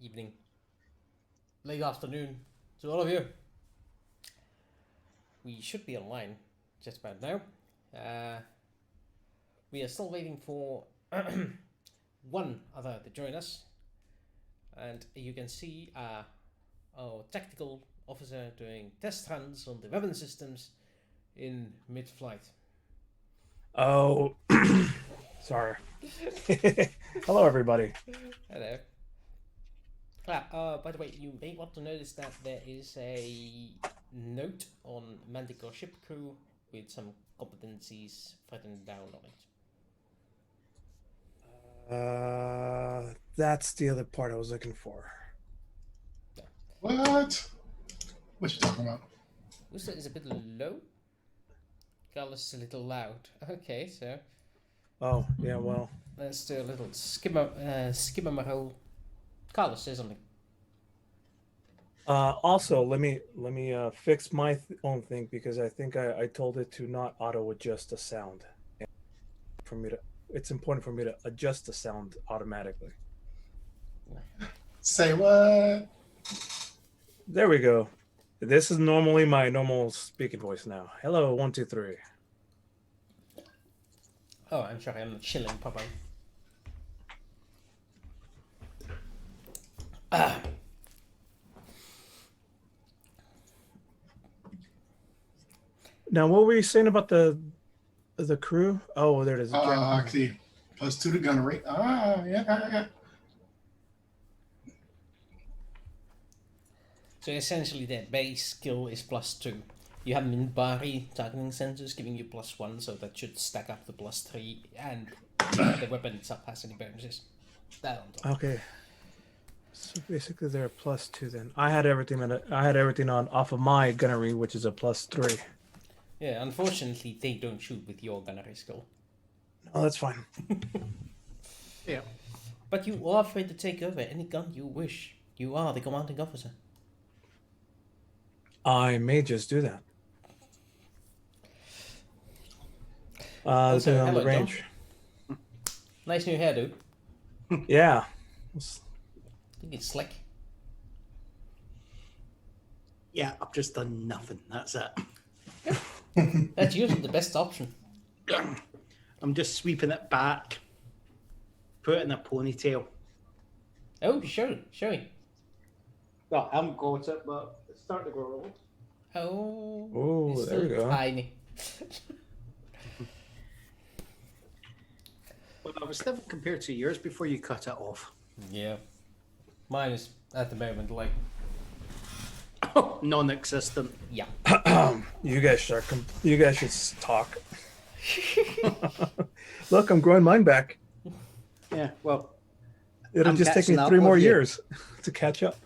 evening, late afternoon to all of you. We should be online just about now. We are still waiting for one other to join us, and you can see our tactical officer doing test runs on the weapon systems in mid-flight. Oh, sorry. Hello, everybody. Hello. By the way, you may want to notice that there is a note on Manticore ship crew with some competencies written down on it. That's the other part I was looking for. What? What you talking about? Usta is a bit low. Carlos is a little loud. Okay, so Oh, yeah, well. let's do a little skimmer. Carlos, say something. Also, let me fix my own thing because I think I told it to not auto adjust the sound. And it's important for me to adjust the sound automatically. Say what? There we go. This is normally my normal speaking voice now. Hello, 1, 2, 3. Oh, I'm sorry, I'm not chilling, Papa. Now, what were you saying about the crew? Oh, there it is. See, +2 to gunnery. Yeah. So essentially, their base skill is +2. You have Minbari targeting sensors giving you +1, so that should stack up to +3, and the weapon itself has any bonuses. That on top. Okay. So basically, they're a +2 then. I had everything on off of my gunnery, which is a +3. Yeah, unfortunately, they don't shoot with your gunnery skill. Oh, that's fine. Yeah. But you are free to take over any gun you wish. You are the commanding officer. I may just do that. Also, Depending on hello, the range. John. Nice new hairdo. Yeah. I think it's slick. Yeah, I've just done nothing. That's it. That's usually the best option. I'm just sweeping it back, put it in a ponytail. Oh, show me. Well, I haven't got it, but it's starting to grow. Oh, Oh, it's there we still go. tiny. Well, I was still compared to yours before you cut it off. Yeah. Mine is, at the moment, like... Non-existent. Yeah. You guys should talk. Look, I'm growing mine back. Yeah, well, It'll I'm just take me catching up 3 more with you. years to catch up.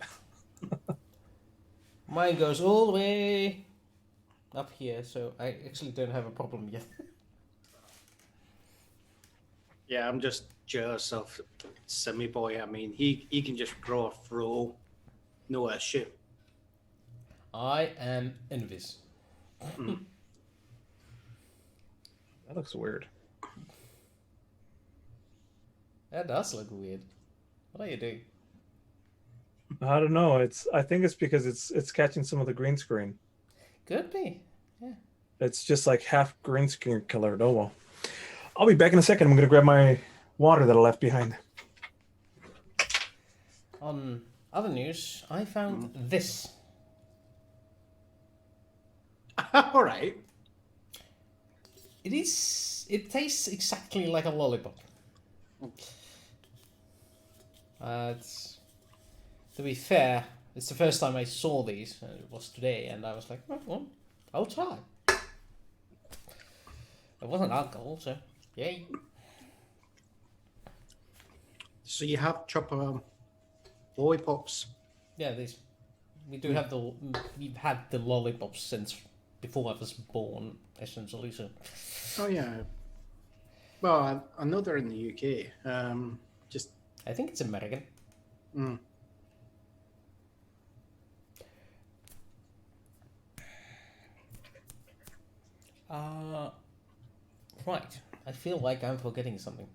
Mine goes all the way up here, so I actually don't have a problem yet. Yeah, I'm just jealous of Simmy Boy. I mean, he can just grow a fro, no issue. I am envious. That looks weird. That does look weird. What are you doing? I don't know. I think it's because it's catching some of the green screen. Could be. Yeah. It's just like half green screen colored. Oh well. I'll be back in a second. I'm gonna grab my water that I left behind. On other news, I found this. All right. It tastes exactly like a lollipop. To be fair, it's the first time I saw these. It was today, and I was like, oh, well, I'll try. It wasn't alcohol, so yay. So you have chopper lollipops. Yeah, we've had the lollipops since before I was born, essentially. So. Oh yeah. Well, I know they're in the UK. I think it's American. Right. I feel like I'm forgetting something.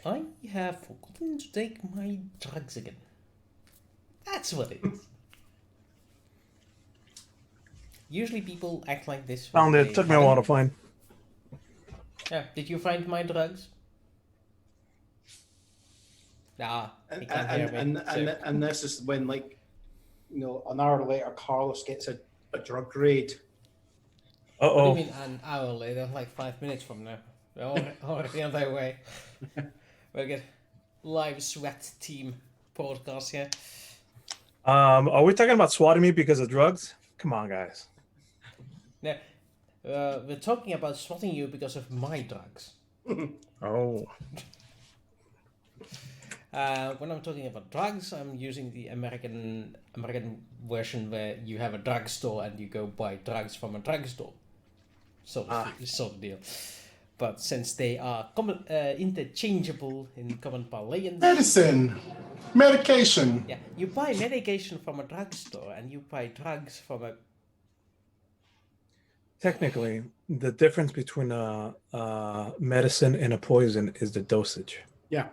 I have forgotten to take my drugs again. That's what it is. Usually people act like this. when Found it. they Took me a while to haven't. find. Yeah, did you find my drugs? Nah, he can't hear me. so- And this is when, like, an hour later, Carlos gets a drug raid. What do Uh-oh. you mean an hour later? Like 5 minutes from now. We're already on their way. We'll get live sweat team podcast here. Are we talking about swatting me because of drugs? Come on, guys. Now, we're talking about swatting you because of my drugs. Oh. When I'm talking about drugs, I'm using the American version where you have a drugstore and you go buy drugs from a drugstore. Sort of deal. But since they are interchangeable in common parlance, Medicine, medication. yeah, you buy medication from a drugstore and you buy drugs from a. Technically, the difference between a medicine and a poison is the dosage. Yeah.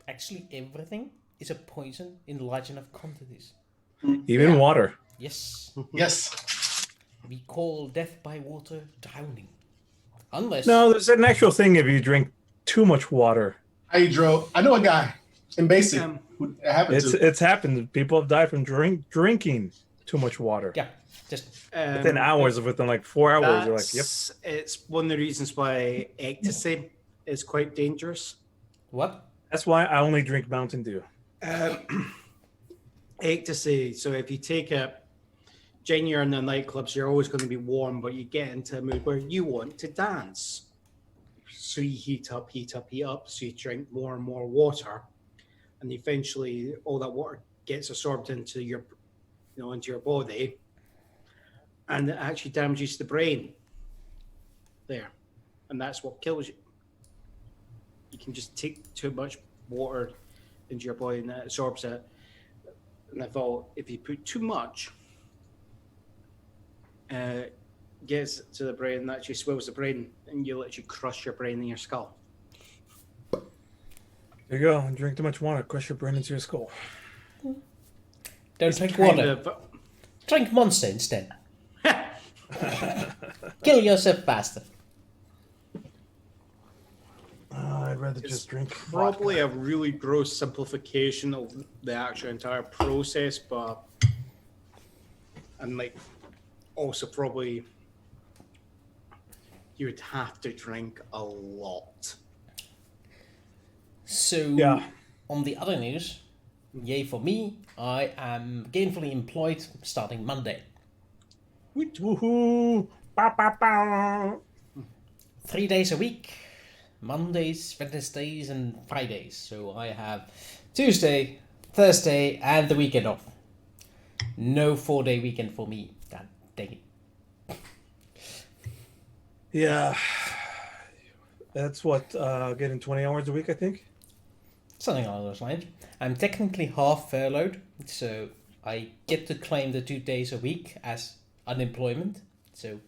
Actually, everything is a poison in large enough quantities. Even Yeah. water. Yes, Yes. we call death by water drowning. Unless No, there's an actual thing if you drink too much water. I know a guy in basic Um, who it happened to. It's happened. People have died from drinking too much water. yeah, just Within hours, within like 4 hours, you're like, yep. It's one of the reasons why ecstasy is quite dangerous. what? That's why I only drink Mountain Dew. Ecstasy. So if you take it, Jen, you're in the nightclubs, you're always going to be warm, but you get into a mood where you want to dance. So you heat up. So you drink more and more water, and eventually all that water gets absorbed into your body, and it actually damages the brain. There, and that's what kills you. You can just take too much water into your body and that absorbs it. And I thought if you put too much, gets to the brain and actually swells the brain, and you literally crush your brain in your skull. There you go. Drink too much water, crush your brain into your skull. Don't drink Kind water. of, Drink Monster instead. Kill yourself faster. I'd rather It's just drink. probably a really gross simplification of the actual entire process, but and like also probably you would have to drink a lot. So, Yeah. on the other news, yay for me, I am gainfully employed starting Monday. Woohoo! Ba, ba, ba. 3 days a week. Mondays, Wednesdays, and Fridays. So I have Tuesday, Thursday, and the weekend off. No 4-day weekend for me. God dang it. Yeah. That's what, getting 20 hours a week, I think. Something along those lines. I'm technically half furloughed, so I get to claim the 2 days a week as unemployment. So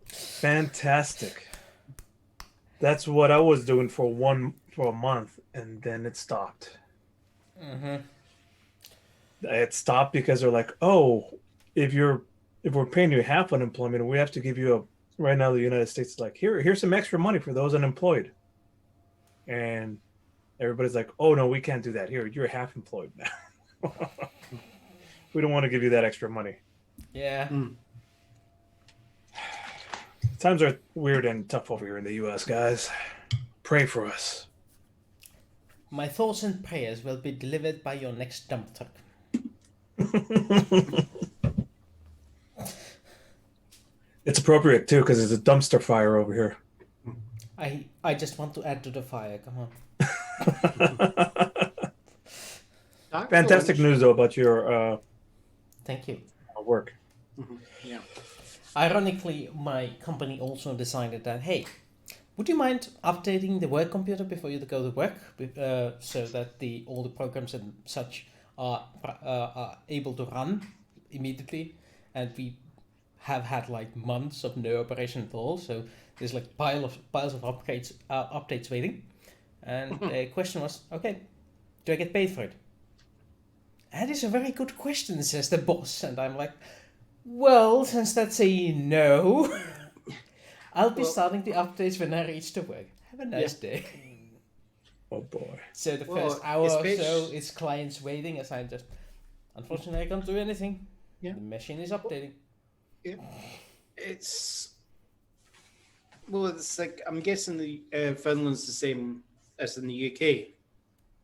Fantastic. That's what I was doing for a month, and then it stopped. It stopped because they're like, "Oh, if we're paying you half unemployment, we have to give you a." Right now, the United States is like, here's some extra money for those unemployed, and everybody's like, "Oh no, we can't do that. Here, you're half employed now. We don't want to give you that extra money." yeah. Times are weird and tough over here in the U.S., guys. Pray for us. My thoughts and prayers will be delivered by your next dump truck. It's appropriate too because it's a dumpster fire over here. I just want to add to the fire. Come on. Fantastic news though about your Thank you. work. Yeah. Ironically, my company also decided that, hey, would you mind updating the work computer before you go to work, so that all the programs and such are able to run immediately? And we have had like months of no operation at all, so there's like piles of updates waiting, and the question was, okay, do I get paid for it? That is a very good question, says the boss, and I'm like, well, since that's a no, I'll be starting the updates when I reach to work. Have a nice day. Oh boy. So the first hour or so is clients waiting as I just, unfortunately I can't do anything. Yeah. The machine is updating. Yeah. It's like, I'm guessing the Finland's the same as in the UK.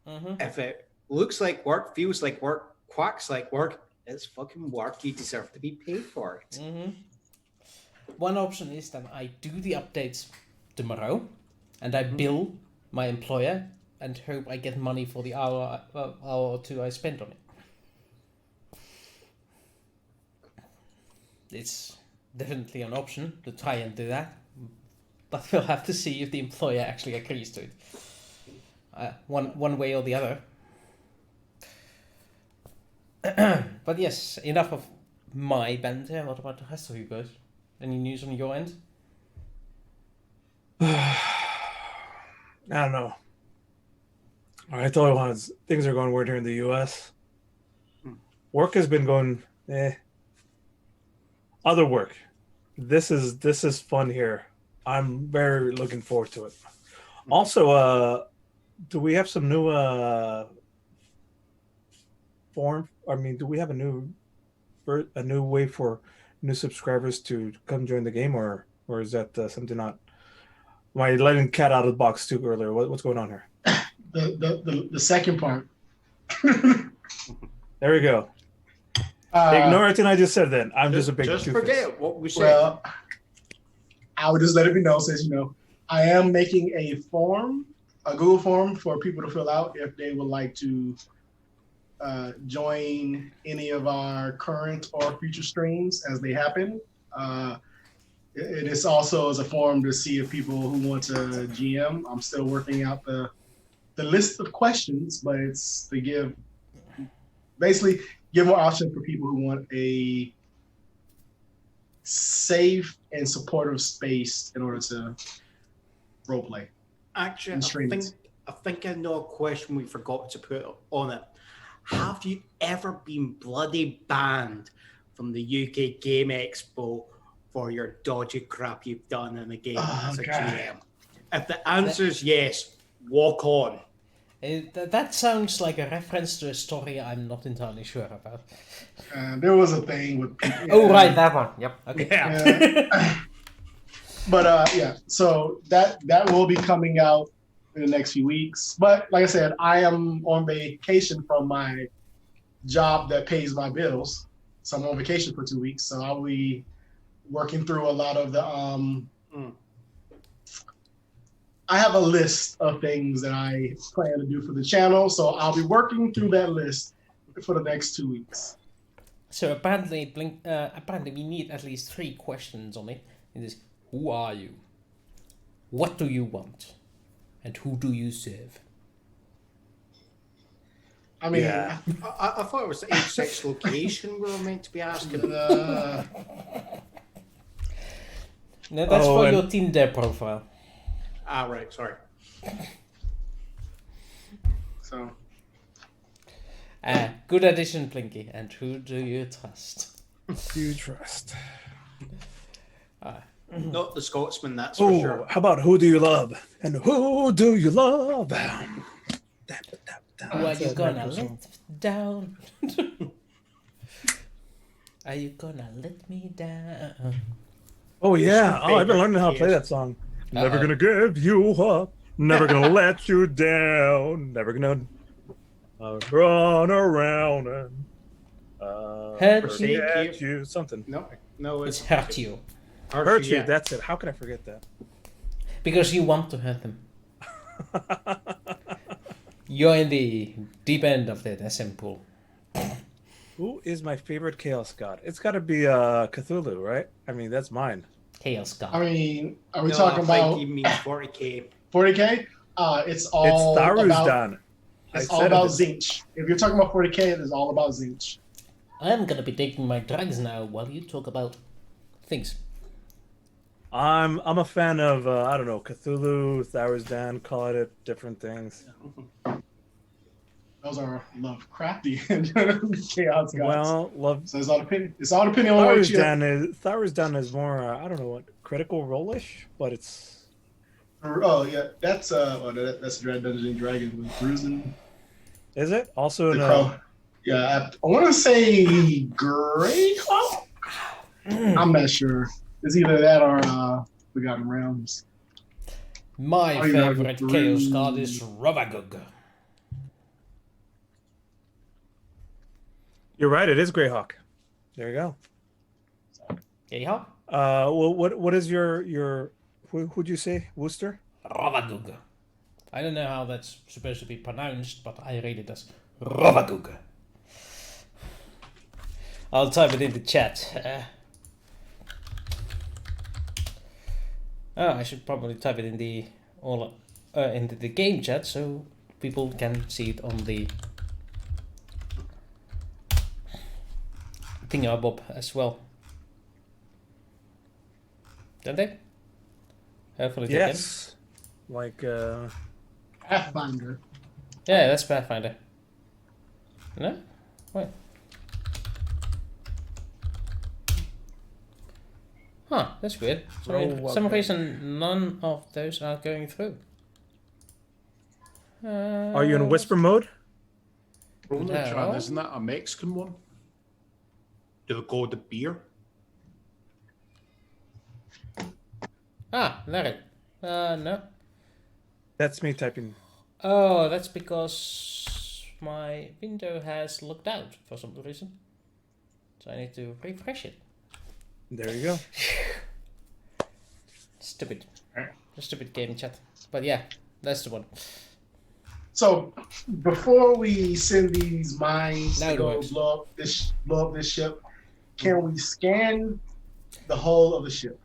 Mm-hmm. If it looks like work, feels like work, quacks like work, it's fucking work. You deserve to be paid for it. Mm-hmm. One option is that I do the updates tomorrow, and I bill my employer and hope I get money for the hour or two I spent on it. It's definitely an option to try and do that, but we'll have to see if the employer actually agrees to it. One way or the other. But yes, enough of my banter. What about the rest of you guys? Any news on your end? I don't know. I told you once, things are going weird here in the U.S. Work has been going Other work. This is fun here. I'm very looking forward to it. Also, do we have some new form? I mean, do we have a new way for new subscribers to come join the game, or is that something not? Am I letting cat out of the box too earlier? What's going on here? The second part. There we go. Ignore everything I just said. Then I'm just a big. Just doofus. forget what we said. Well, I would just let it be known, since I am making a Google form for people to fill out if they would like to join any of our current or future streams as they happen. It is also as a form to see if people who want to GM. I'm still working out the list of questions, but it's to give more options for people who want a safe and supportive space in order to roleplay. Actually, I think I know a question we forgot to put on it. Have you ever been bloody banned from the UK Game Expo for your dodgy crap you've done in a game as a GM? If the answer is yes, walk on. That sounds like a reference to a story I'm not entirely sure about. There was a thing with people. Oh, right, that one. Yep. Okay. Yeah. But so that will be coming out in the next few weeks. But like I said, I am on vacation from my job that pays my bills. So I'm on vacation for 2 weeks. So I'll be working through a lot of the I have a list of things that I plan to do for the channel, so I'll be working through that list for the next 2 weeks. So apparently we need at least 3 questions on it. It is, who are you? What do you want? And who do you serve? I mean, I thought it was age, sex, location we were meant to be asking. No, that's for your Tinder profile. Right, sorry. So. Good addition, Plinky. And who do you trust? You trust. Not the Scotsman, that's for sure. How about who do you love? And who do you love? Who are you gonna let down? Are you gonna let me down? Oh, yeah. Oh, I've been learning how to play that song. Never gonna give you up. Never gonna let you down. Never gonna run around and hurt you. Something. No, it's hurt you. Hurt you. That's it. How can I forget that? Because you want to hurt them. You're in the deep end of that SM pool. Who is my favorite Chaos God? It's got to be Cthulhu, right? I mean, that's mine. Chaos God. I mean, are we talking about? I think he means 40k. 40k? It's all Darusdan. It's all about Zinch. If you're talking about 40k, it's all about Zinch. I'm gonna be taking my drugs now while you talk about things. I'm a fan of I don't know, Cthulhu, Thaur's Den, call it different things. Those are Lovecrafty chaos gods. Well, love So it's all depending. It's all depending on what you. Thaur's Den is more I don't know what critical role-ish, but it's Oh yeah, that's that's Dungeons and Dragons with Bruising. is it also The in Crow. Yeah, I want to say Greyhawk. I'm not sure. It's either that or Forgotten Realms. My Oh, you have favorite the chaos Bruise. god is Ravagug. You're right, it is Greyhawk. There you go. Yeah, Well, what is your who'd you say? Wooster? Ravagug. I don't know how that's supposed to be pronounced, but I read it as Ravagug. I'll type it in the chat. I should probably type it in the into the game chat so people can see it on the thingabob as well. Don't they? Hopefully they Yes. Like Pathfinder. can. Yeah, that's Pathfinder. No? Wait. Huh, that's weird. For some reason, none of those are going through. are you in whisper mode? Roller No. Chan, isn't that a Mexican one? Do they call it the beer? Ah, there. No. That's me typing. Oh, that's because my window has looked out for some reason. So I need to refresh it. There you go. Stupid. Stupid game chat. But yeah, that's the one. So before we send these mines Now to it go works. blow up this ship, can we scan the hull of the ship?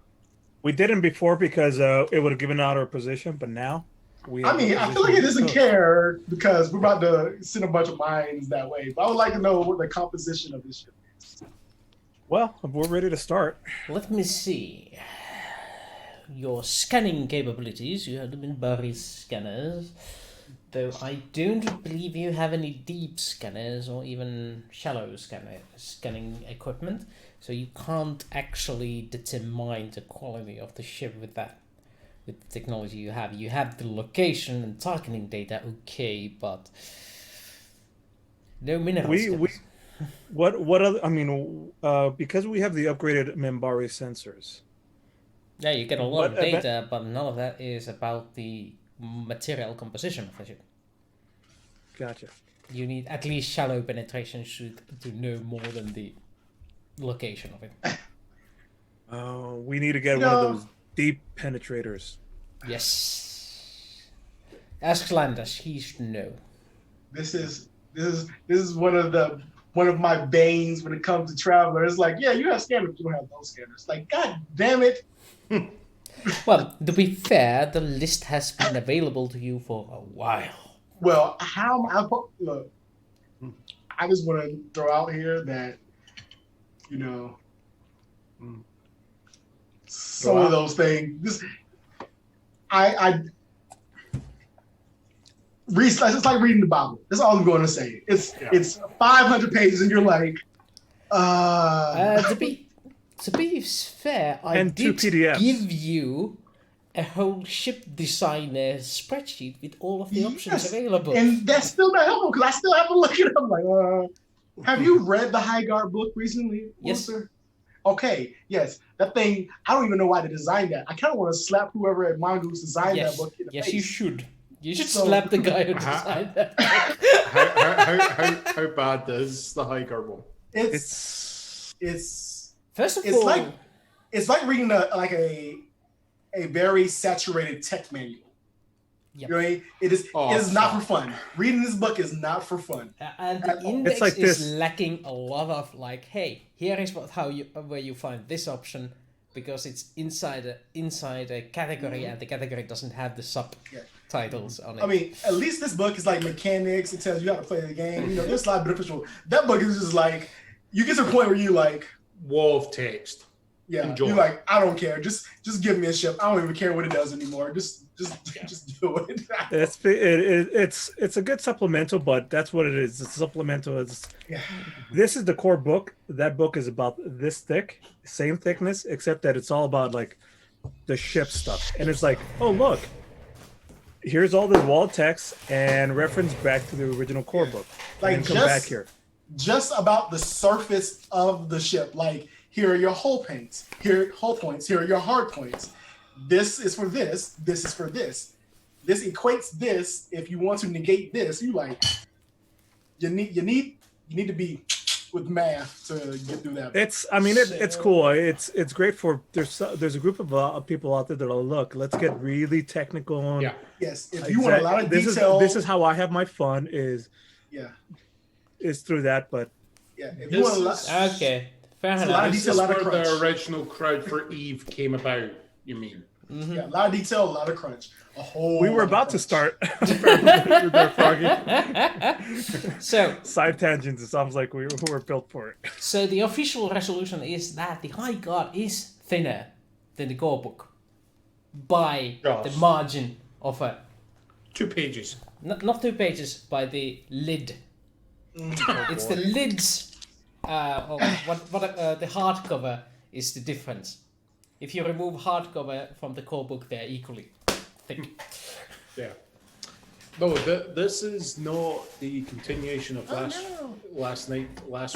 We didn't before because it would have given out our position, but now we. I mean, I feel like it doesn't care because we're about to send a bunch of mines that way. But I would like to know what the composition of this ship is. Well, we're ready to start. Let me see. Your scanning capabilities, you have them in body scanners. Though I don't believe you have any deep scanners or even shallow scanning equipment. So you can't actually determine the quality of the ship with that. With the technology you have. You have the location and targeting data, okay, but no mineral scanners. What other? I mean, because we have the upgraded Minbari sensors. Yeah, you get a lot What of data, but none of that is about the material composition of the ship. Gotcha. You need at least shallow penetration to know more than the location of it. We need to get one of those deep penetrators. Yes. Ask Landers, he should know. This is one of my banes when it comes to traveler. It's like, yeah, you have scanners, you don't have those scanners. Like, god damn it. Well, to be fair, the list has been available to you for a while. Well, look, I just want to throw out here that, you know, some of those things. It's like reading the Bible. That's all I'm going to say. It's 500 pages, and you're like, To be fair, I And two did PDFs. give you a whole ship designer spreadsheet with all of the options available. and that's still not helpful because I still have to look it up. Like, have you read the High Guard book recently? Yes. Walter? Okay. Yes. That thing. I don't even know why they designed that. I kind of want to slap whoever at Mongoose designed that book in the face. Yes, you should. You should So- slap the guy who designed that. How bad is the High Guard one? It's First of It's all, like reading a very saturated tech manual. Yep. You know what I mean? It is not for fun. Reading this book is not for fun. and the index It's like is this. lacking a lot of like, hey, here is where you find this option because it's inside a category and the category doesn't have the subtitles on it. I mean, at least this book is like mechanics. It tells you how to play the game. You know, there's a lot of beneficial. That book is just like, you get to a point where you like, Wall of text. Yeah, Enjoy. you're like, I don't care. Just give me a ship. I don't even care what it does anymore. Just do it. It's a good supplemental, but that's what it is. It's supplemental. Yeah. This is the core book. That book is about this thick, same thickness, except that it's all about like the ship stuff. And it's like, oh look, here's all the wall text and reference back to the original core book. Like, and come back here. Just about the surface of the ship. Like, here are your hull points. Here are your hard points. This is for this. This is for this. This equates this. If you want to negate this, you need to be with math to get through that. It's cool. It's great for there's a group of people out there that'll look. Let's get really technical on. Yeah. Yes, if you want a lot of detail. This is how I have my fun. Is through that, but if you want a lot. Okay, fair a lot of enough. detail, a lot of Where crunch. the original crowd for Eve came about, you mean? Mm-hmm. Yeah, a lot of detail, a lot of crunch. we were about to start. So Side tangents. It sounds like we were built for it. So the official resolution is that the High God is thinner than the core book by Yes. the margin of 2 pages. not 2 pages, by the lid. It's the lids. Of the hardcover is the difference. If you remove hardcover from the core book, they're equally thick. Yeah. No, this is not the continuation of last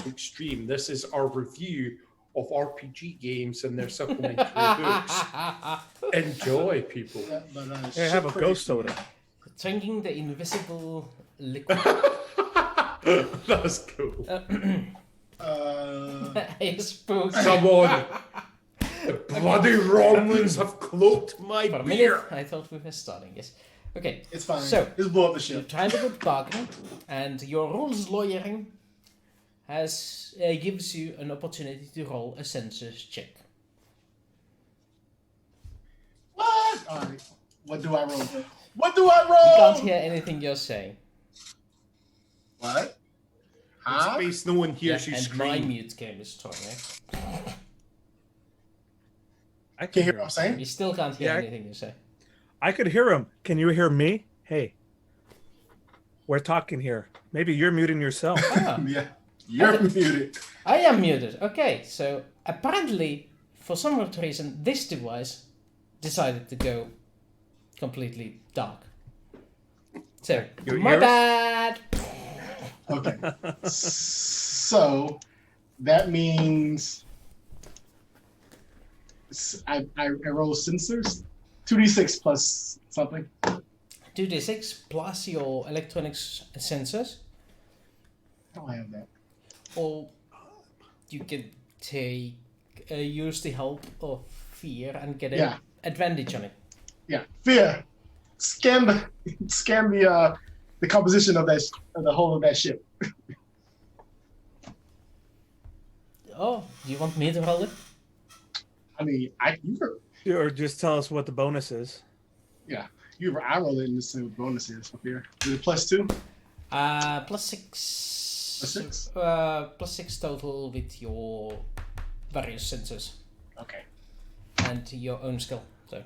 week's stream. This is our review of RPG games and their supplementary books. Enjoy, people. Yeah, but, Hey, have a ghost soda. Drinking the invisible liquid. That's cool. I spoke. Come on. The bloody Romans have cloaked my For a beer. minute, I thought we were starting. Yes. Okay. it's fine. So just blow up the you ship. tried a good bargain, and your rules lawyering gives you an opportunity to roll a census check. What? All right. What do I roll? What do I You roll? can't hear anything you're saying. What? In Huh? space, no one hears you and my scream. mute game is turning. I Can't hear what I'm saying? You still can't hear Yeah, anything you say. I could hear him. Can you hear me? Hey, we're talking here. Maybe you're muting yourself. Ah, Yeah. You're muted. I am muted. Okay, so apparently, for some odd reason, this device decided to go completely dark. So, Your my ears? bad. Okay. So that means I roll sensors. 2d6 plus something. 2d6 plus your electronics sensors, How I have that? or you can take use the help of fear and get an Yeah. advantage on it. Yeah. Fear. Scan the composition of the whole of that ship. Oh, do you want me to roll it? I mean, Or just tell us what the bonus is. I roll it in the same bonuses for fear. Is it +2? Plus 6. Plus 6? Plus 6 total with your various sensors Okay. and your own skill. So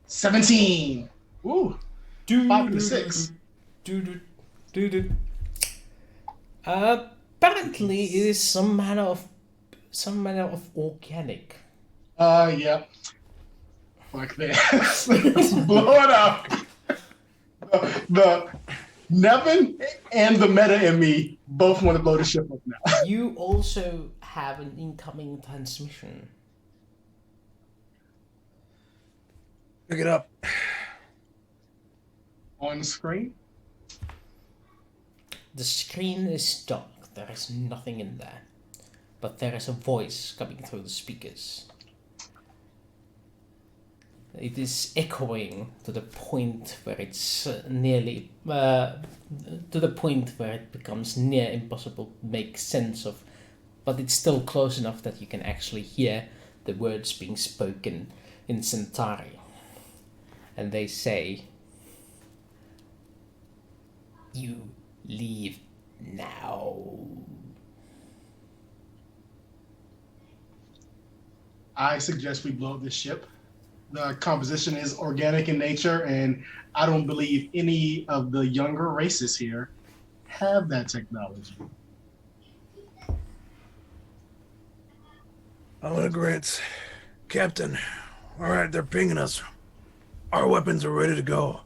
17. Ooh. 5 to 6. Apparently, it is some manner of organic. Yeah. Fuck that. Blow it up. The Nevin and the meta in me both want to blow the ship up now. You also have an incoming transmission. Pick it up. On the screen? The screen is dark. There is nothing in there. But there is a voice coming through the speakers. It is echoing to the point where it's nearly... to the point where it becomes near impossible to make sense of. But it's still close enough that you can actually hear the words being spoken in Centauri. And they say... You leave now. I suggest we blow up this ship. The composition is organic in nature, and I don't believe any of the younger races here have that technology. I'll agree. Captain, all right, they're pinging us. Our weapons are ready to go.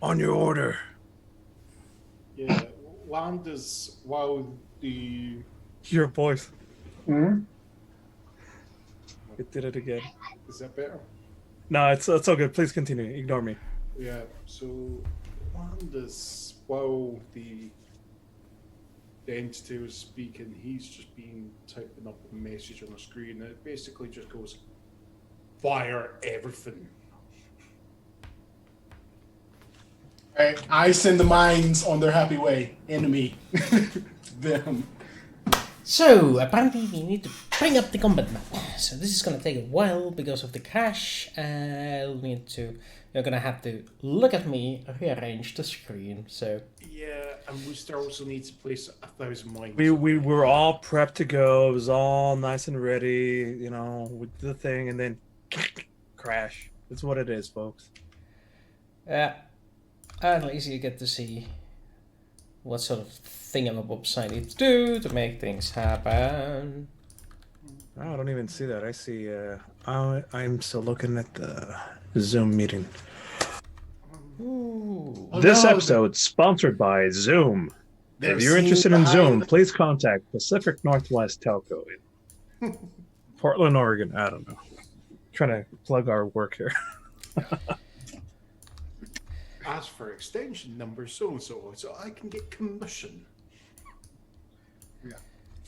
On your order. Yeah, land is while the Your voice. Mm-hmm. It did it again. is that better? No, it's all good. Please continue. Ignore me. Yeah, so land is while the entity was speaking, he's just been typing up a message on the screen. It basically just goes, fire everything. Right. I send the mines on their happy way. Enemy. Them. So, apparently we need to bring up the combat map. So this is going to take a while because of the cache. You're going to have to look at me rearrange the screen. So Yeah, and we still also need to place 1,000 mines. We were all prepped to go. It was all nice and ready, you know, with the thing, and then crash. That's what it is, folks. at least you get to see what sort of thingamabobs I need to do to make things happen. Oh, I don't even see that. I see. I'm still looking at the Zoom meeting. Ooh. This episode sponsored by Zoom. If you're interested in Zoom, please contact Pacific Northwest Telco in Portland, Oregon. I don't know. Trying to plug our work here. Ask for extension number so I can get commission.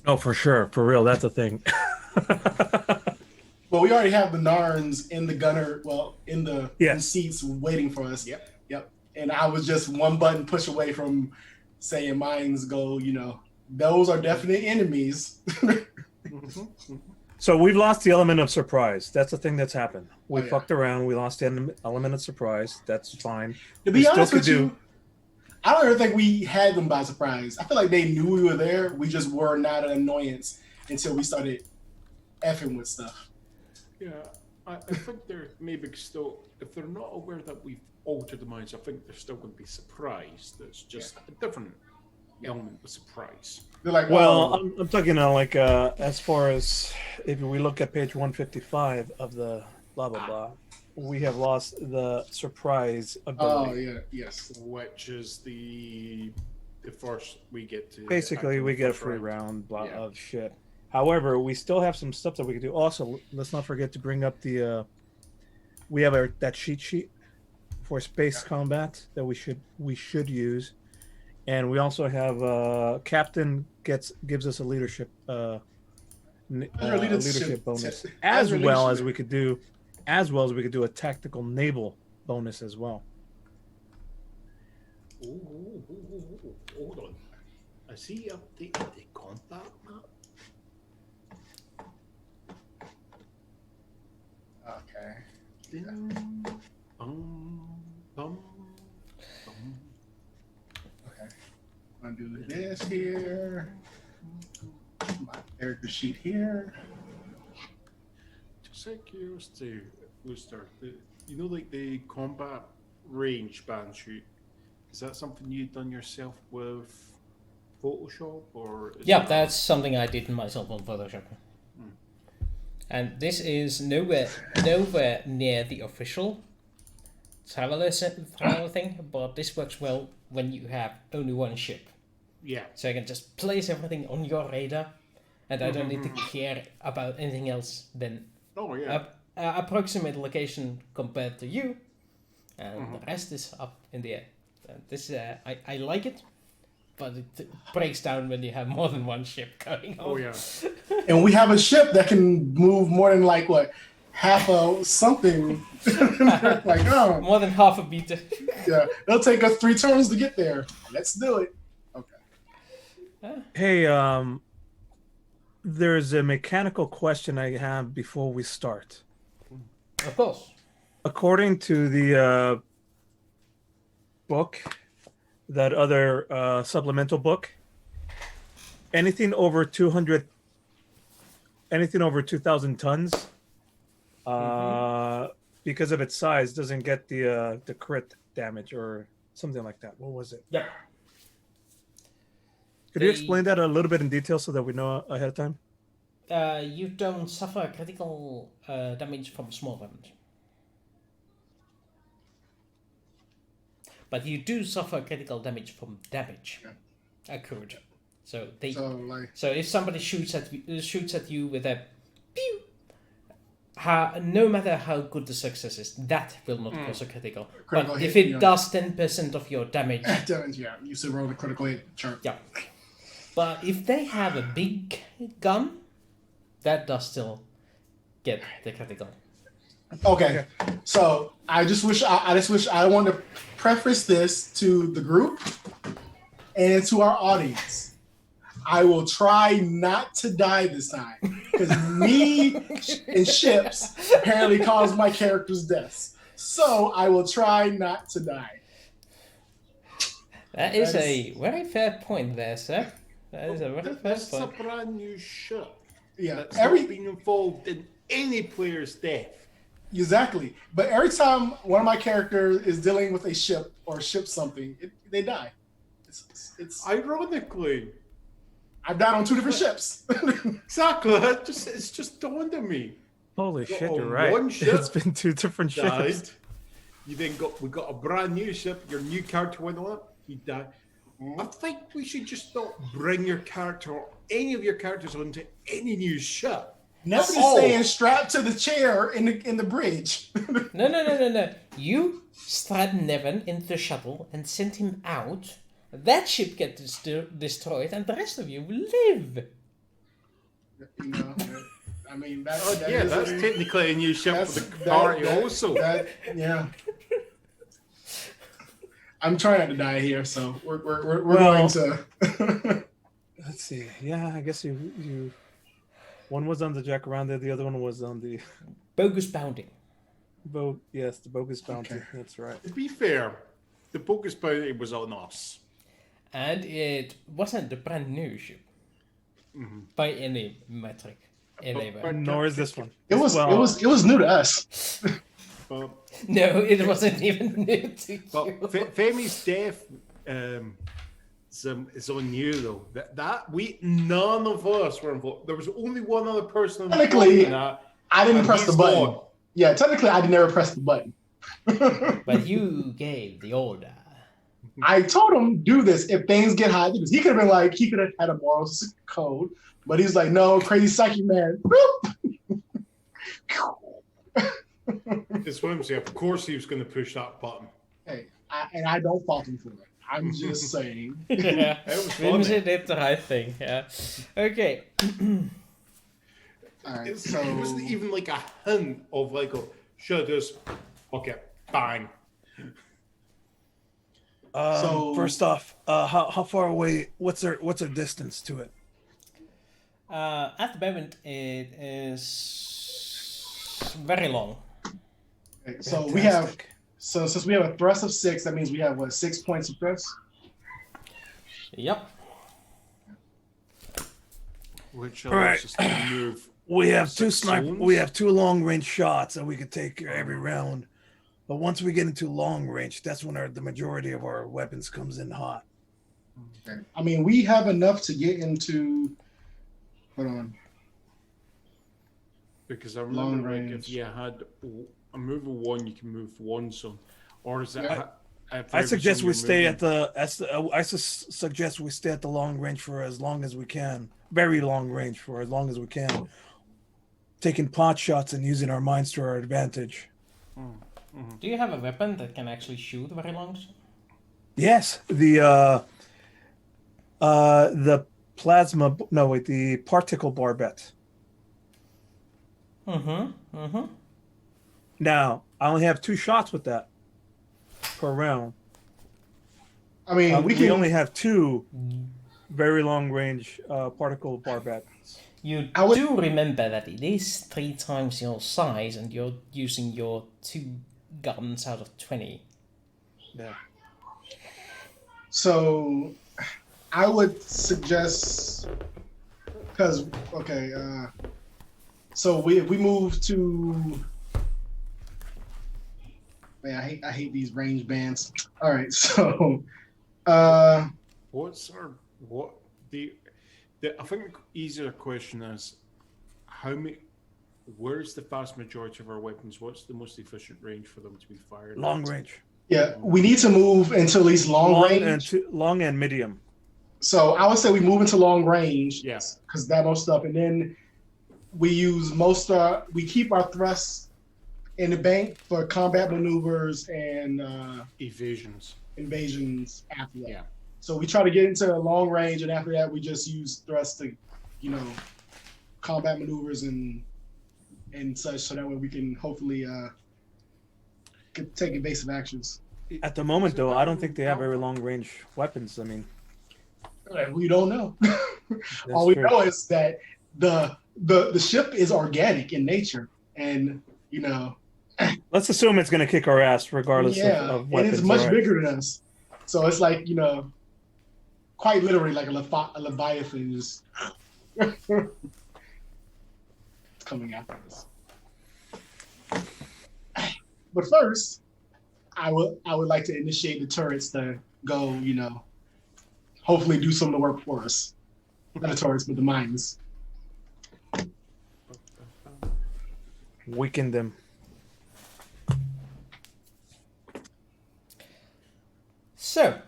Oh, for sure. For real. That's a thing. Well, we already have the Narns in the gunner, in the Yes. seats waiting for us. Yep. And I was just one button push away from saying mines go, those are definite enemies. So we've lost the element of surprise. That's the thing that's happened. We Oh, yeah. fucked around. We lost the element of surprise. That's fine. To We be still honest could with do- you, I don't ever think we had them by surprise. I feel like they knew we were there. We just were not an annoyance until we started effing with stuff. Yeah, I think they're maybe still, if they're not aware that we've altered the mines, I think they're still going to be surprised. It's just a different element of surprise. They're like, Well, oh, I'm talking as far as if we look at page 155 of the blah, blah, blah, we have lost the surprise ability. yeah, yes. Which is the first we get to. Basically, act we in the get a first free round. round Yeah. of shit. However, we still have some stuff that we can do. Also, let's not forget to bring up the. We have that cheat sheet for space combat that we should use, and we also have Captain gives us a leadership leadership bonus, as well as we could do a tactical naval bonus as well. Ooh, hold on. I see you updated the combat map. Okay. Okay. I'm gonna do this here. My character sheet here. Just out of curiosity, Luster, like the combat range band shoot, is that something you've done yourself with Photoshop, or? Yeah, that's something I did myself on Photoshop. And this is nowhere near the official traveler thing, but this works well when you have only one ship. Yeah. So I can just place everything on your radar, and I don't need to care about anything else than Oh yeah. approximate location compared to you, and the rest is up in the air. This I like it, but it breaks down when you have more than one ship going on. Oh yeah. And we have a ship that can move more than half a something. More than half a meter. Yeah, it'll take us 3 turns to get there. Let's do it. Okay. Hey, there's a mechanical question I have before we start. Of course. According to the book, that other supplemental book, anything over 2,000 tons because of its size, doesn't get the crit damage or something like that. What was it? Yep. Could you explain that a little bit in detail so that we know ahead of time? You don't suffer critical damage from small weapons. But you do suffer critical damage from damage occurred. So if somebody shoots at you with a pew, no matter how good the success is, that will not cause a critical. Critical but hit, if it does 10% of your damage, you still roll the critical hit. Sure. yeah. But if they have a big gun, that does still get the critical. Okay, so I just wish I wanted to preface this to the group and to our audience. I will try not to die this time because me and ships apparently caused my character's deaths. So I will try not to die. That is a very fair point there, sir. That is a very fair That's a point. brand new ship. Yeah, That's not been involved in any player's death. Exactly. But every time one of my characters is dealing with a ship or ships something, they die. It's Ironically, I've died on 2 different ships. exactly. It's just dawned on me. Holy Got shit, on you're right. one ship, It's been 2 different Died. ships. You then we got a brand new ship. Your new character went on it. He died. I think we should just not bring your character or any of your characters onto any new ship. Nobody's Oh. saying strapped to the chair in the bridge. No. You strap Nevin into the shuttle and send him out. That ship gets destroyed, and the rest of you will live. You know, I mean, that Yeah, is that's a- technically a new ship that's- for the party also. Yeah. I'm trying not to die here, so we're Well- going to. Let's see. Yeah, I guess you. One was on the Jacaranda, the other one was on the Bogus bounding. Yes, the bogus bounty. Okay. That's right. To be fair, the bogus bounty was on us. And it wasn't a brand new ship. By any metric. Anyway. but- Nor is this one. It was new to us. But, No, it wasn't even new to but you. Femi's death is on you though. None of us were involved. There was only one other person involved Technically, in that. I didn't and press the he's button. gone. Yeah, technically, I never pressed the button. But you gave the order. I told him do this if things get hot. He could have been like he could have had a moral code, but he's like, no, crazy psychic man. It's what I'm saying. Of course, he was going to push that button. Hey, I don't fault him for it. I'm just saying. Yeah, It was Whimsy funny. did the right thing. Yeah. Okay. All right, It so wasn't even like a hint of like, should I just okay, bang. So- First off, how far away? What's our distance to it? At the moment, it is very long. okay, so we have Fantastic. since we have a thrust of 6, that means we have what 6 points of thrust. Yep. Which All right. allows us to move. We have 2 6 sniper. zones? We have 2 long range shots that we could take every round. But once we get into long range, that's when the majority of our weapons comes in hot. Okay. I mean, we have enough to get into. Hold on. Because I Long remember like range. if you had a move of 1, you can move 1 zone. Or is that Yeah. I suggest we stay at suggest we stay at the long range for as long as we can. Very long range for as long as we can. Taking pot shots and using our minds to our advantage. Do you have a weapon that can actually shoot very long? Yes, the plasma. No, wait, the particle barbette. Now I only have 2 shots with that per round. I mean, we We can only have 2 very long range particle barbettes. You I would- do remember that it is 3 times your size, and you're using your 2 guns out of 20. Yeah. So, I would suggest because so we move to Man, I hate these range bands. All right, so What's our what the I think easier question is how many. Where's the vast majority of our weapons? What's the most efficient range for them to be fired? Long range. yeah, we need to move into at least long range. Long and medium. So I would say we move into long range. Yes. Because that most stuff, and then we use we keep our thrusts in the bank for combat maneuvers and Evasions. invasions after that. Yeah. So we try to get into long range, and after that, we just use thrust to, combat maneuvers and such, so that way we can hopefully take evasive actions. At the moment, though, I don't think they have very long range weapons. I mean, We don't know. All we know is that the ship is organic in nature, and let's assume it's going to kick our ass regardless of weapons. And it's much bigger than us. So it's like, quite literally like a Leviathan just it's coming after us. But first, I would like to initiate the turrets to go, hopefully do some of the work for us. Not the turrets, but the mines. Weaken them. So,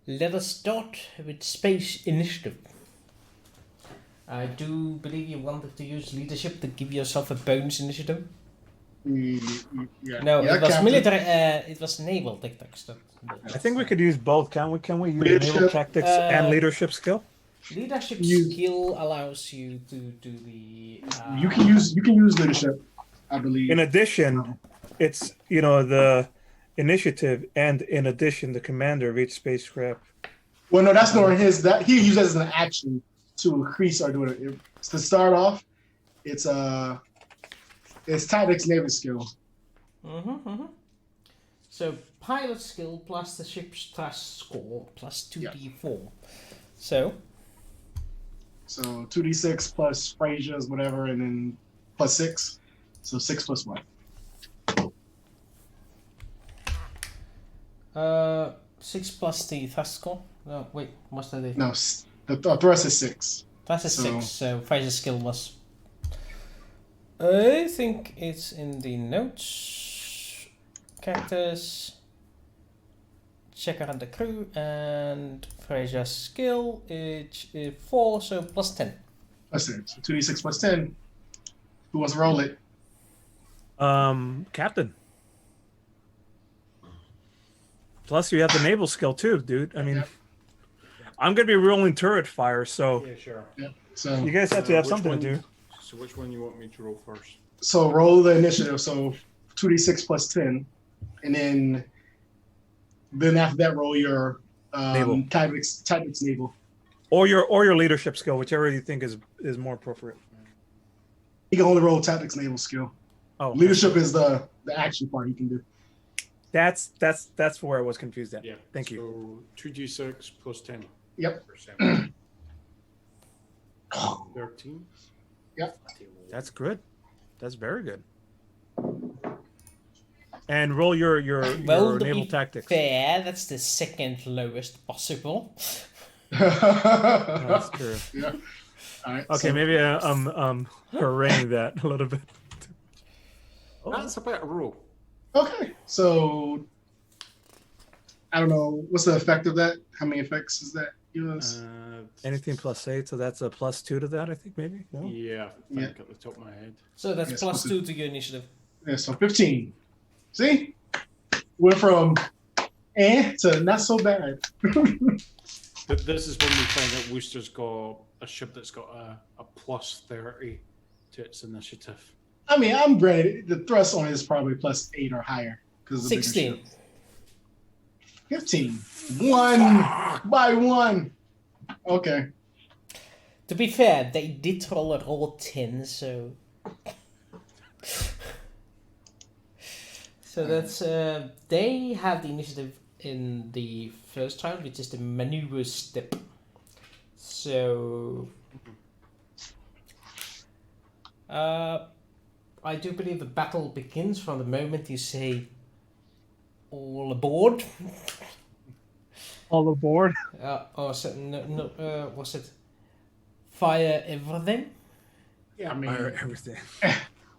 let us start with Space Initiative. I do believe you wanted to use leadership to give yourself a bonus initiative. Yeah. No, Yeah, it was Captain. military. It was naval tactics. I think we could use both. Can we? Can we use Leadership, naval tactics and leadership skill? Leadership You- skill allows you to do the. You can use leadership, I believe. In addition, it's the initiative, and in addition, the commander of each spacecraft. Well, no, that's not his. That he uses as an action to increase our doing it. To start off, it's tactics naval skill. So pilot skill plus the ship's thrust score plus 2d4. So 2d6 plus Fraser's whatever, and then plus 6. So 6 plus 1. 6 plus the thrust score. No, wait, what's that? No, the thrust is 6. Thrust is So- 6. So Fraser's skill was. I think it's in the notes. Characters. Checker and the crew, and Fraser's skill is 4, so plus 10. Plus 10. So 2d6 plus 10. Who wants to roll it? Captain. Plus, you have the naval skill too, dude. I mean, Yep. I'm gonna be rolling turret fire, so Yeah, sure. So you guys have to have Which something one- to do. So which one you want me to roll first? so roll the initiative. So 2d6 plus 10, and then after that roll your Naval. tactics naval. Or your leadership skill, whichever you think is more appropriate. You can only roll tactics naval skill. Oh, Leadership is the action part you can do. that's where I was confused at. Yeah. Thank you. So 2d6 plus 10. Yep. 13. Yep. That's good. That's very good. And roll your Well, to naval be tactics. fair, that's the second lowest possible. That's true. Yeah. All right. Okay, so- maybe I'm arraying that a little bit. That's a better roll. Okay. So I don't know what's the effect of that. How many effects is that? Anything plus 8, so that's a plus 2 to that, I think, maybe? No? Yeah, I think at the top of my head. So that's Yes, plus plus 2 to your initiative. Yeah. So 15. See, went from to not so bad. But this is when we find out Worcester's got a ship that's got a plus 30 to its initiative. I mean, I'm granted the thrust on it is probably plus 8 or higher because 16. 15. 1 by 1. Okay. To be fair, they did roll a roll 10, so. So that's. They have the initiative in the first round, which is the maneuver step. So. I do believe the battle begins from the moment you say, "All aboard." All aboard. Or was it fire everything? Yeah, I Fire mean, everything.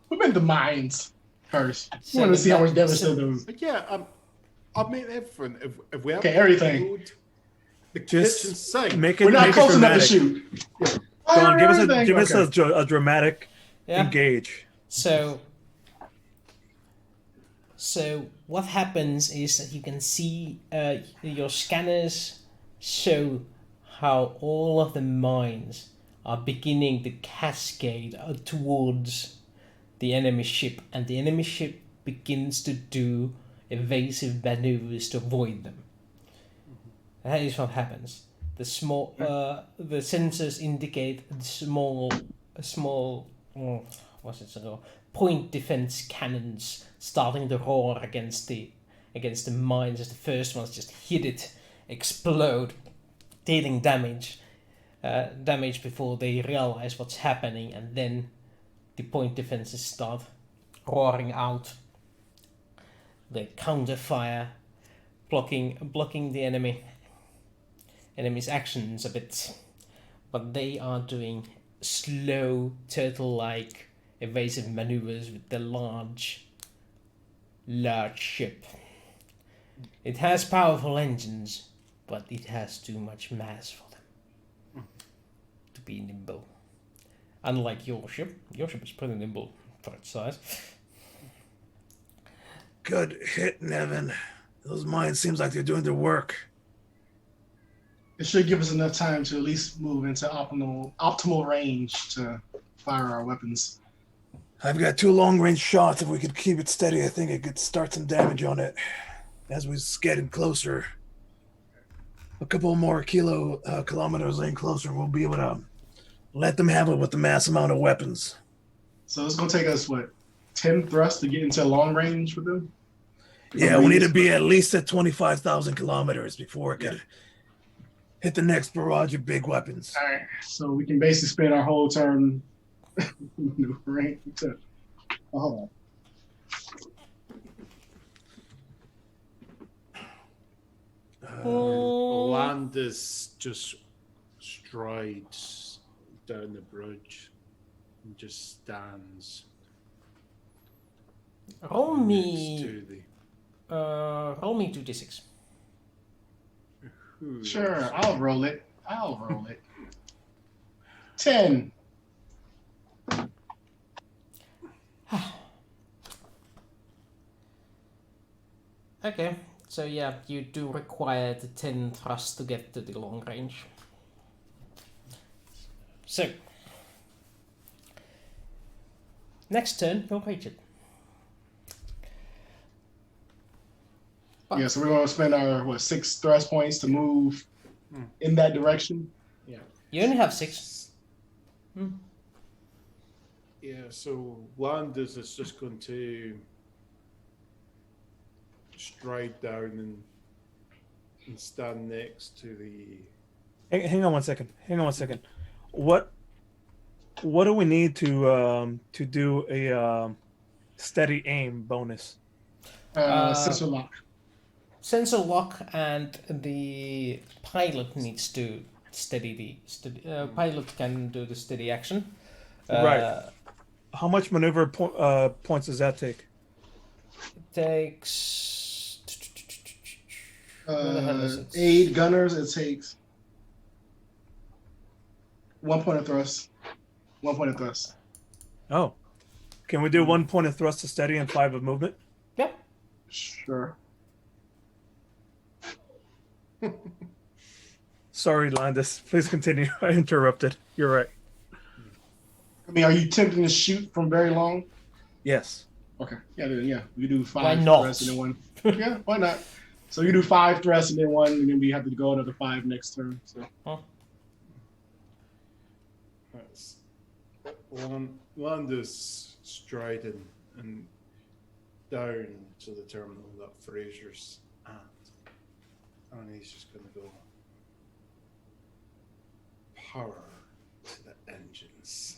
we've been to mines first. We So want to see how much so- devastating. But yeah, I mean everything. If we have Okay, everything. food, the Just kitchen sink. Make We're it. not Make close it enough to dramatic. shoot. Go on, give us Everything. a dramatic Yeah. engage. So what happens is that you can see your scanners show how all of the mines are beginning to cascade towards the enemy ship, and the enemy ship begins to do evasive maneuvers to avoid them. That is what happens. The sensors indicate a small, what's it called? Point defense cannons starting to roar against the mines as the first ones just hit it, explode, dealing damage before they realize what's happening, and then the point defenses start roaring out. They counter fire, blocking the enemy's actions a bit, but they are doing slow turtle-like evasive maneuvers with the large ship. It has powerful engines, but it has too much mass for them to be nimble. Unlike your ship is pretty nimble for its size. Good hit, Nevin. Those mines seems like they're doing their work. It should give us enough time to at least move into optimal range to fire our weapons. I've got 2 long-range shots. If we could keep it steady, I think I could start some damage on it. As we're getting closer, a couple more kilometers in closer, we'll be able to let them have it with the mass amount of weapons. So it's gonna take us 10 thrusts to get into long range with them? Yeah, we need to be at least at 25,000 kilometers before it could hit the next barrage of big weapons. All right, so we can basically spend our whole turn maneuvering to. Oh, hold on. Landis just strides down the bridge and just stands Roll next me to the. 2d6. Who Sure, else? I'll roll it. 10. Okay, so yeah, you do require the 10 thrusts to get to the long range. So, next turn, we'll reach it. Yeah, so we're gonna spend our 6 thrust points to move in that direction. You only have 6. Yeah, so Landis is just going to stride down and stand next to the. Hang on one second. What do we need to do a steady aim bonus? Sensor lock. Sensor lock, and the pilot needs to steady pilot can do the steady action. Right. How much maneuver points does that take? Takes. Where the hell is it? 8 gunners, it takes 1 point of thrust. 1 point of thrust. Oh. Can we do 1 point of thrust to steady and 5 of movement? Yep. Sure. Sorry, Landis. Please continue. I interrupted. You're right. I mean, are you attempting to shoot from very long? Yes. Okay. Yeah. We do 5 Why not? thrusts and then 1. Yeah, why not? So you do 5 thrusts and then 1, and then we have to go another 5 next turn. So That's Landis striding and down to the terminal that Fraser's at. And he's just going to go power to the engines.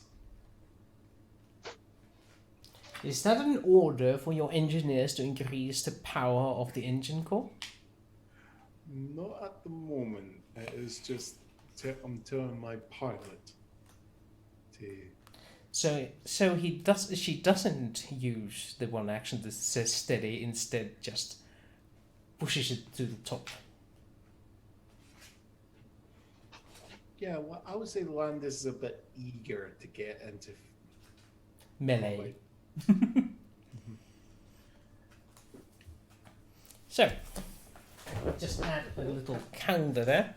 Is that an order for your engineers to increase the power of the engine core? Not at the moment. It is just I'm telling my pilot to. So she doesn't use the one action that says steady, instead just pushes it to the top. Yeah, well, I would say Landis is a bit eager to get into Melee. So, just add a little counter there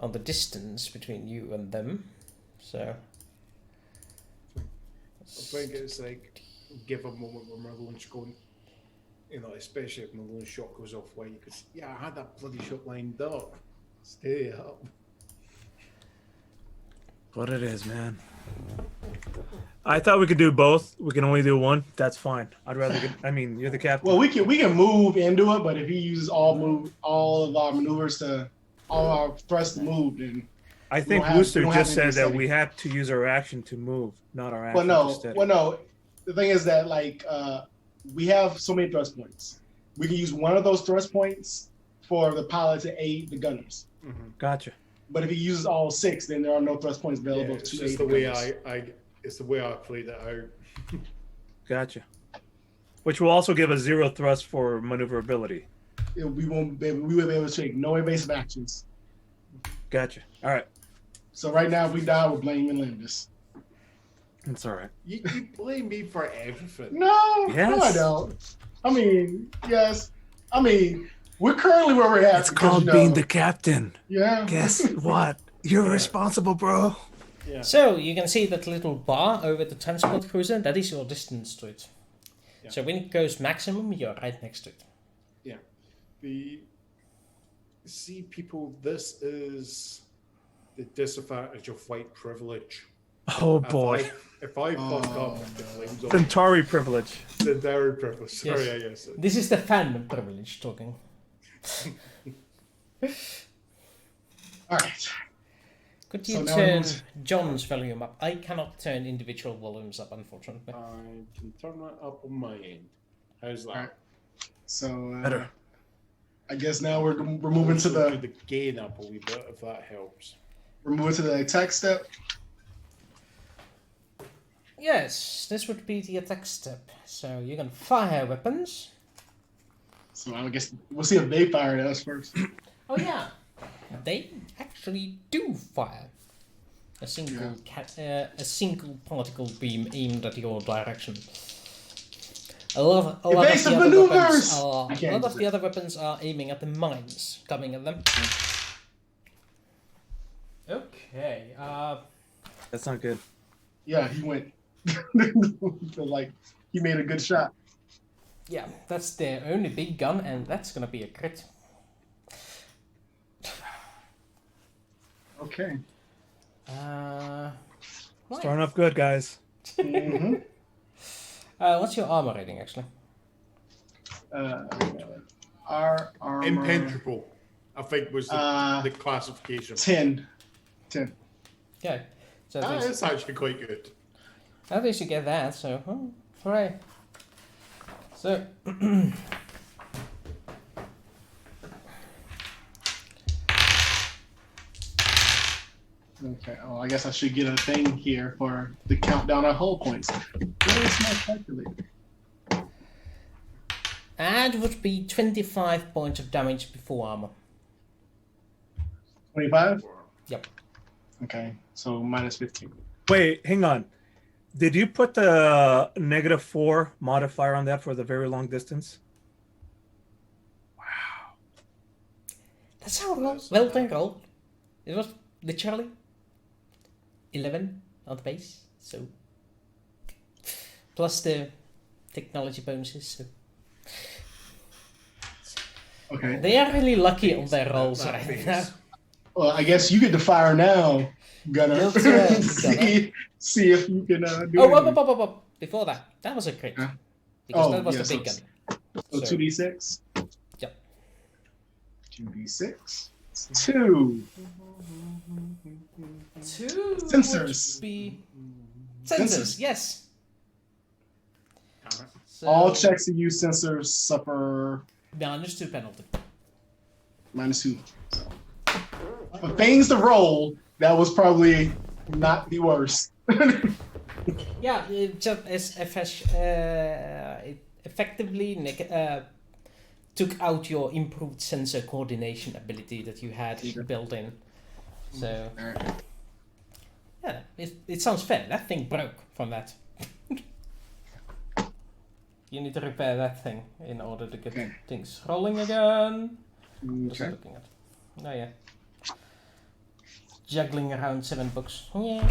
on the distance between you and them. So, I think it's like give a moment where Merlin's going, especially if Merlin's shot goes off wide, you could say, yeah, I had that bloody shot lined up. Stay up. What it is, man. I thought we could do both. We can only do one. That's fine. I'd rather get. I mean, you're the captain. Well, we can move and do it, but if he uses all of our maneuvers all our thrust to move, then I think Booster just said that we had to use our action to move, not our action to steady. Well, no. The thing is that we have so many thrust points. We can use one of those thrust points for the pilot to aid the gunners. Mm-hmm. Gotcha. But if he uses all 6, then there are no thrust points available It's to just aid the way gunners. it's the way I played it out. Gotcha. Which will also give us 0 thrust for maneuverability. We will be able to take no evasive actions. Gotcha. All right. So right now, if we die, we're blaming Landis. It's all right. You blame me for everything. No, Yes. no, I don't. I mean, yes. I mean, we're currently where we're at. It's because, called being the captain. Yeah. Guess what? You're responsible, bro. Yeah. So you can see that little bar over the transport cruiser. That is your distance to it. Yeah. So when it goes maximum, you're right next to it. See, people, this is the disadvantage of white privilege. Oh boy. If I fuck up, the flames on Centauri privilege. Centauri privilege. Sorry, Yes. I guess. This is the fandom privilege talking. All right. Could So you now turn we- John's volume up? I cannot turn individual volumes up, unfortunately. I can turn that up on my end. How's that? Alright. So Better. I guess now we're moving to Also the do the gain up a wee bit if that helps. attack step. Yes, this would be the attack step. So you can fire weapons. So I guess we'll see if they fire at us first. Oh yeah, they actually do fire. A single a single particle beam aimed at your direction. A lot of Evasive the other maneuvers! weapons are I can't do the other weapons are aiming at the mines coming at them. Okay. That's not good. Yeah, he went. Like he made a good shot. Yeah, that's their only big gun, and that's gonna be a crit. Okay. Starting off good, guys. Mm-hmm. What's your armor rating actually? Our armor. Impenetrable, I think, was the classification. 10. Okay. So That is actually quite good. at least you get that, so hooray. So Okay. Oh, I guess I should get a thing here for the countdown of hull points. Where is my calculator? that would be 25 points of damage before armor. 25? Yep. Okay. So minus 15. Wait, hang on. Did you put the -4 modifier on that for the very long distance? That's how well they rolled. It was literally 11 on the base, so plus the technology bonuses. So Okay. they are really lucky on their rolls That right face. now. Well, I guess you get to fire now, Gunner. Your turn, see if you can do Oh, anything. up. Before that was a crit. Huh? Because Oh, that was yes, the big so- gun. So 2d6? Yep. 2d6. It's 2. Two Sensors. would be sensors, yes. So, All checks to use sensors suffer -2 penalty. -2. So, for things to roll, that was probably not the worst. Yeah, it just it effectively took out your improved sensor coordination ability that you had built in. So, yeah, it sounds fair. That thing broke from that. You need to repair that thing in order to get things rolling again. Just looking at. Oh yeah. Juggling around 7 books. Yeah.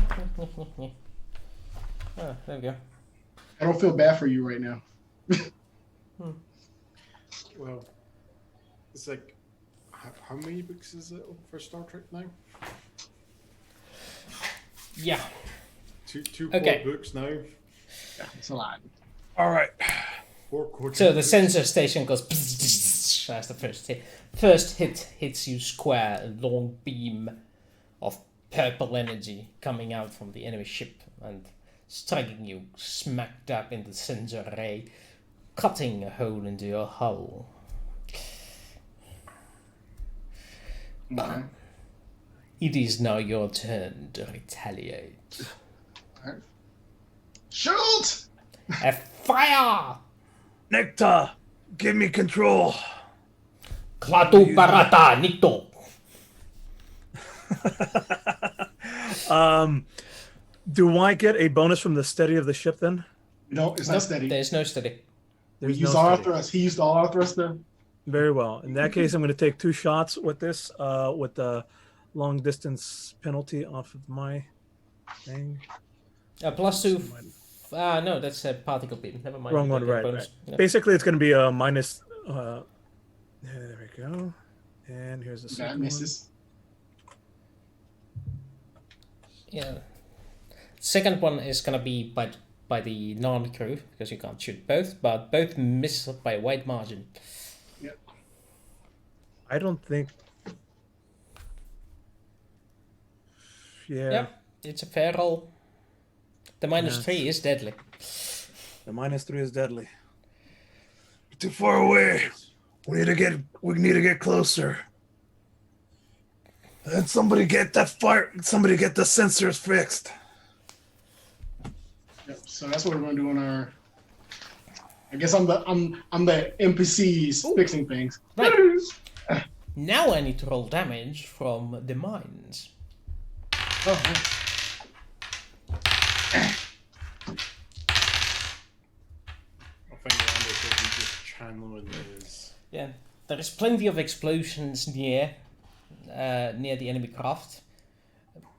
Oh, there we go. I don't feel bad for you right now. Well, it's like, how many books is it for Star Trek now? Yeah. Two Okay. core books now. Yeah, it's a lot. All right. 4 core. So the books. sensor station goes as the first hit hits you square, a long beam of purple energy coming out from the enemy ship and striking you smack dab in the sensor ray, cutting a hole into your hull. Okay. It is now your turn to retaliate. Alright. Shoot! A fire! Nectar, give me control. Klatu parata nikto. Do I get a bonus from the steady of the ship then? No, it's not steady. There's no steady. We There's use no all our steady. thrust. He used all our thrust then. Very well. In that case, I'm going to take 2 shots with this, with the long distance penalty off of my thing. +2. No, that's a particle beam. Never mind. Wrong You one, don't get right, bonus. right. Yeah. Basically, it's going to be a minus. There we go. And here's the That second misses. Yeah. Second one is gonna be by the non-crew because you can't shoot both, but both miss by a wide margin. one. I don't think. Yeah. Yep, it's a fair roll. The -3 is deadly. The -3 is deadly. Too far away. We need to get closer. And somebody get the sensors fixed. Yep. So that's what we're gonna do on our. I guess I'm the NPCs fixing things. Right. Now I need to roll damage from the mines. Oh, I think Anders will be just channeling his. Yeah, there is plenty of explosions near the enemy craft.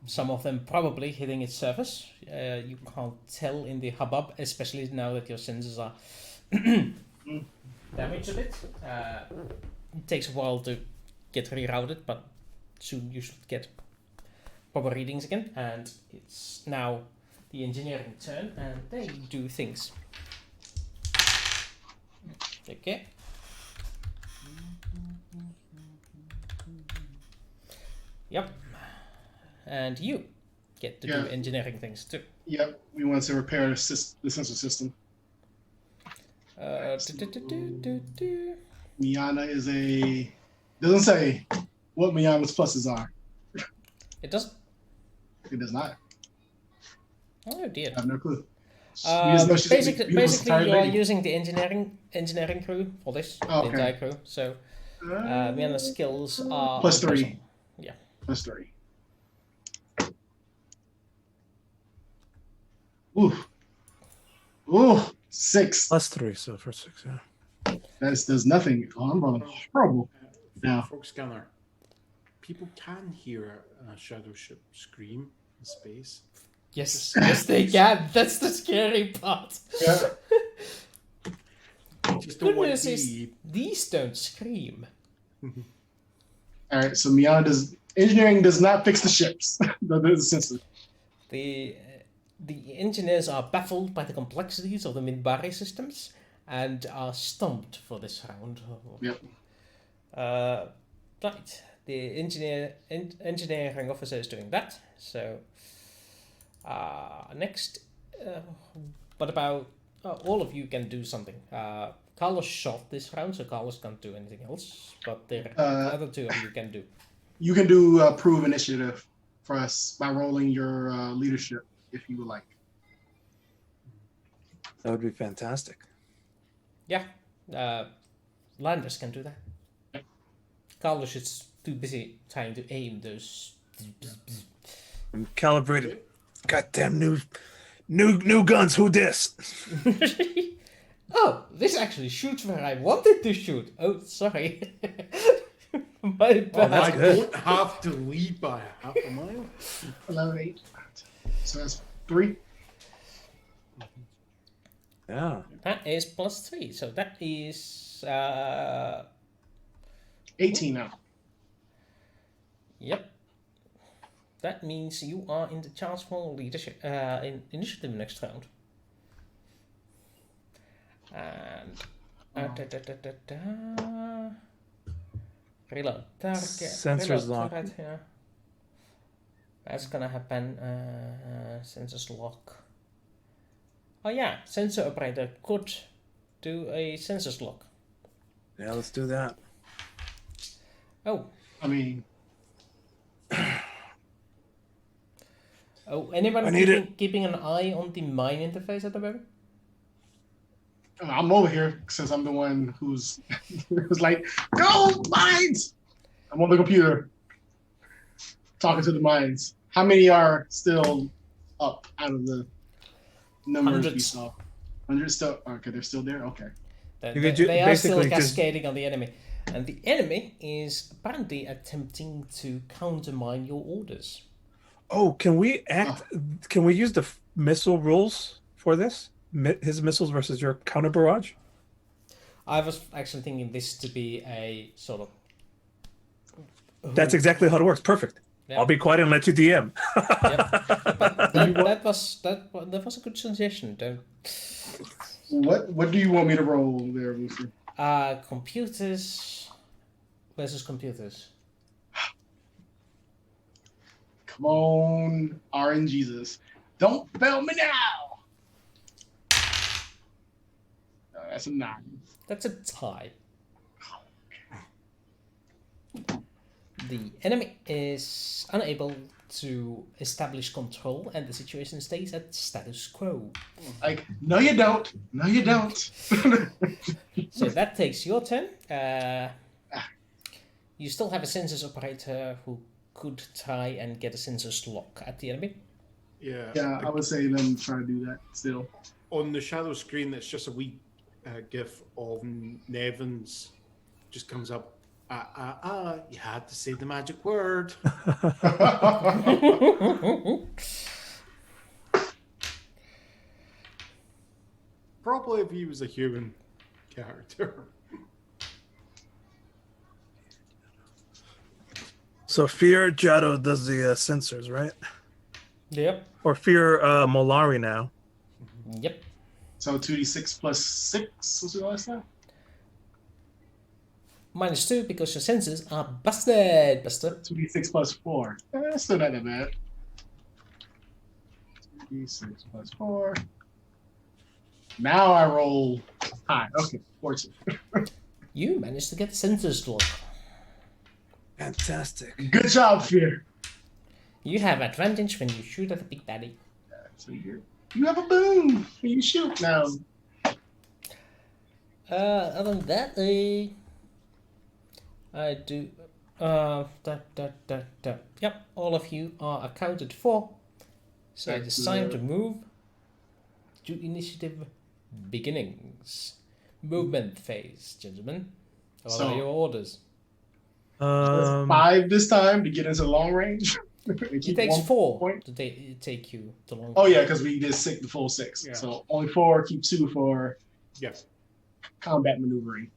Some of them probably hitting its surface. You can't tell in the hubbub, especially now that your sensors are damaged a bit. It takes a while to get rerouted, but soon you should get proper readings again. And it's now the engineering turn, and they do things. Okay. Yep. And you get to do engineering things too. yep. We want to repair the sensor system. Miana is a. Doesn't say what Miana's pluses are. It doesn't. It does not. Oh dear. I have no clue. We just know she's a Basically, beautiful, tired you are lady. using the engineering crew for this, Oh, the okay. entire crew. So Miana's skills are Plus 3. personal. Yeah. Plus 3. Ooh. Ooh. 6. +3, so for 6, yeah. Does nothing. Oh, I'm rolling horrible. Now. Frog scanner. People can hear a shadow ship scream in space. Yes, yes they can. That's the scary part. Yeah. Just Good don't want news to is be. these don't scream. All right. So Miana engineering does not fix the ships. the sensor. The engineers are baffled by the complexities of the Minbari systems and are stumped for this round. Yep. Right. The engineering officer is doing that. So next, what about all of you can do something. Carlos shot this round, so Carlos can't do anything else. But the other two of you can do. You can do prove initiative for us by rolling your leadership if you would like. That would be fantastic. Yeah, Landers can do that. Carlos is too busy trying to aim those. I'm calibrated. Goddamn new guns. Who dis? Oh, this actually shoots where I wanted to shoot. Oh, sorry. My bad. that's I good. don't have to lead by half a mile. 11, 8. So that's 3. Yeah. That is +3, so that is 18 now. Yep. That means you are in the charge for leadership in initiative next round. And reload target. Sensors reload lock. turret, yeah. That's gonna happen. Sensors lock. Oh yeah, sensor operator could do a sensors lock. Yeah, let's do that. Oh, I mean, anyone I need keeping an eye on the mine interface at the moment? I'm over here since I'm the one who's like, go mines! I'm on the computer talking to the mines. How many are still up out of the numbers we Hundreds. saw? 100 still? Okay, they're still there? Okay. You could They are still basically just- cascading on the enemy. And the enemy is apparently attempting to countermine your orders. Oh, can we act? Can we use the missile rules for this? His missiles versus your counter barrage? I was actually thinking this to be a sort of... That's exactly how it works. Perfect. Yeah. I'll be quiet and let you DM. But that was a good suggestion. What do you want me to roll there, Lucy? Computers versus computers. Come on, RNGesus. Don't fail me now! That's a 9. That's a tie. The enemy is unable to establish control and the situation stays at status quo. Like, no you don't. No you don't. So that takes your turn. You still have a sensors operator who could try and get a sensors lock at the enemy. Yeah. Yeah, I would say let them try to do that still. On the shadow screen, it's just a wee gif of Nevins. Just comes up. You had to say the magic word. Probably if he was a human character. So Fear Jado does the sensors, right? Yep. Or Fear Molari now. Yep. So 2d6 plus 6 was the last time? -2 because your sensors are busted, Buster. 2d6 plus 4. That's still not that bad. 2d6 plus 4. Now I roll high. Okay, 14. You managed to get the sensors lock. Fantastic. Good job, Fear. You have advantage when you shoot at the big baddie. So you have a boom when you shoot now. Other than that, I do. Yep, all of you are accounted for. So it is time to move to initiative beginnings. Movement phase, gentlemen. What are your orders? That's 5 this time to get into long range. It takes 4 point. to take you to long. Oh yeah, because we did the full 6. Yeah. So only 4, keep 2 for Yes. combat maneuvering.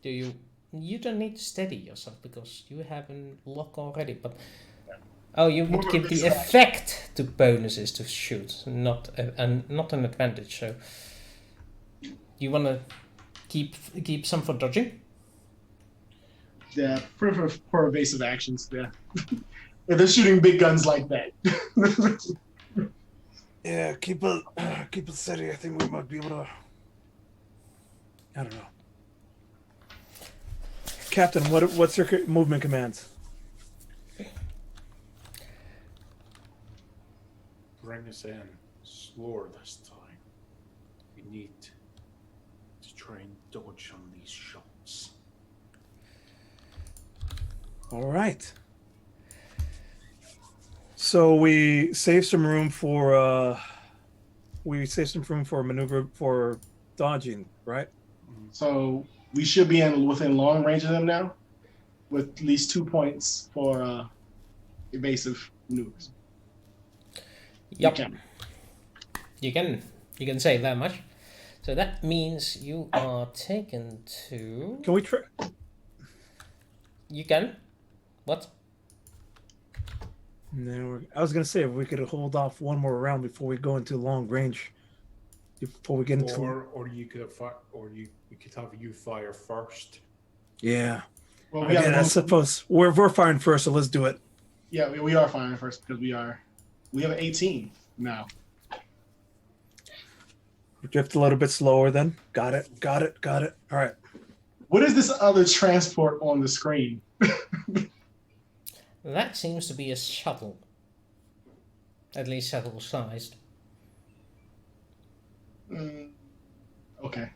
Do you? You don't need to steady yourself because you have a lock already. But you would give the effect to bonuses to shoot, not an advantage. So you want to keep some for dodging. Yeah, for evasive actions. Yeah, if they're shooting big guns like that. Yeah, keep it steady. I think we might be able to. I don't know. Captain, what's your movement commands? Bring us in slower this time. We need to try and dodge on these shots. All right. So we save some room for maneuver for dodging, right? So we should be within long range of them now, with at least 2 points for evasive maneuvers. Yep. You can. You can save that much. So that means you are taken to. Can we try? You can. What? No, I was gonna say if we could hold off one more round before we go into long range. Before we get into. Or you could have we could have you fire first. Yeah. Well, Again, I suppose we're firing first, so let's do it. Yeah, we are firing first because we have an 18 now. We drift a little bit slower then. Got it. All right. What is this other transport on the screen? That seems to be a shuttle. At least shuttle sized. Okay.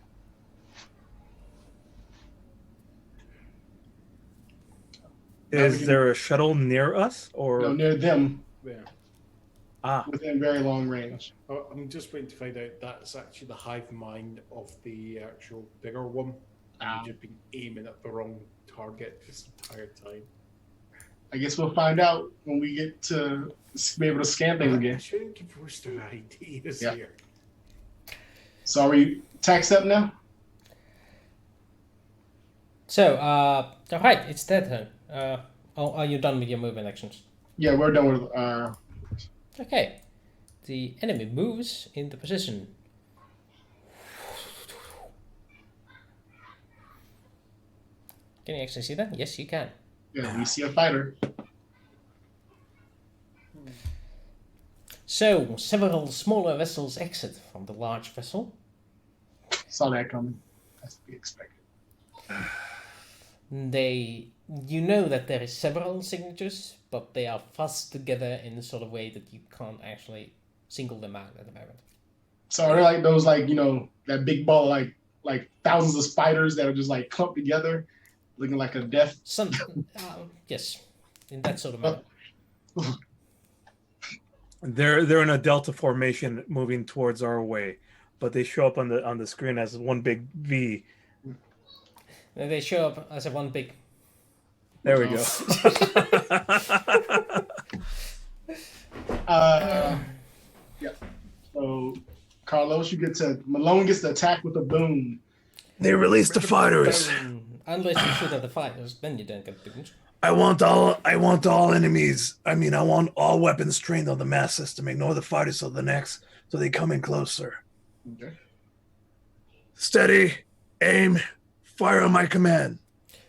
Is there a shuttle near us or No, near them Yeah. within very long range. I'm just waiting to find out that's actually the hive mind of the actual bigger one. You've just been aiming at the wrong target this entire time. I guess we'll find out when we get to be able to scan things I again. shouldn't give Rooster ideas Yeah. here. So are we taxed up now? So, alright, it's their turn. Are you done with your movement actions? Yeah, we're done with our. Okay. The enemy moves into position. Can you actually see that? Yes, you can. Yeah, we see a fighter. So, several smaller vessels exit from the large vessel. Saw that coming. That's to be expected. You know that there is several signatures, but they are fussed together in a sort of way that you can't actually single them out at the moment. So are they like those that big ball like thousands of spiders that are just like clumped together, looking like a death? Some, yes, in that sort of manner. They're in a delta formation moving towards our way, but they show up on the screen as one big V. And they show up as a one big. There we go. Yeah. So Carlos, Malone gets to attack with a boom. They released the fighters. Unless you shoot at the fighters, then you don't get boons. I want all enemies. I mean, I want all weapons trained on the mass system. Ignore the fighters till the next, so they come in closer. Okay. Steady, aim, fire on my command.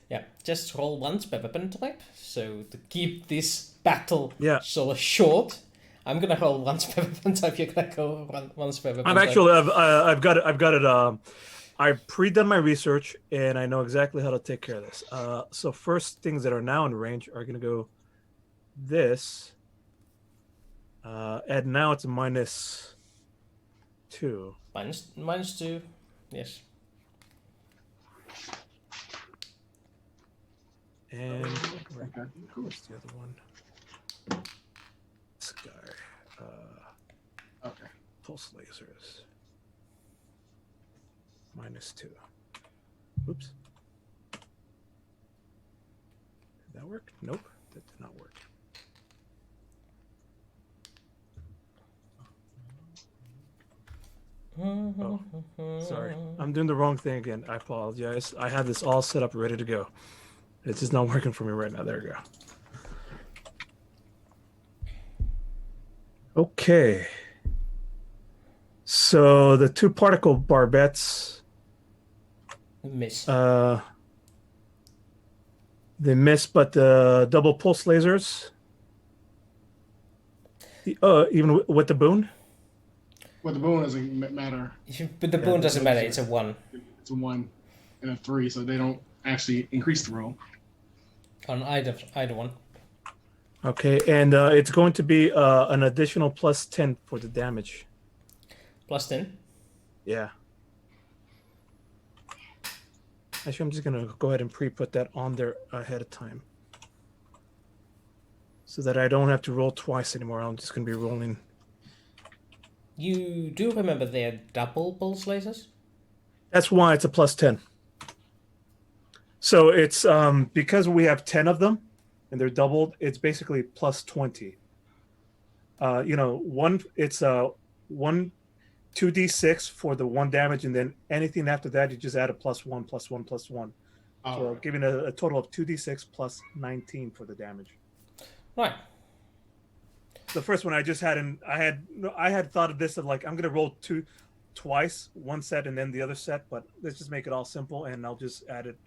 Yeah, just roll once per weapon type. So to keep this battle Yeah. sort of short, I'm gonna roll once per weapon type. You're gonna go once per weapon type. I've got it. I've pre-done my research and I know exactly how to take care of this. So first things that are now in range are going to go this, and now it's a -2. -2, yes. And Okay. who's the other one? This guy. Okay. Pulse lasers. -2. Oops. Did that work? Nope, that did not work. Oh, sorry. I'm doing the wrong thing again. I apologize. I had this all set up ready to go. It's just not working for me right now. There we go. Okay. So the 2 particle barbettes Miss. they miss, but the double pulse lasers, even with the boon. But the boon doesn't matter. But the boon doesn't matter. It's a 1 It's a 1 and a 3, so they don't actually increase the roll. on either one. Okay, and it's going to be an additional +10 for the damage. +10. Yeah. Actually, I'm just gonna go ahead and pre-put that on there ahead of time, so that I don't have to roll twice anymore. I'm just gonna be rolling. You do remember they're double pulse lasers? That's why it's a +10. So it's because we have 10 of them, and they're doubled. It's basically +20. It's 2d6 for the 1 damage, and then anything after that, you just add a +1, +1, +1. So giving a total of 2d6 plus 19 for the damage. Right. The first one I just had, I had thought of this of like I'm gonna roll twice, one set and then the other set, but let's just make it all simple, and I'll just add it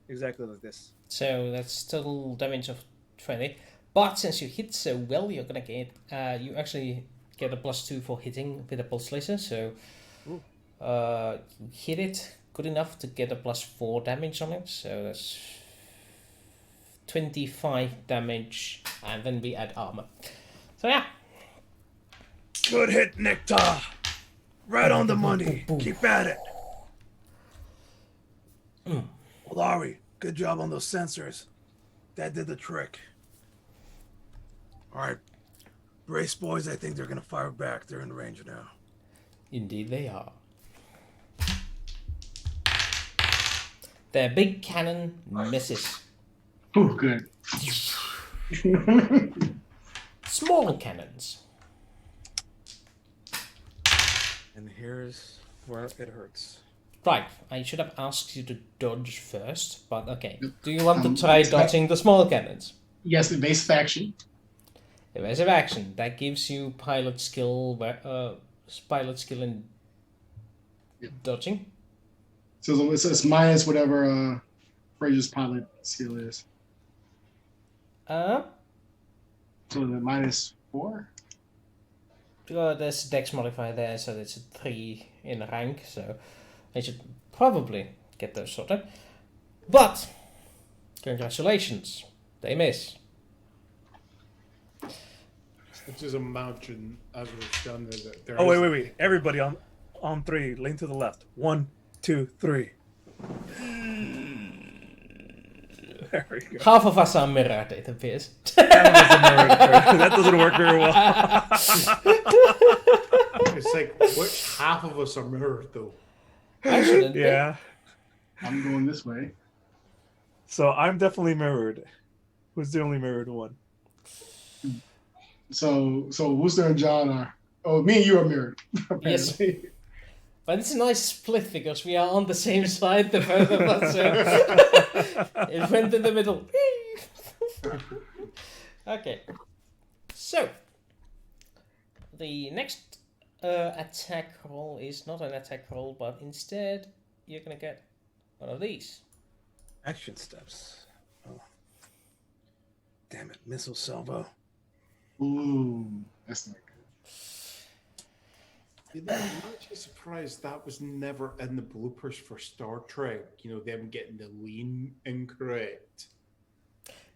exactly like this. So that's total damage of 20. But since you hit so well, you're gonna get you actually get a +2 for hitting with a pulse laser. So you hit it good enough to get a +4 damage on it. So that's 25 damage, and then we add armor. So yeah. Good hit, Nectar. Right on the money. Keep at it. Well, Ari, good job on those sensors. That did the trick. All right. Brace, boys. I think they're going to fire back. They're in range now. Indeed they are. Their big cannon misses. Oh, good. Small cannons. And here's where it hurts. Right, I should have asked you to dodge first, but okay. Do you want to try dodging the small cannons? Yes, evasive action. Evasive action. That gives you pilot skill in dodging. So it's minus whatever Fraser's pilot skill is. So the -4? There's a dex modifier there, so it's a 3 in rank, so I should probably get those sorted. But, congratulations, they miss. It's just imagine as we've done that. Oh, wait. Everybody on 3, lean to the left. 1, 2, 3. There we go. Half of us are mirrored, it appears. That doesn't work very well. It's like, which half of us are mirrored, though? I shouldn't be. Yeah. I'm going this way. So I'm definitely mirrored. Who's the only mirrored one? So Wooster and John are. Oh, me and you are mirrored. Yes. Apparently. But it's a nice split because we are on the same side, the both of us. So it went in the middle. Okay. So, the next attack roll is not an attack roll, but instead you're going to get one of these. Action steps. Oh. Damn it. Missile salvo. Ooh, that's not good. I'm actually surprised that was never in the bloopers for Star Trek. Them getting the lean incorrect.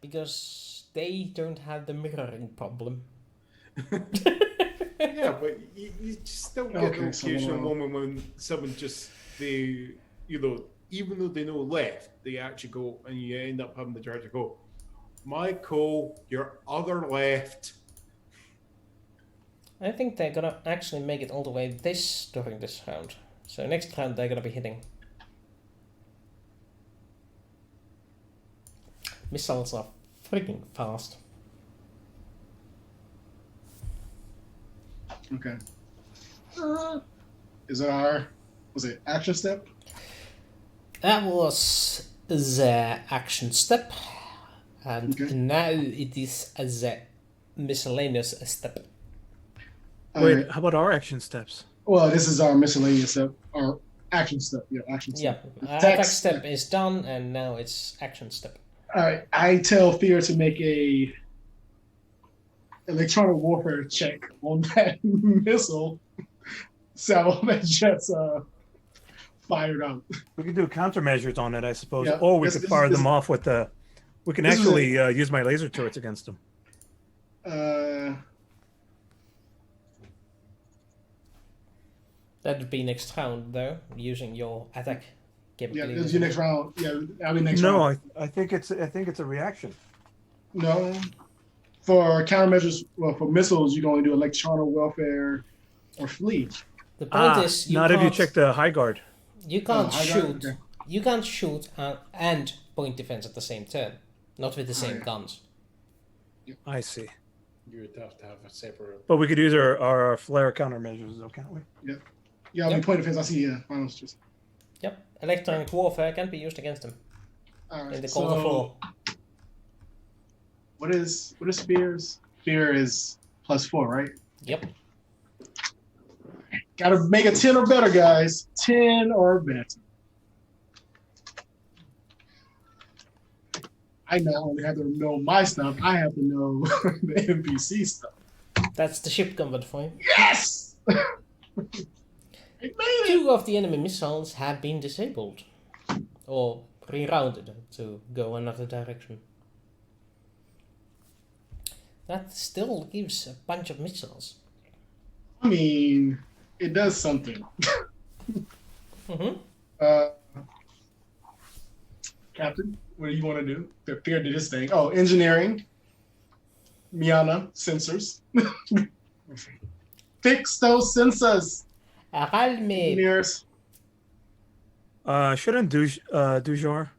Because they don't have the mirroring problem. Yeah, but you still get an occasional moment when someone just, even though they know left, they actually go, and you end up having the director go, Michael, your other left. I think they're gonna actually make it all the way during this round. So next round they're gonna be hitting. Missiles are freaking fast. Okay. Is it was it action step? That was the action step. And now it is the miscellaneous step. Wait, how about our action steps? Well, this is our miscellaneous step, our action step. Yeah, action step. Yeah, attack step is done, and now it's action step. All right, I tell Fear to make a electronic warfare check on that missile. salvo jets fired up. We could do countermeasures on it, I suppose, Yeah, or we this- could fire this- them off with the. We can this is actually use my laser turrets against them. That would be next round, though, using your attack Yeah, capability. this is your next round. Yeah, I mean next round. No, I think it's a reaction. No. For countermeasures, well, for missiles, you can only do electronic warfare or flee. The point is, not if you can't- check the high guard. You can't high shoot. guard? Okay. You can't shoot and point defense at the same turn. Not with the same yeah. guns. I see. You would have to have a separate. But we could use our flare countermeasures, though, can't we? Yeah, I mean Yep. point of defense. I see. Yeah, finals just. Yep. Electronic warfare can be used against them All right. in the Cold of War. What is spears? Spear is +4, right? Yep. Gotta make a 10 or better, guys. 10 or better. I not only have to know my stuff, I have to know the NPC stuff. That's the ship combat for you. Yes! It made it! 2 of the enemy missiles have been disabled. Or rerouted to go another direction. That still gives a bunch of missiles. I mean, it does something. Mm-hmm. Captain, what do you want to do? They're fair to this thing. Oh, engineering. Miana, sensors. Fix those sensors. Aralme. Engineers. Shouldn't Dujour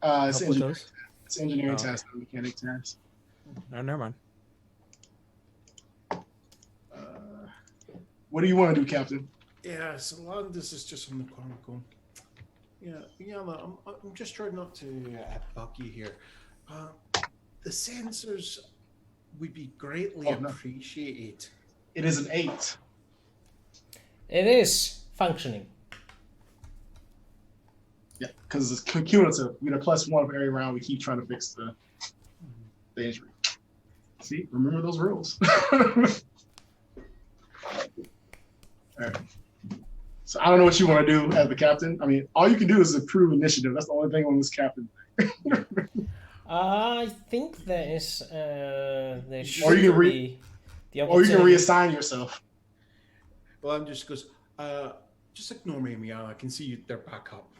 It's, help with engineering, those? it's engineering Oh, okay. task, not mechanic task. No, never mind. What do you want to do, Captain? Yeah, so a lot of this is just on the Chronicle. Yeah, I'm just trying not to bug you here. The sensors would be greatly Oh, no. appreciated. It is an 8. It is functioning. Yeah, because it's cumulative. We get a +1 for every round. We keep trying to fix the injury. See, remember those rules. All right. So I don't know what you want to do as the captain. I mean, all you can do is approve initiative. That's the only thing on this captain. I think there is there Or should you can be the Or you can opportunity. reassign yourself. Well, I'm just goes. Just ignore me, Miana. I can see you. They're back up.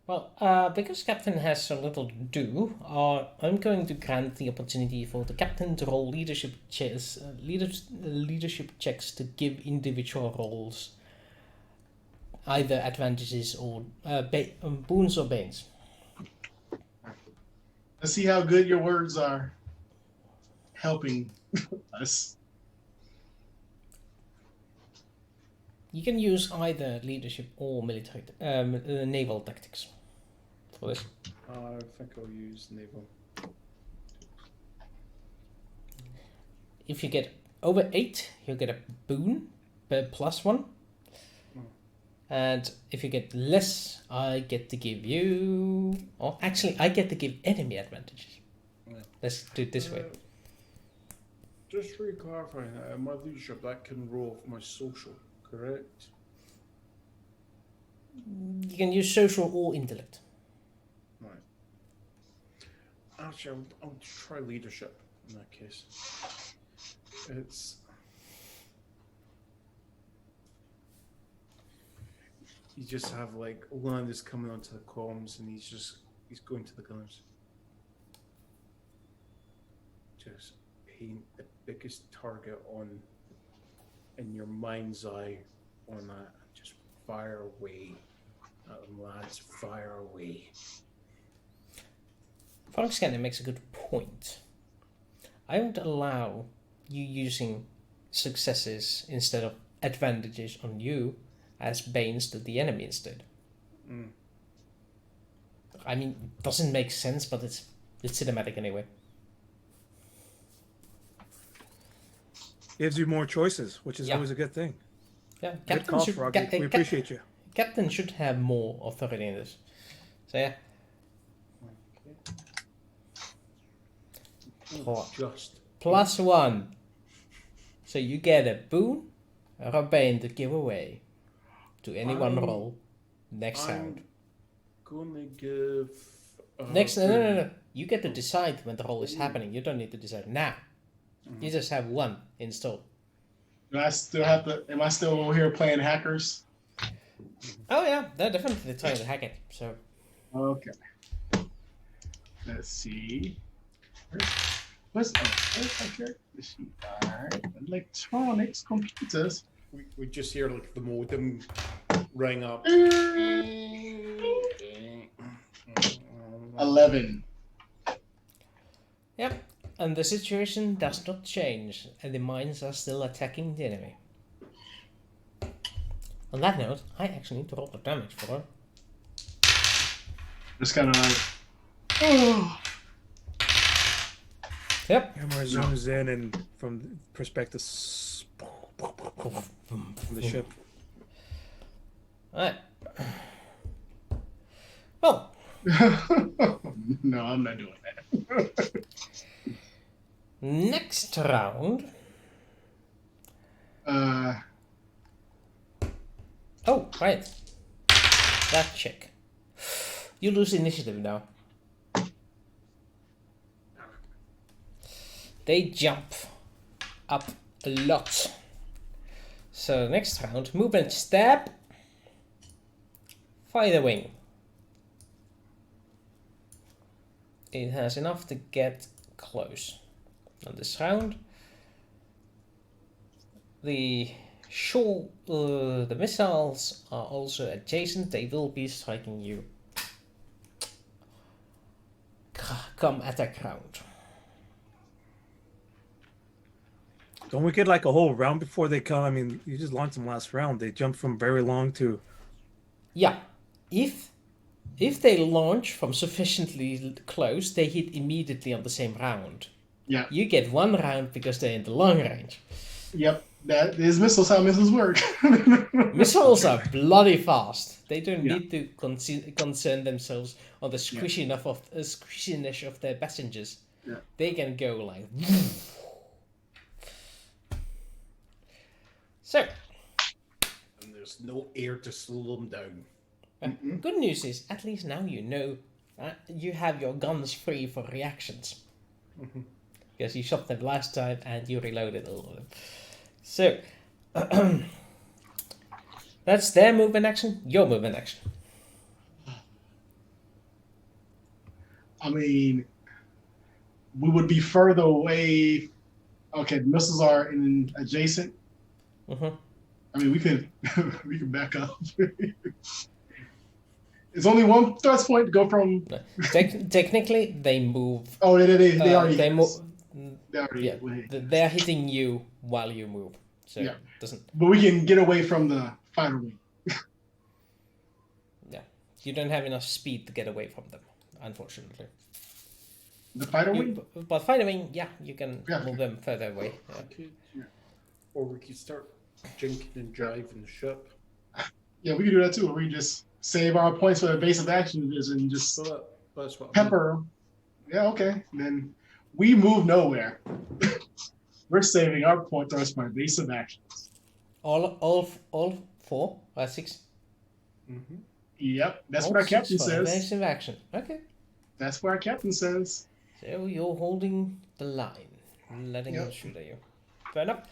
Well, because Captain has so little to do, I'm going to grant the opportunity for the Captain to roll leadership checks to give individual roles either advantages or boons or banes. Let's see how good your words are helping us. You can use either leadership or military, naval tactics for this. I think I'll use naval. If you get over 8, you'll get a boon per +1. And if you get less, I get to give you... Or actually, I get to give enemy advantages. Yeah. Let's do it this way. Just for clarifying, my leadership that can roll for my social, correct? You can use social or intellect. Right. Actually, I'll try leadership in that case. It's. You just have like Landis coming onto the comms and he's going to the gunners. Just paint the biggest target in your mind's eye on that. Just fire away. Lads, fire away. Fox Scanner makes a good point. I would allow you using successes instead of advantages on you as banes to the enemy instead. I mean, it doesn't make sense, but it's cinematic anyway. Gives you more choices, which is Yeah. always a good thing. Yeah, Good call, Froggy. We appreciate you. Captain should have more authority in this. So yeah. Just. +1. So you get a boon or a bane to give away to any one I'm- roll next round. Gonna give. Next, no. You get to decide when the roll is happening. You don't need to decide now. You just have one installed. Do I still have to? Am I still over here playing hackers? Oh yeah, they're definitely trying to hack it. So Okay. Let's see. Where's my character sheet? Alright. Electronics, computers. We just hear like the modem ring up. 11. yep, and the situation does not change, and the mines are still attacking the enemy. On that note, I actually need to roll the damage for her. Just kind of like. Oh. Yep. Camera zooms in and from the perspective from the ship. Alright. Well, No, I'm not doing that. next round. Oh, right. That chick. You lose initiative now. They jump up a lot. So next round, movement stab. Fire wing. It has enough to get close. On this round, the the missiles are also adjacent. They will be striking you. Come attack round. Don't we get like a whole round before they come? I mean, you just launched them last round. They jumped from very long to. Yeah, if they launch from sufficiently close, they hit immediately on the same round. Yeah. You get one round because they're in the long range. Yep. That is missiles how missiles work. Missiles are bloody fast. They don't Yeah. need to concern themselves on the squishiness of their passengers. Yeah. They can go like. So, And there's no air to slow them down. good news is at least now you know you have your guns free for reactions. Because you shot them last time and you reloaded all of them. So, that's their movement action, your movement action. I mean, we would be further away. Okay, the missiles are in adjacent. Mhm. I mean, we could we could back up. It's only one thrust point to go from. Technically, they move. Oh, they already. They move. They already. Yeah, they're hitting you while you move, so Yeah. it doesn't. But we can get away from the fighter wing. Yeah, you don't have enough speed to get away from them, unfortunately. The fighter wing. But fighter wing, yeah, you can Yeah. move them further away. Yeah. Or we could start jinking and driving the ship. Yeah, we can do that too. We just save our points for the base of action and just So that's what pepper 'em. Yeah, okay. Then we move nowhere. We're saving our point thrust for base of action. All 4 or 6. Yep, that's All what our 6 captain for says. base of action. Okay, That's what our captain says. so you're holding the line, letting Yep. them shoot at you. Fair enough.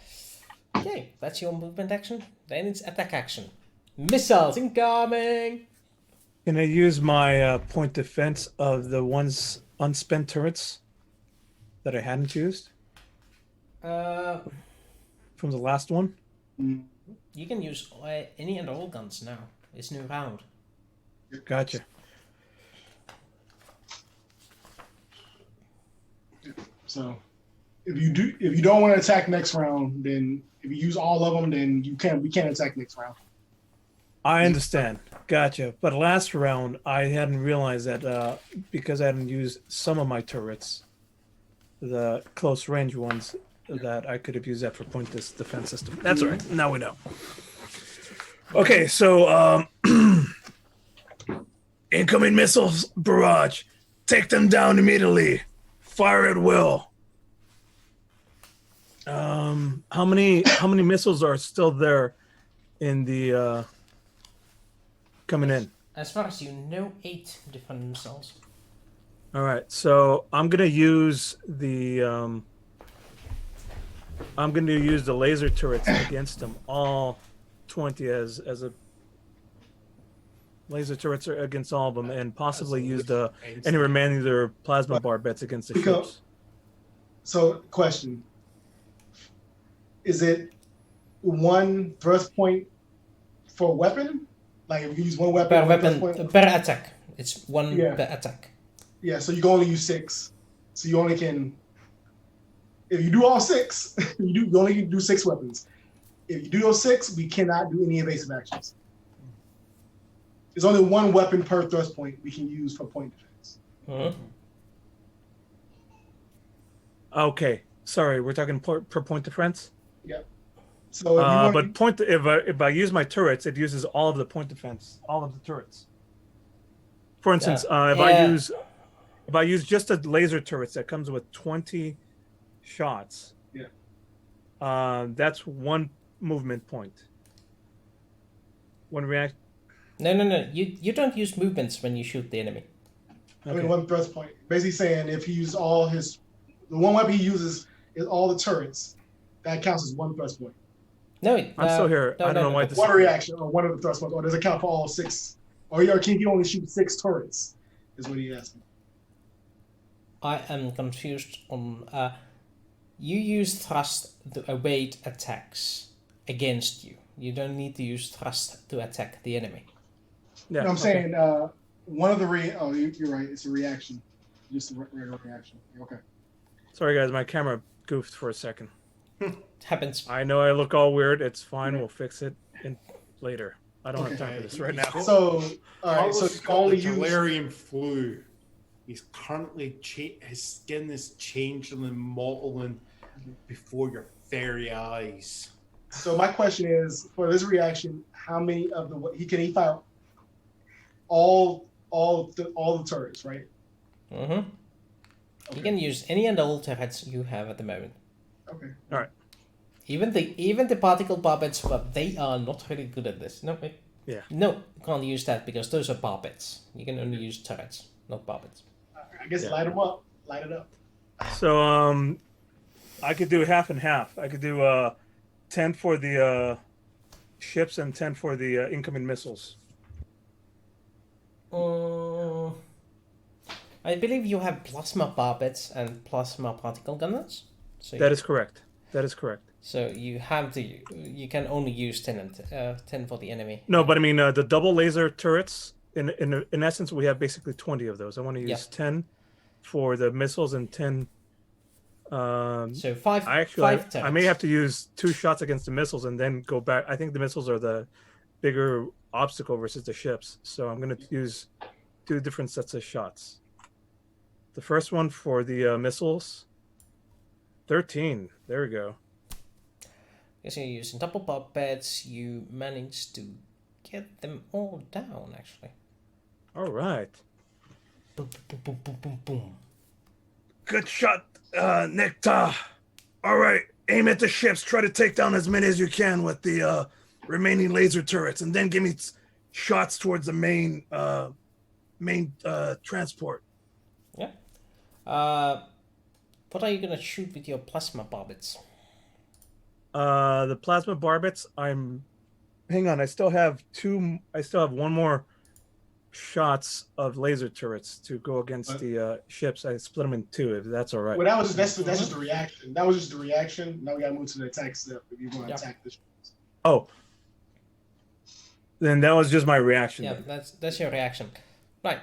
Okay, that's your movement action. Then it's attack action. Missiles incoming. Can I use my point defense of the ones unspent turrets that I hadn't used from the last one? You can use any and all guns now. It's new round. Gotcha. So if you don't want to attack next round, then if you use all of them, then we can't attack next round. I understand. Gotcha. But last round, I hadn't realized that because I hadn't used some of my turrets, the close range ones, that I could have used that for point defense system. That's all right. Now we know. Okay, so incoming missiles barrage. Take them down immediately. Fire at will. How many missiles are still there in the coming in? As far as you know, 8 different missiles. All right, so I'm gonna use the laser turrets against them, all 20 as a laser turrets are against all of them, and possibly use the any remaining their plasma barbettes against the ships. So, question: is it one thrust point for weapon? Like if you use one weapon, Per one thrust weapon, point? per attack. It's 1 Yeah. per attack. Yeah, so you can only use 6. So you only can, if you do all 6, you only can do 6 weapons. If you do those 6, we cannot do any evasive actions. There's only 1 weapon per thrust point we can use for point defense. Okay, sorry, we're talking per point defense. Yep. So if you want but if I use my turrets, it uses all of the point defense, all of the turrets. For instance, if I use just a laser turrets that comes with 20 shots, that's 1 movement point. 1 react. No. You don't use movements when you shoot the enemy. I mean, 1 thrust point. Basically saying if he uses all the 1 weapon he uses is all the turrets, that counts as 1 thrust point. No, I'm still here. I don't know why this. 1 reaction or 1 of the thrust points, or does it count for all 6? Or can he only shoot 6 turrets? Is what he asked me. I am confused on. You use thrust to evade attacks against you. You don't need to use thrust to attack the enemy. Yeah, no, I'm saying one of the you're right. It's a reaction, just a regular reaction. Okay. Sorry, guys, my camera goofed for a second. It happens. I know I look all weird. It's fine. We'll fix it later. I don't have time for this right now. So, all right. So only delirium flu. He's currently his skin is changing and mottling before your very eyes. So my question is, for this reaction, how many of he fire all the turrets, right? Mm-hmm. Okay. You can use any and all turrets you have at the moment. Okay. All right. Even the particle barbettes, but they are not really good at this. No, Yeah. No, you can't use that because those are barbettes. You can only use turrets, not barbettes. I guess light them up. Light it up. So I could do half and half. I could do 10 for the ships and 10 for the incoming missiles. I believe you have plasma barbettes and plasma particle gunners. So That is correct. So you can only use 10 for the enemy. No, but I mean the double laser turrets. In essence, we have basically 20 of those. I want to use 10 for the missiles and 10. So 5. I may have to use 2 shots against the missiles and then go back. I think the missiles are the bigger obstacle versus the ships. So I'm going to use 2 different sets of shots. The first one for the missiles. 13. There we go. Because you're using double barbettes, you managed to get them all down, actually. All right. Boom, boom, boom, boom, boom, boom. Good shot, Nectar. All right, aim at the ships. Try to take down as many as you can with the remaining laser turrets, and then give me shots towards the main transport. Yeah. What are you gonna shoot with your plasma barbettes? The plasma barbettes. Hang on. I still have 1 more shots of laser turrets to go against the ships. I split them in 2, if that's all right. Well, that's just the reaction. That was just the reaction. Now we gotta move to the attack step if you want to attack the ships. Oh. Then that was just my reaction. Yeah, that's your reaction. Right.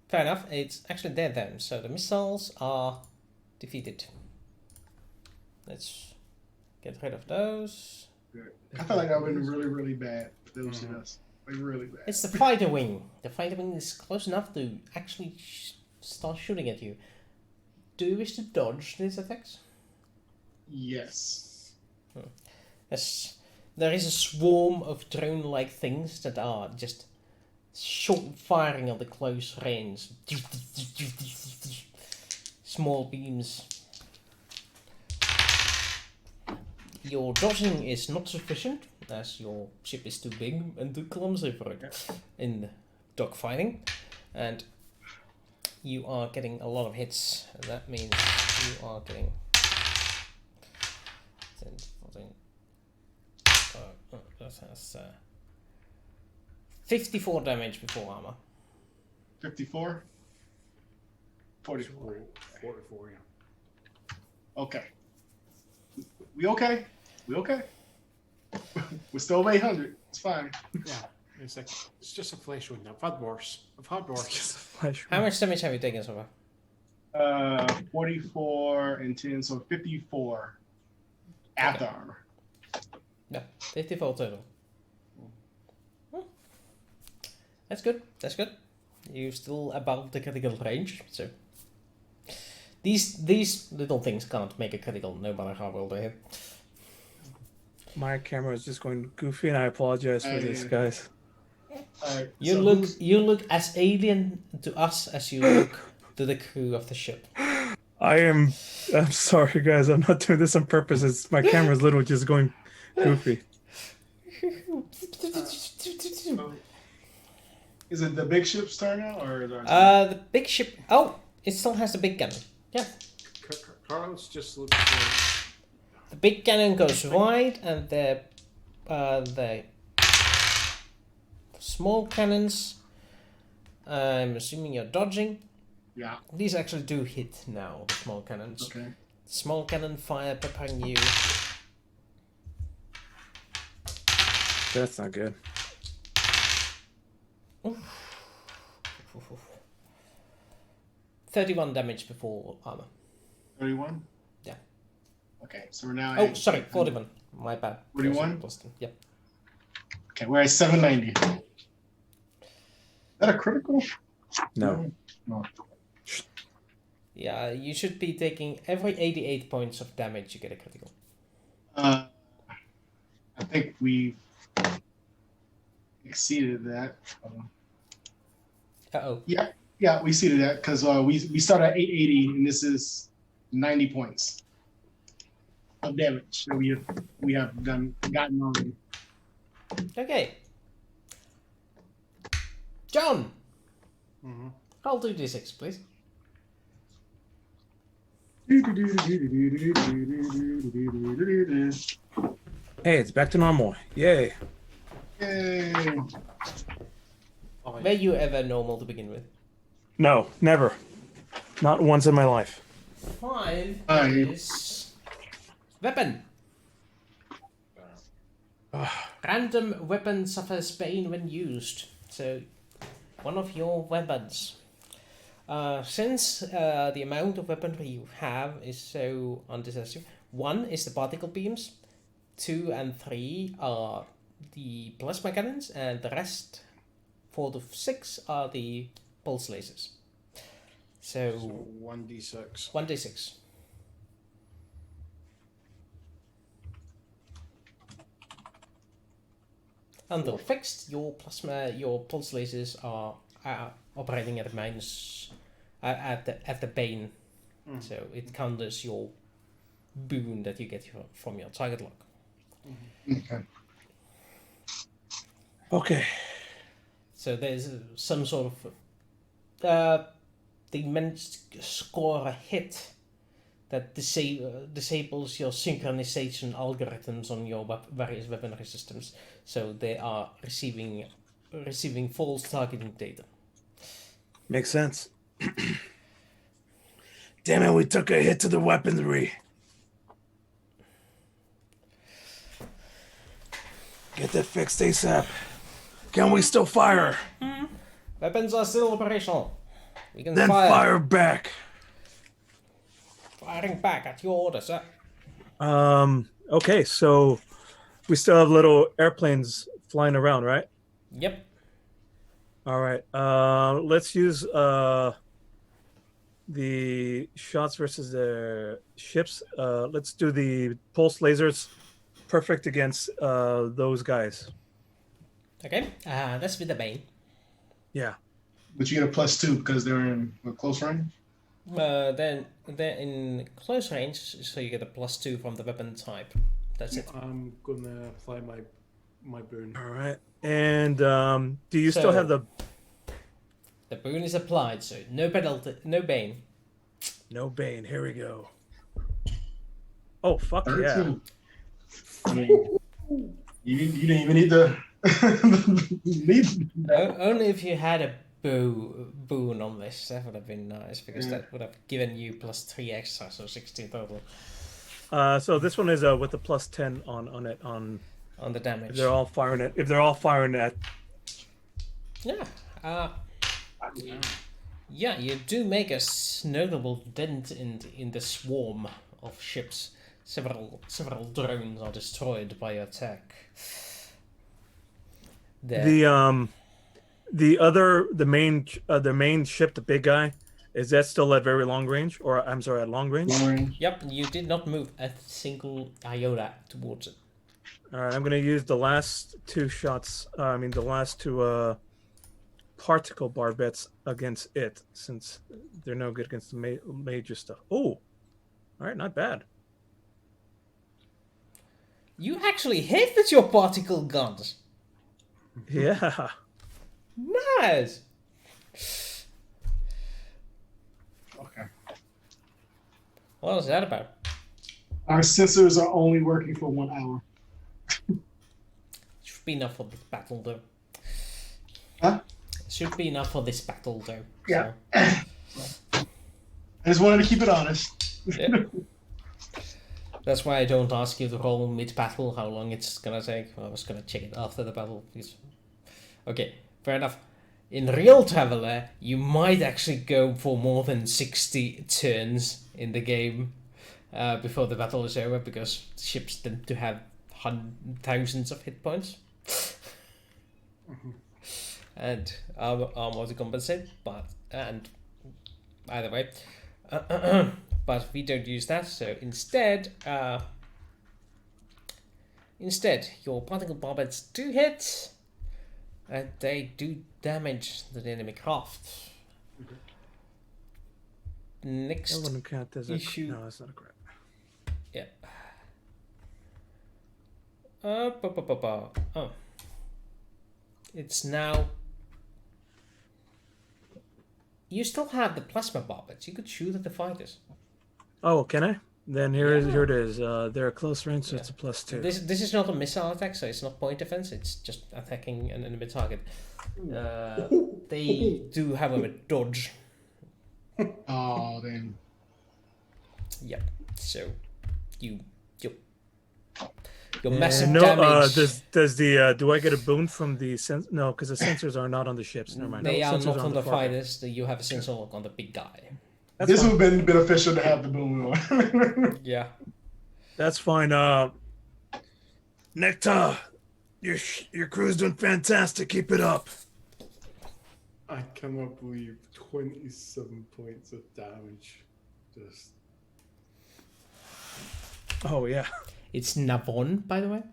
Fair enough. It's actually dead then. So the missiles are defeated. Let's get rid of those. I feel like that would have been really, really bad if they was us. Like really bad. It's the fighter wing. The fighter wing is close enough to actually start shooting at you. Do you wish to dodge these attacks? Yes. Yes. There is a swarm of drone-like things that are just short firing at the close range. Small beams. your dodging is not sufficient, as your ship is too big and too clumsy for it in dogfighting, and you are getting a lot of hits. And that means you are getting 10, 14. That has 54 damage before armor. 54? 44. 44, yeah. Okay. We okay? We okay? We're still over 800. It's fine. Yeah. It's like, it's just a flesh wound. I've had worse. How much damage have you taken so far? 44 and 10, so 54 after armor. Yeah, 54 total. That's good. That's good. You're still above the critical range, so these little things can't make a critical, no matter how well they hit. My camera is just going goofy, and I apologize for this, guys. Alright, You so look as alien to us as you look to the crew of the ship. I'm sorry, guys. I'm not doing this on purpose. It's my camera's literally just going goofy. is it the big ship's turn now, or is our The big ship. Oh, it still has the big cannon. Yeah, Carlos just looks like... the big cannon goes wide, and the small cannons. I'm assuming you're dodging. Yeah. These actually do hit now. The small cannons. Okay. Small cannon fire preparing you. That's not good. 31 damage before armor. 31? Yeah. Okay, so we're now Oh, at... sorry, 41. My bad. 41? Yep. Okay, we're at 790. Is that a critical? No. No. Yeah, you should be taking every 88 points of damage you get a critical. I think we exceeded that. Uh-oh. Yeah, we exceeded that because we start at 880 and this is 90 points of damage that we have gotten already. Okay. John! Mm-hmm. Roll 2d6, please. Hey, it's back to normal. Yay. Yay. Were you ever normal to begin with? No, never. Not once in my life. 5 Five. is... Weapon. Random weapon suffers pain when used. So, one of your weapons. Since the amount of weaponry you have is so undecisive, 1 is the particle beams, 2 and 3 are the plasma cannons, and the rest, 4 to 6, are the pulse lasers. So 1d6. 1d6. Until fixed, your pulse lasers are operating at a minus at the bane, so it counters your boon that you get from your target lock. Okay. Okay. So there's some sort of they managed to score a hit that disables your synchronization algorithms on your various weaponry systems, so they are receiving false targeting data. Makes sense. Damn it, we took a hit to the weaponry. Get that fixed ASAP. Can we still fire? Weapons are still operational. We can Then fire back. Firing back at your order, sir. Okay, so we still have little airplanes flying around, right? Yep. All right. Let's use the shots versus the ships. Let's do the pulse lasers. Perfect against those guys. Okay. That's with the bane. Yeah. But you get a +2 because they're in a close range? Then they're in close range, so you get a +2 from the weapon type. That's it. I'm gonna apply my boon. All right. And do you still So- have the The boon is applied, so no penalty, no bane. no bane? Here we go. Oh fuck yeah! 13. I mean, you didn't even need to need that. Only if you had a boon on this, that would have been nice, because that would have given you +3 extra, so 16 total So this one is with the +10 on it on. on the damage. If they're all firing at. If they're all firing at. Yeah. Yeah, you do make a notable dent in the swarm of ships. Several drones are destroyed by your attack. There. The main ship, the big guy, is that still at very long range? Or I'm sorry, at long range? Long range. Yep, you did not move a single iota towards it. All right, I'm gonna use the last two shots. The last two particle barbettes against it, since they're no good against the major stuff. Oh, all right, not bad. You actually hit with your particle guns. Yeah. Nice. Okay. What was that about? Our sensors are only working for 1 hour. Should be enough for this battle, though. Huh? Should be enough for this battle, though. Yeah. So, I just wanted to keep it honest. yeah. That's why I don't ask you to roll mid-battle how long it's gonna take. I was gonna check it after the battle. Okay, fair enough. In real Traveler, you might actually go for more than 60 turns in the game before the battle is over, because ships tend to have thousands of hit points. And armor to compensate, and either way. But we don't use that, so instead, your particle barbettes do hit, and they do damage the enemy craft. Next I wouldn't count as a. issue. No, that's not a crap. Yeah. Oh. It's now. You still have the plasma barbettes. You could shoot at the fighters. Oh, can I? Then here it is. They're a close range, so it's a +2. This is not a missile attack, so it's not point defense. It's just attacking an enemy target. They do, however, dodge. Oh, then. Yep. So your massive no, damage. does the do I get a boon from the No, because the sensors are not on the ships. Never mind. They are Sensors not on the far back. fighters. You have a sensor lock on the big guy. That's This fine. would have been beneficial to have the boom on. Yeah. That's fine. Nectar, your crew's doing fantastic. Keep it up. I cannot believe 27 points of damage. Just Oh yeah. It's Navon, by the way.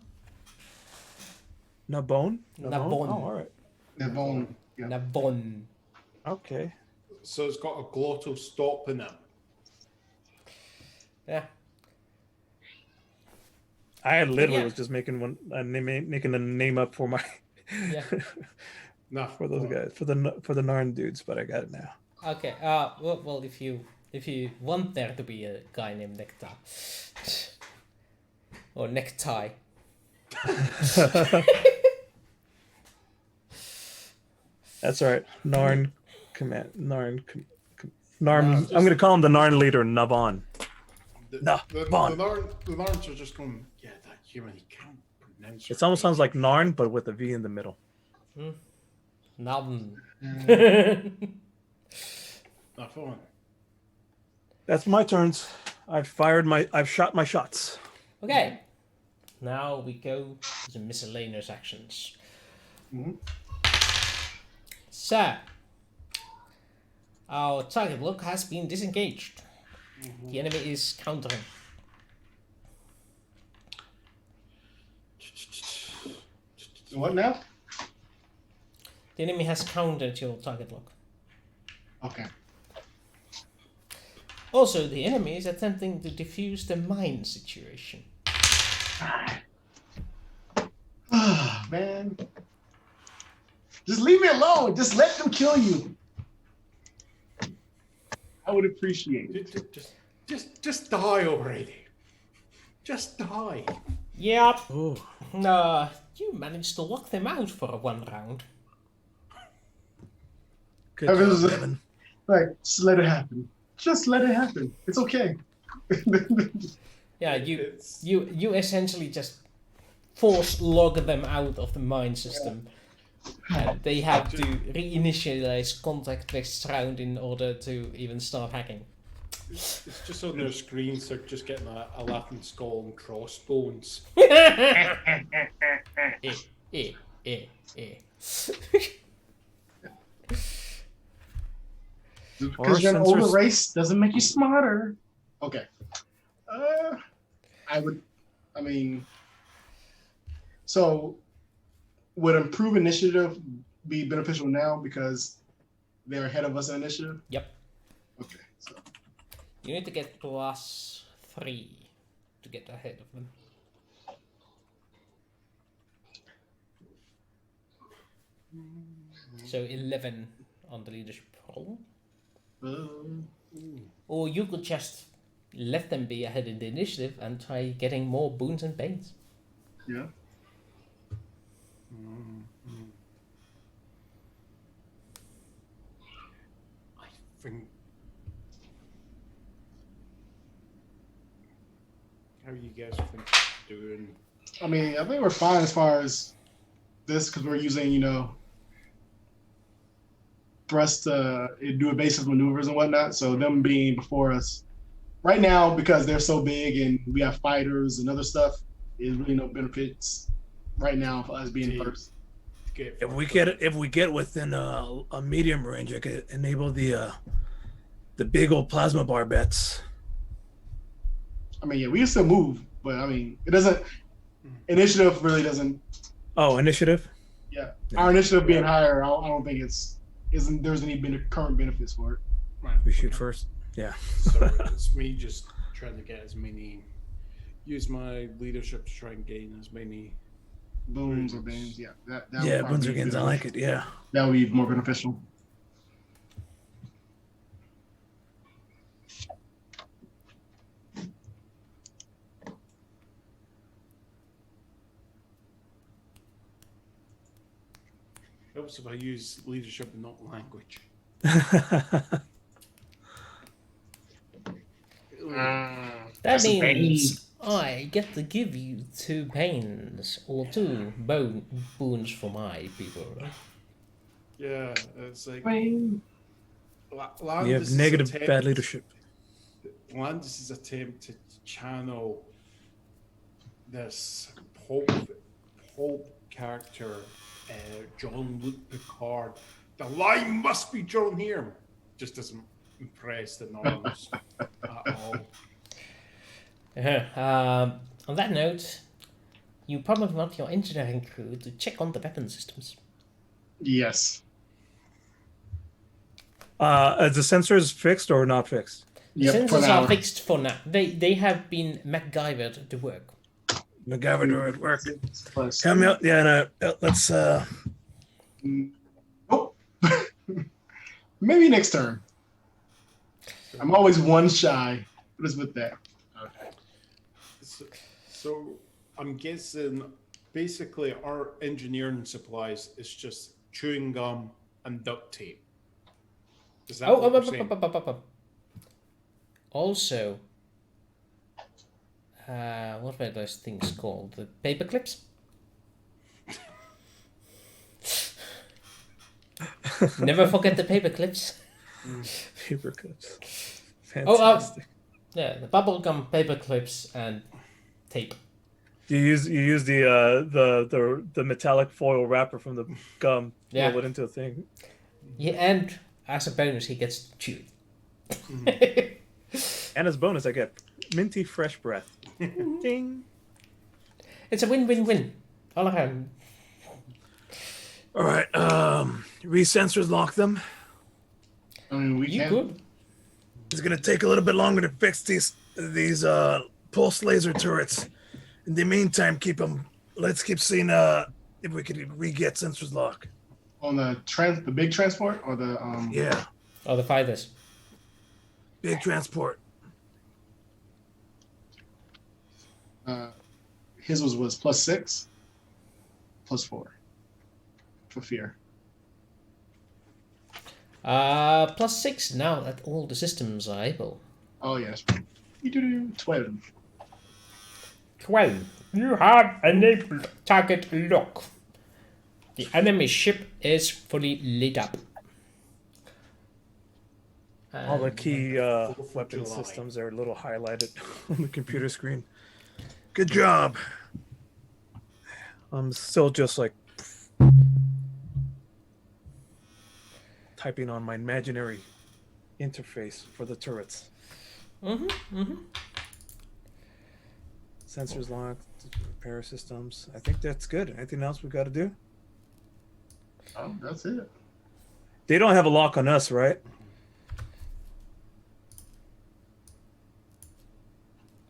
Nabone? Nabon. Oh, all right. That bone. Yeah. Navon. Okay. so it's got a glottal stop in it. Yeah. I literally Yeah. was just making making a name up for my Yeah. Nah, for those guys for the Narn dudes, but I got it now. Okay. Well, if you want there to be a guy named Nectar or Necktie, That's all right. Narn command. Narn. I'm gonna call him the Narn leader, Navon. The Vaughn. Narns are just going, yeah, that human, he can't pronounce It almost sounds like Narn, but with a V in the middle. Navn. Not fun. That's my turns. I've shot my shots. Okay. Now we go to the miscellaneous actions. So, our target lock has been disengaged. The enemy is countering. What now? The enemy has countered your target lock. Okay. Also, the enemy is attempting to defuse the mine situation. Man. Just leave me alone. Just let them kill you. I would appreciate it. Just die already. Just die. Yep. Oh, You managed to lock them out for one round. good Evans- job, Evan. Like, just let it happen. Just let it happen. It's okay. Yeah, you essentially just force log them out of the mine system. And they have to reinitialize contact next round in order to even start hacking. It's just on their screens. They're just getting a laughing skull and crossbones. Because you're an sensors- older race doesn't make you smarter. Okay. I mean, so would improve initiative be beneficial now because they're ahead of us in initiative? Yep. Okay. So You need to get +3 to get ahead of them. So 11 on the leadership roll. Or you could just let them be ahead in the initiative and try getting more boons and pains. yeah. I think. How you guys think doing? I mean, I think we're fine as far as this because we're using, thrust to do evasive maneuvers and whatnot. So them being before us right now, because they're so big and we have fighters and other stuff, is really no benefits right now for us being first. If we get within a medium range, I could enable the big old plasma bar bets. I mean, yeah, we can still move, but I mean, it doesn't. Initiative really doesn't. Oh, initiative. Yeah, our initiative being higher, I don't think there's any current benefits for it. Right. We shoot first. Yeah. So it's me just trying to get use my leadership to try and gain as many. Boons or bans, yeah. That Yeah, would probably be Bunzergens, I like it. Yeah. That would be more beneficial. Helps if I use leadership and not language. That means I get to give you 2 pains or 2 boons for my people. Right? Yeah, it's like Wayne. You have negative bad leadership. Landis' attempt to channel this Pope character, Jean-Luc Picard. The line must be drawn here. Just doesn't impress the norms at all. On that note, you probably want your engineering crew to check on the weapon systems. Yes. Is the sensors fixed or not fixed? The Yep, for sensors now. are fixed for now. They have been MacGyvered to work. MacGyver at work. Plus- Come out. Yeah, no, let's. Oh. Maybe next turn. I'm always one shy. What is with that? Okay. So I'm guessing basically our engineering supplies is just chewing gum and duct tape. Is that what we're saying? Also, what were those things called? The paper clips? Never forget the paper clips. Paper clips. Oh, Fantastic. yeah, the bubblegum paper clips and tape. You use the metallic foil wrapper from the gum. Yeah. Roll it into a thing. Yeah, and as a bonus, he gets chewed. And as bonus, I get minty fresh breath. Ding. It's a win-win-win all around. All right. Resensors lock them. I mean, we You can. could. It's gonna take a little bit longer to fix these pulse laser turrets, In the meantime, let's keep seeing if we could re-get sensors lock. On the big transport or the Yeah, Oh, the fighters. big transport. his was +6, +4 for fear. +6 now that all the systems are able. Oh yes, 12. 12. You have enabled target lock. The enemy ship is fully lit up. All the key Fourth of weapon July. systems are a little highlighted on the computer screen. Good job. I'm still just like typing on my imaginary interface for the turrets. Sensors locked, repair systems. I think that's good. Anything else we got to do? Oh, that's it. They don't have a lock on us, right?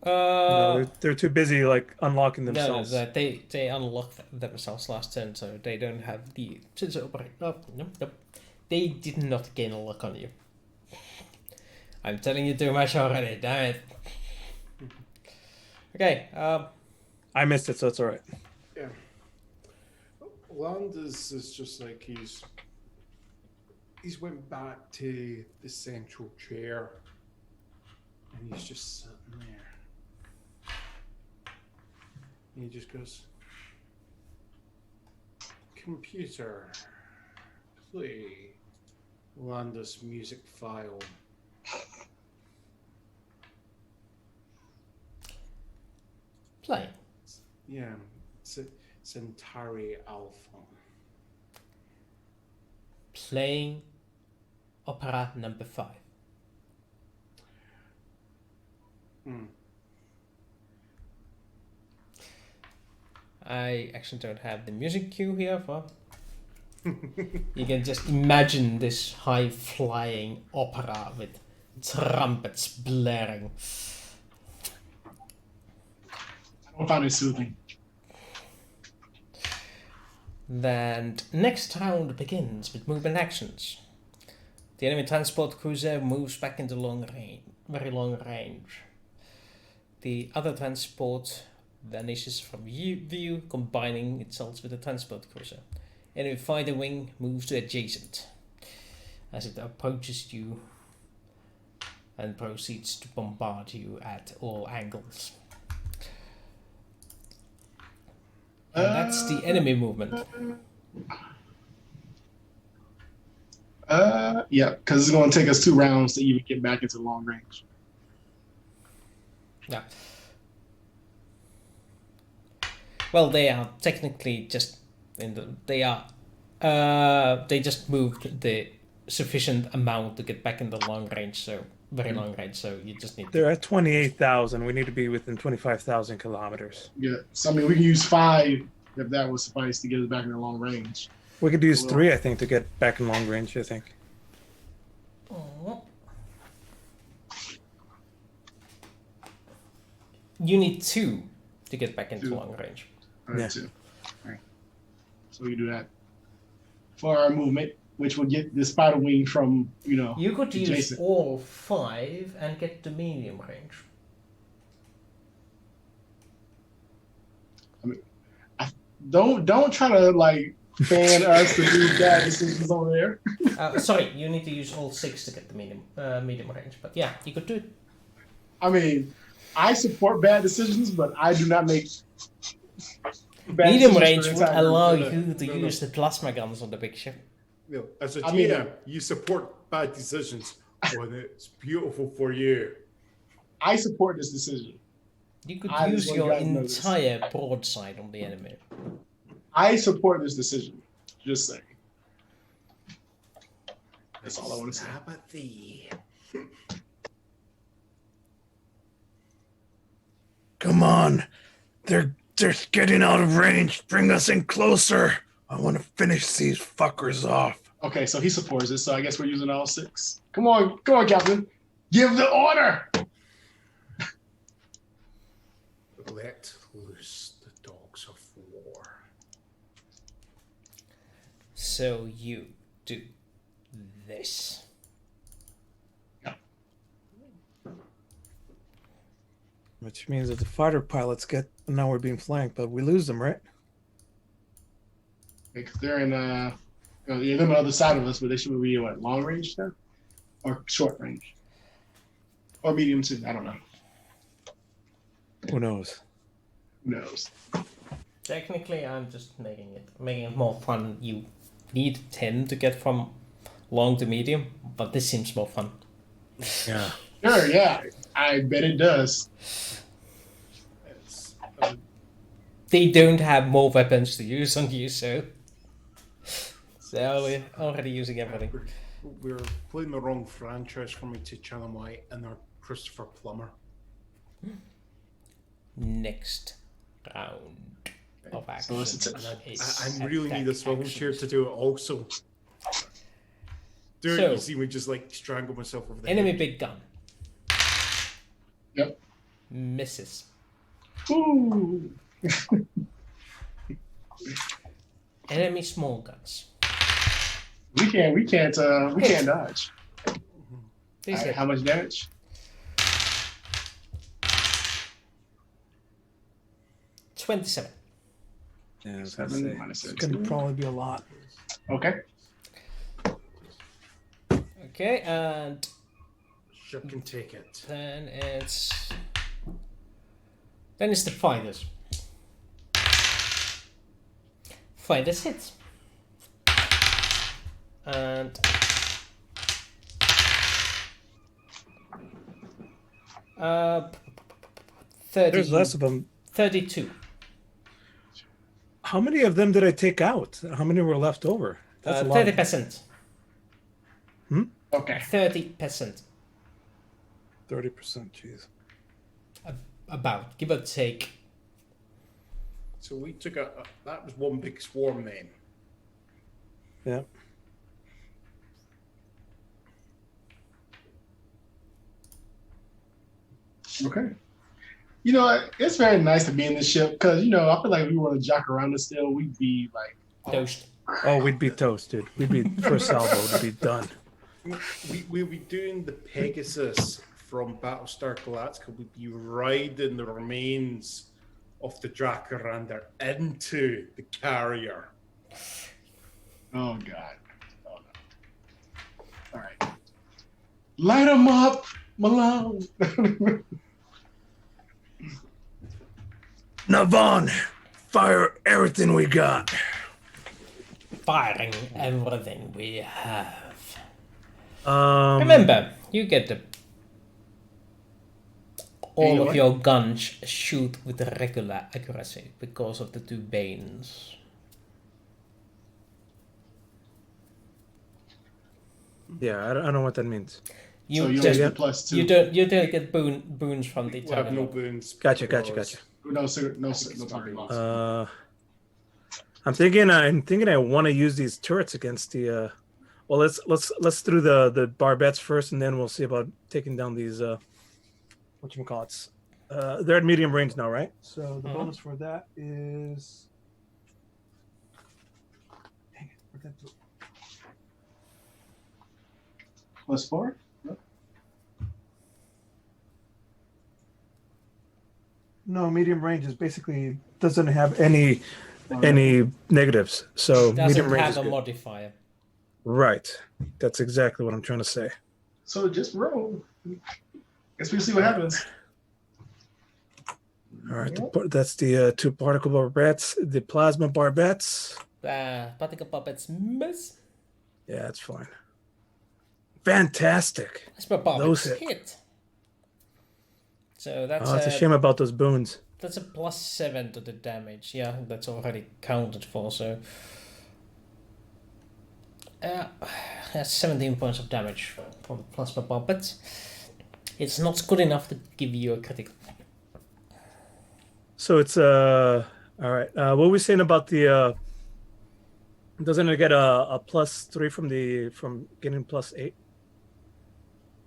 No, they're too busy like unlocking themselves. No, they unlocked themselves last turn, so they don't have the sensor operate. Oh, no. They did not gain a lock on you. I'm telling you too much already, damn it. Okay, I missed it, so it's all right. Yeah. Landis is just like he's went back to the central chair and he's just sitting there. And he just goes, computer, play Landis music file. play. Yeah, Centauri Alpha. Playing opera number 5. I actually don't have the music cue here for. You can just imagine this high-flying opera with trumpets blaring. I don't find it soothing. Then next round begins with movement actions. The enemy transport cruiser moves back into very long range. The other transport vanishes from view, combining itself with the transport cruiser. Enemy fighter wing moves to adjacent as it approaches you and proceeds to bombard you at all angles. And that's the enemy movement. Yeah, because it's going to take us 2 rounds to even get back into long range. Yeah. Well, they are technically just they just moved the sufficient amount to get back in the long range, so very long range. So you just need. They're at 28,000. We need to be within 25,000 kilometers. Yeah, so I mean, we can use 5 if that would suffice to get us back in the long range. We could use 3, I think, to get back in long range. I think. You need 2 to get back into 2. long range. All right, Yeah. 2. All right. So we can do that for our movement, which would get the spider wing from, You could use adjacent. all 5 and get to medium range. Don't try to like fan us to do bad decisions over there. Sorry, you need to use all 6 to get the medium range. But yeah, you could do it. I mean, I support bad decisions, but I do not make bad Medium decisions range for would the entire allow group. you to use the plasma guns on the big ship. You know, as a I mean- GM, you support bad decisions when it's beautiful for you. I support this decision. You could I use just your want you guys to know this. entire broadside on the enemy. I support this decision. Just saying. That's all I want to say. Apathy. Come on, they're getting out of range. Bring us in closer. I want to finish these fuckers off. Okay, so he supports it, so I guess we're using all 6. Come on, Captain. Give the order. Let loose. So you do this. Which means that the fighter pilots get now we're being flanked, but we lose them, right? Because they're in they're on the other side of us, but they should be what, long range now, or short range, or medium too. I don't know. Who knows? Who knows? Technically, I'm just making it more fun. You need 10 to get from long to medium, but this seems more fun. Yeah. Sure, yeah. I bet it does. They don't have more weapons to use on you, so we're already using everything. We're playing the wrong franchise for me to channel my inner Christopher Plummer. Next round of action. I really need a swivel chair to do it also. Do it, you see me just like strangle myself over the enemy head. big gun. Yep. Misses. Ooh. Enemy small guns. We can't dodge. Please hit. How much damage? 27. Yeah, I was 7 minus it's 17. gonna probably be a lot. Okay. Okay, and Ship can take it. then it's the fighters. Fighters hits. And uh, 30, There's less of them. 32. How many of them did I take out? How many were left over? That's a lot. 30%. Okay. 30%. 30%. Jeez. About, give or take. So we took that was one big swarm then. Yeah. Okay. You know, it's very nice to be in this ship because, you know, I feel like if we were to jock around this still, we'd be like... Toast. Oh, we'd be toast, dude. We'd be first salvo. It'd be done. We'll be doing the Pegasus from Battlestar Galactica. We'd be riding the remains of the Dracorander into the carrier. Oh, God. Oh, no. All right. Light them up, Malone. Navon, fire everything we got. Firing everything we have. Remember, You get all of your guns shoot with regular accuracy because of the 2 banes. yeah, I don't know what that means. You So you just, get +2. you don't get boons from the We have no terminal. boons. Gotcha. No target loss. I'm thinking I want to use these turrets against the. Well, let's do the barbettes first, and then we'll see about taking down these. Whatchamacallits. They're at medium range now, right? So the bonus for that is. Dang it! Where'd that go? +4? No, medium range is basically doesn't have any negatives. So medium Doesn't range have is a good. modifier. Right. That's exactly what I'm trying to say. So just roll. Guess we'll see what happens. All right, that's the 2 particle barbettes, the plasma barbettes. Particle puppets miss. Yeah, that's fine. Fantastic. Plasma Those puppets hit. hit. So that's It's a shame about those boons. that's a +7 to the damage. Yeah, that's already counted for. So that's 17 points of damage from the plasma puppets. It's not good enough to give you a critical. So it's all right. What were we saying about the? Doesn't it get a +3 from getting +8?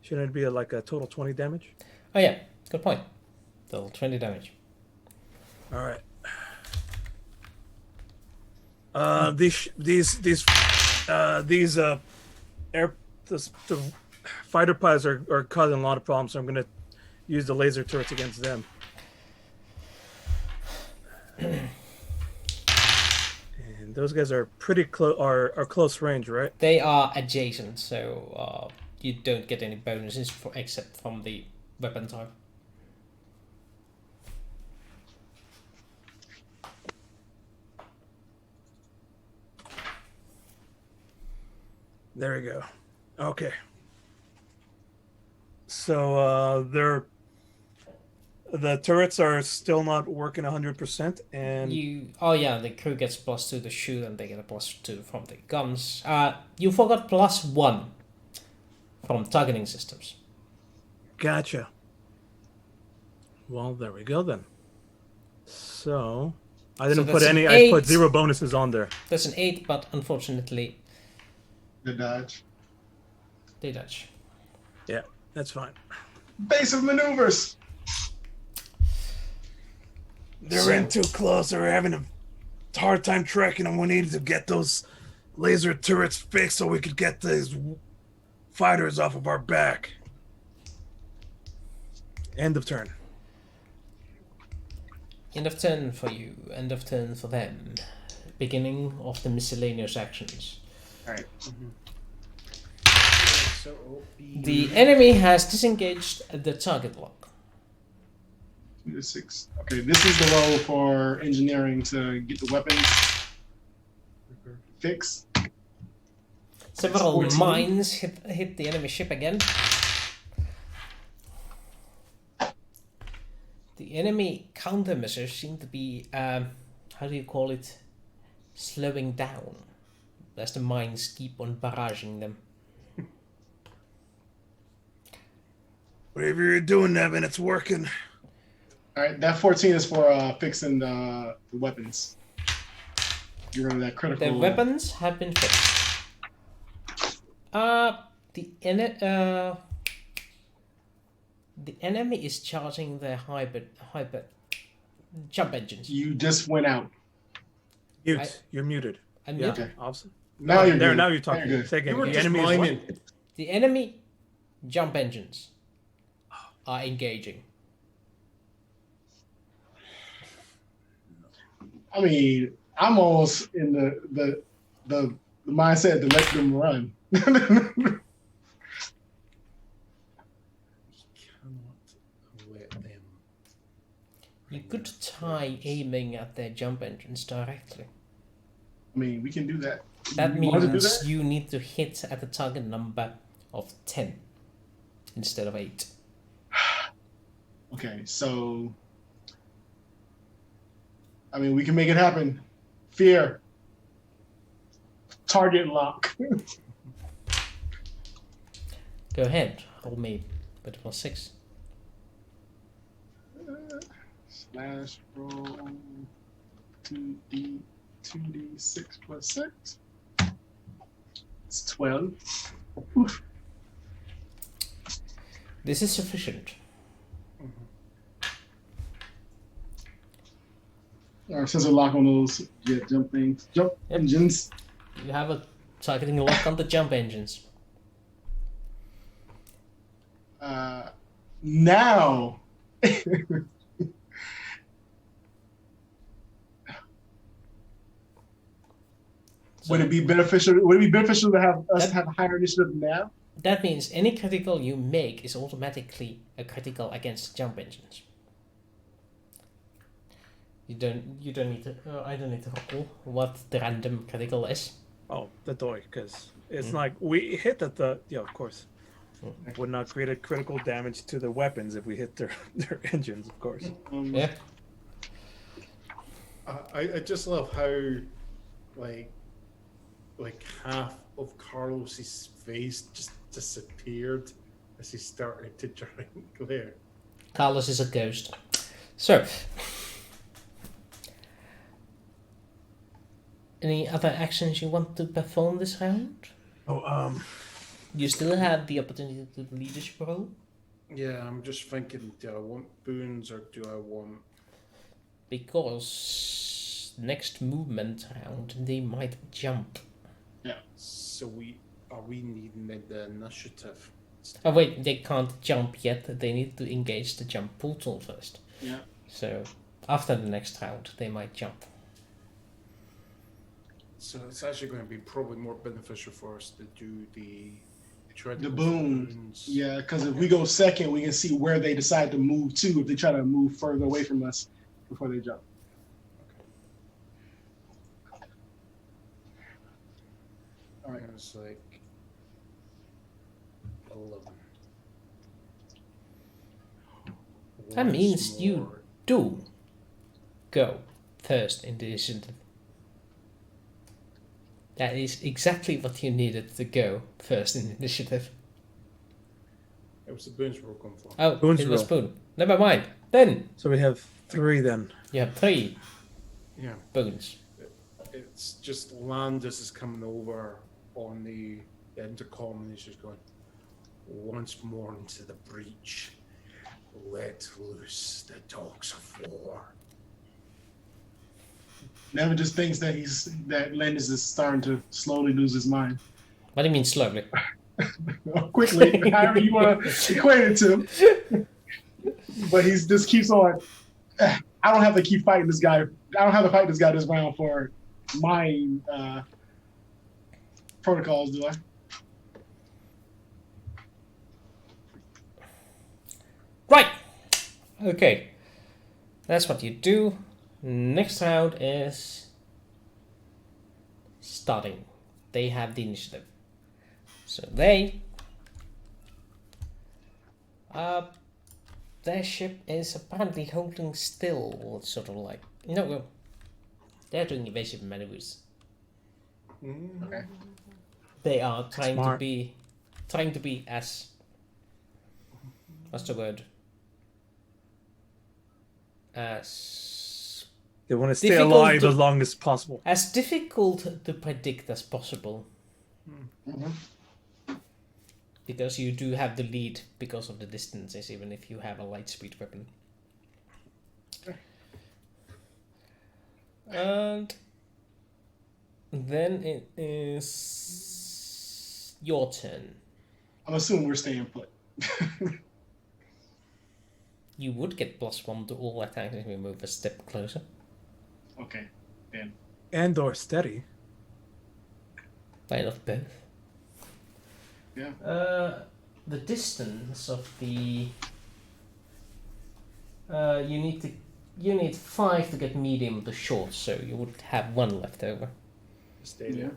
Shouldn't it be like a total 20 damage? Oh yeah, good point. Total 20 damage. All right. These these air the fighter pilots are causing a lot of problems, so I'm gonna use the laser turrets against them. And those guys are pretty close, are close range, right? They are adjacent, so you don't get any bonuses except from the weapon type. There we go. Okay. So the turrets are still not working 100%, and the crew gets +2 to shoot, and they get a +2 from the guns. You forgot +1 from targeting systems. gotcha. Well, there we go then. So I didn't put that's any. an I put 8. 0 bonuses on there. That's an 8, but unfortunately The dodge. they dodge. Yeah, that's fine. Basic maneuvers. They're in too close. They're having a hard time tracking them. We needed to get those laser turrets fixed so we could get these fighters off of our back. End of turn. End of turn for you, end of turn for them. Beginning of the miscellaneous actions. All right. So it'll be The enemy has disengaged the target lock. 2 to 6. Okay, this is the role for engineering to get the weapons fixed. Several 14. mines hit the enemy ship again. The enemy countermeasures seem to be, how do you call it, slowing down, as the mines keep on barraging them. Whatever you're doing, Nevin, it's working. All right, that 14 is for fixing the weapons. Get rid of that critical. The weapons have been fixed. The enemy is charging their hyper jump engines. You just went out. Mute. You're muted. I'm Yeah. muted. Okay. Awesome. Now you're there. good. Now you're talking. Now you're good. Say again. You were The just enemy is what? miming. The enemy jump engines are engaging. I mean, I'm almost in the mindset to let them run. Cannot let them. You could try aiming at their jump engines directly. I mean, we can do that. That You want to do means that? you need to hit at a target number of 10 instead of 8. Okay, so I mean, we can make it happen. Fear. Target lock. Go ahead, roll me with +6. Slash roll 2d6 plus 6. It's 12. Oof. This is sufficient. All right, since a lock on those jump things, jump Yep. engines. You have a targeting lock on the jump engines. Now. Would it be beneficial? Would it be beneficial to have us have a higher initiative now? That means any critical you make is automatically a critical against jump engines. You don't need to. I don't need to roll what the random critical is. Oh, the toy, because it's like we hit at the. Yeah, of course. Would not create a critical damage to the weapons if we hit their engines, of course. Yeah. I just love how, like half of Carlos's face just disappeared as he started to drink there. Carlos is a ghost. So, any other actions you want to perform this round? Oh, You still have the opportunity to do leadership role Yeah, I'm just thinking, do I want boons or do I want... because next movement round they might jump. Yeah. So are we needing the initiative? Oh wait, they can't jump yet. They need to engage the jump portal first. Yeah. So after the next round, they might jump. So it's actually going to be probably more beneficial for us to do the The boons. Yeah, because if we go second, we can see where they decide to move to if they try to move further away from us before they jump. All right. It's like 11. That Once means you more. do go first in the initiative. That is exactly what you needed to go first in the initiative. It was the boons we were going for. Oh, Boons it was roll. spoon. Never mind. Then So we have 3 then. you have 3 Yeah. boons. It's just Landis is coming over on the intercom and he's just going, once more into the breach. Let loose the dogs of war. Never just thinks that Landis is starting to slowly lose his mind. What do you mean slowly? Quickly, however you want to equate it to. But he's just keeps on. I don't have to keep fighting this guy. I don't have to fight this guy this round for my protocols, do I? Right. Okay. That's what you do. Next round is starting. They have the initiative. So they their ship is apparently holding still, sort of like they're doing evasive maneuvers. Okay. They are trying Smart. to be as what's the word? As They want to stay Difficult alive to- as long as possible. as difficult to predict as possible. Mhm. Because you do have the lead because of the distances, even if you have a light speed weapon. And then it is your turn. I'm assuming we're staying put. You would get +1 to all attacks if you move a step closer. Okay, then. And or steady. Why not both? Yeah. The distance of the you need 5 to get medium to short, so you would have 1 left over. Stay there.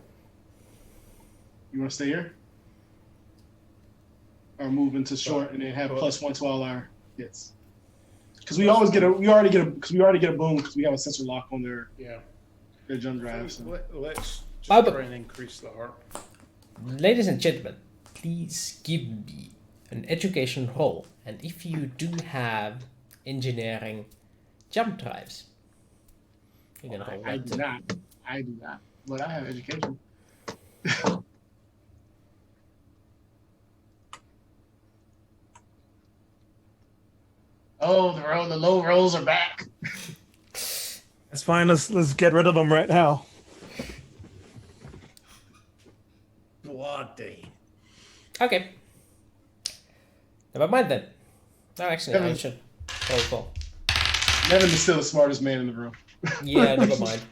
You want to stay here? Or move into short and then have +1 to all our hits? Because we already get a boom because we have a sensor lock on their Yeah. jump drive. So. Let's just But- try and increase the heart. Ladies and gentlemen, please give me an education roll, and if you do have engineering jump drives, you're gonna roll I that do too. not. I do not. But I have education. Oh, the low rolls are back. That's fine. Let's get rid of them right now. Bloody. Okay. Never mind then. No, actually, I Never- should roll 4. Nevin is still the smartest man in the room. Yeah, never mind.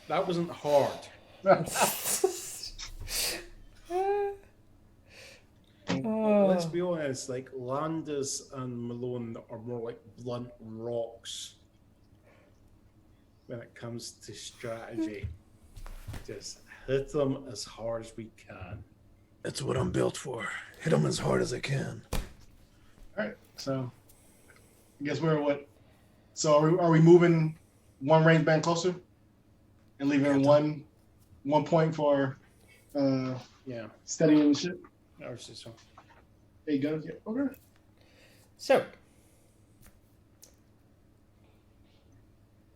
That wasn't hard. Let's be honest, like Landis and Malone are more like blunt rocks when it comes to strategy. Just hit them as hard as we can. That's what I'm built for. Hit them as hard as I can. All right, so I guess we're what? So are we moving 1 range band closer and leaving one point for Yeah, steadying the ship? ours is so. There you go. Yeah. Okay. So,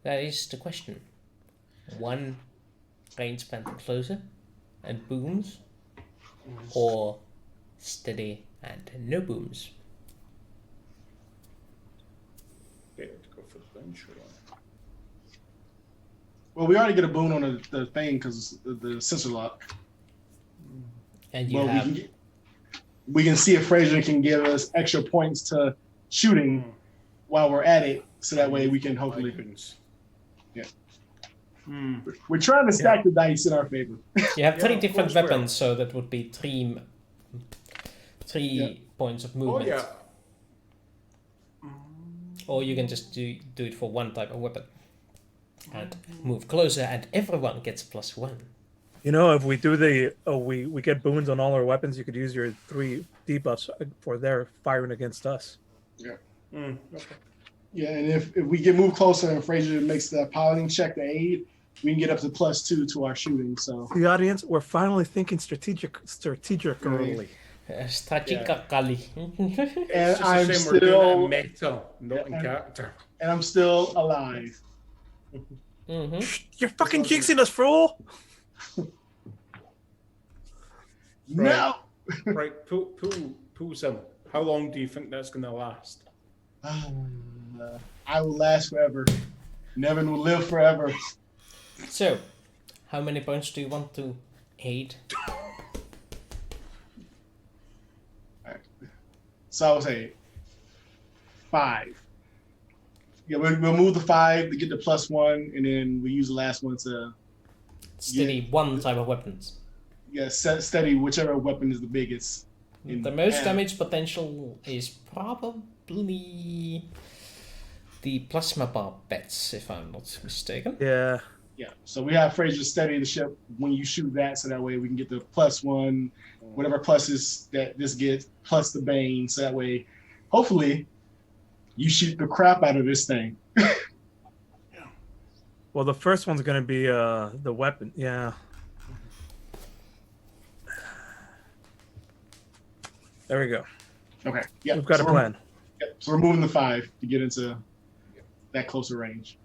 that is the question. 1 range band closer and booms, or steady and no booms. Okay, to go for the bench. Well, we already get a boon on the thing because the sensor lock. And you Well, have we can see if Fraser can give us extra points to shooting while we're at it, so that way we can hopefully. We're trying to stack the dice in our favor. you have three of different course we are. weapons, so that would be three points of Oh movement. yeah. Or you can just do it for one type of weapon and move closer, and everyone gets +1. You know, if we do we get boons on all our weapons, you could use your 3 debuffs for their firing against us. Okay. Yeah, and if we get moved closer and Fraser makes the piloting check to aid, we can get up to +2 to our shooting. So The audience, we're finally thinking strategically. Strategically. and It's just I'm a shame we're doing it still in meta, not in character. and I'm still alive. You're fucking jinxing us, fool! No. Right, pull some. How long do you think that's going to last? I will last forever. Nevin will live forever. So, how many points do you want to aid? So I would say 5. Yeah, we'll move the 5 to get the +1, and then we use the last one to Steady one type of weapons. steady whichever weapon is the biggest. The most damage potential is probably the plasma barbettes, if I'm not mistaken. Yeah. Yeah, so we have Fraser steady the ship when you shoot that, so that way we can get the +1, whatever pluses that this gets, plus the Bane, so that way, hopefully, you shoot the crap out of this thing. Well, the first one's going to be the weapon. Yeah. There we go. Okay, yeah. We've got a plan. So we're moving the 5 to get into that closer range.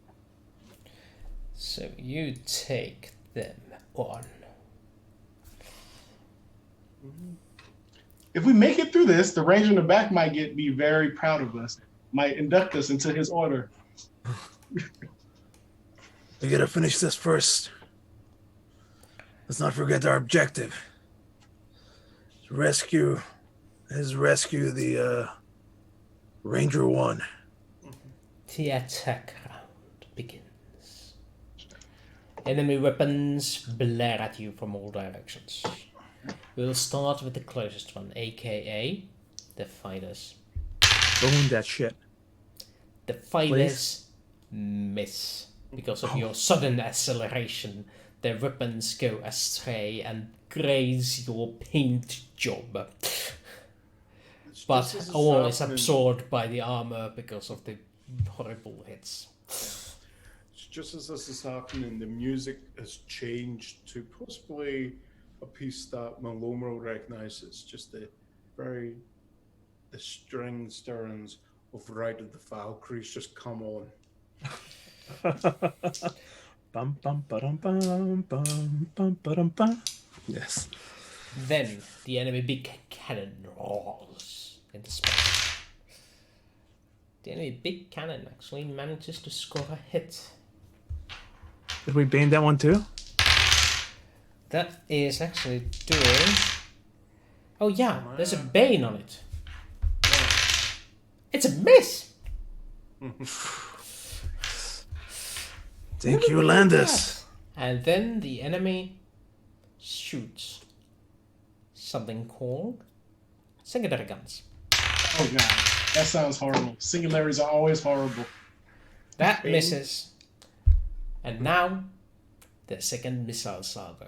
So you take them on. If we make it through this, the ranger in the back might be very proud of us, might induct us into his order. We got to finish this first. Let's not forget our objective. Rescue the Ranger 1. The attack round begins. Enemy weapons blare at you from all directions. We'll start with the closest one, aka the fighters. Boom that shit. The fighters miss. Because of your sudden acceleration, their weapons go astray and graze your paint job. But all is absorbed by the armor because of the horrible hits. Just as this is happening, the music has changed to possibly a piece that Maloma will recognize. It's just the string stirrings of Ride of the Valkyries just come on. Bum bum ba-dum bum bum bum ba-dum bum. Yes. Then the enemy big cannon roars into space. The enemy big cannon actually manages to score a hit. Did we bane that one too? That is actually doing... Oh yeah, there's a bane on it. It's a miss! Thank you, Landis. And then the enemy shoots something called secondary guns. Oh god, that sounds horrible. Singularities are always horrible. That misses. And now, the second missile salvo.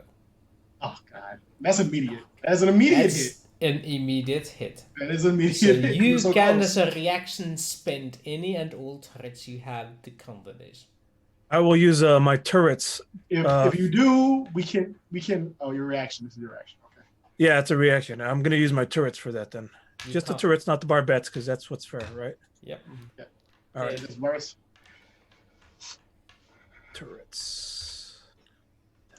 Oh god, that's immediate. That's an immediate hit. That's an immediate hit. That is an immediate So hit. you So can, close. as a reaction, spend any and all turrets you have to counter this. I will use my turrets. If you do, we can. Oh, your reaction. This is your reaction. Okay. Yeah, it's a reaction. I'm going to use my turrets for that then. You Just the can't- turrets, not the barbettes, because that's what's fair, right? Yep. All right. Yeah, this works. Turrets.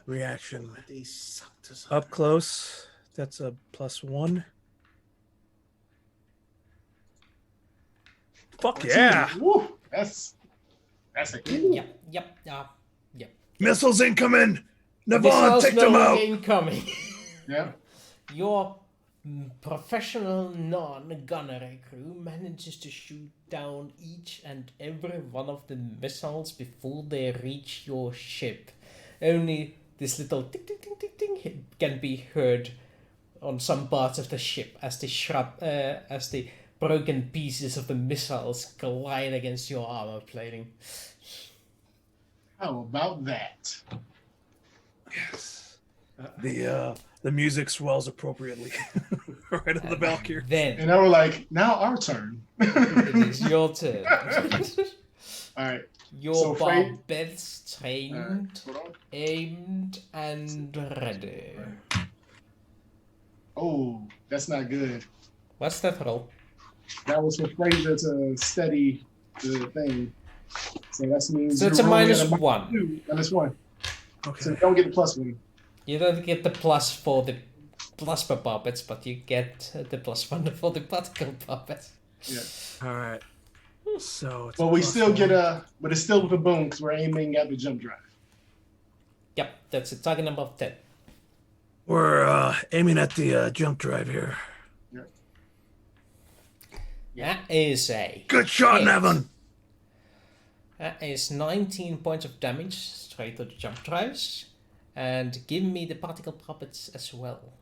Reaction. They sucked us Up close. That's a +1. Fuck yeah. Woo, that's a hit. Yep. Missiles incoming! Navon, Missiles take no them longer out! incoming. Yeah. Your professional non-gunnery crew manages to shoot down each and every one of the missiles before they reach your ship. Only this little ting ting ting ting ting can be heard on some parts of the ship as the broken pieces of the missiles collide against your armor plating. How about that? Yes. The music swells appropriately. Right on the Valkyrie. Then And they were like, now our turn. it is your turn. All right. Your So, Frey- barbets trained, Hold on. aimed, and ready. Oh, that's not good. What's that roll? That was for Fraser to steady the thing. So that means So it's a you're rolling at -1. -1. Okay. So you don't get the +1. You don't get the plus for the plasma puppets, but you get the +1 for the particle puppets. Yeah. All right. So it's But we still +1. get but it's still with a boom because we're aiming at the jump drive. Yep, that's a target number of 10. We're aiming at the jump drive here. That is a Good shot, hit. Nevin. That is 19 points of damage straight to the jump drives. And give me the particle puppets as well.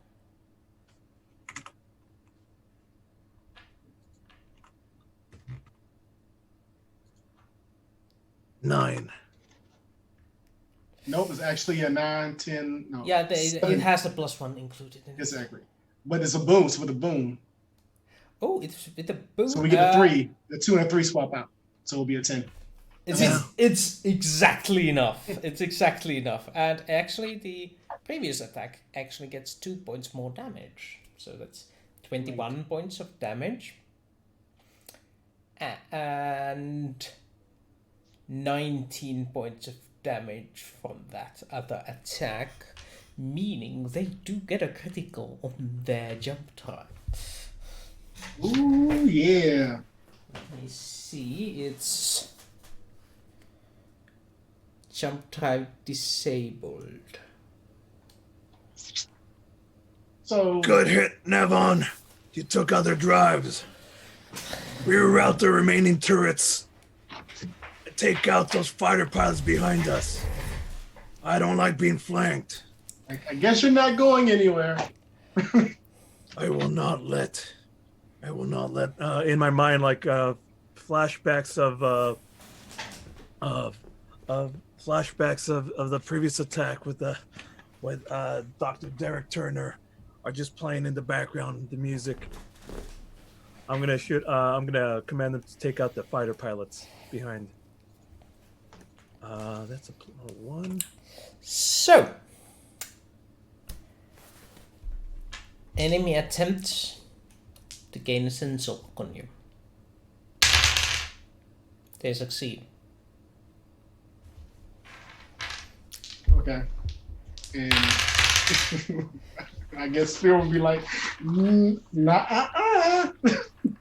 Nine. Nope, it's actually a 9, 10. No. Yeah, it 7. has a +1 included in it. Exactly. But it's a boom. So with a boom. Oh, it's with a boom. So we get a 3. The 2 and a 3 swap out. So it'll be a 10. It's exactly enough. It's exactly enough. And actually, the previous attack actually gets 2 points more damage. So that's 21 points of damage. And 19 points of damage from that other attack. Meaning they do get a critical on their jump drive. Ooh, yeah. Let me see. It's jump drive disabled. So Good hit, Nevon. You took other drives. Reroute the remaining turrets. Take out those fighter pilots behind us. I don't like being flanked. I guess you're not going anywhere. I will not let. In my mind, like flashbacks of the previous attack with Dr. Derek Turner are just playing in the background, the music. I'm gonna command them to take out the fighter pilots behind. That's a +1. So, enemy attempts to gain a sensor on you. They succeed. Okay. And I guess Spear will be like, nah.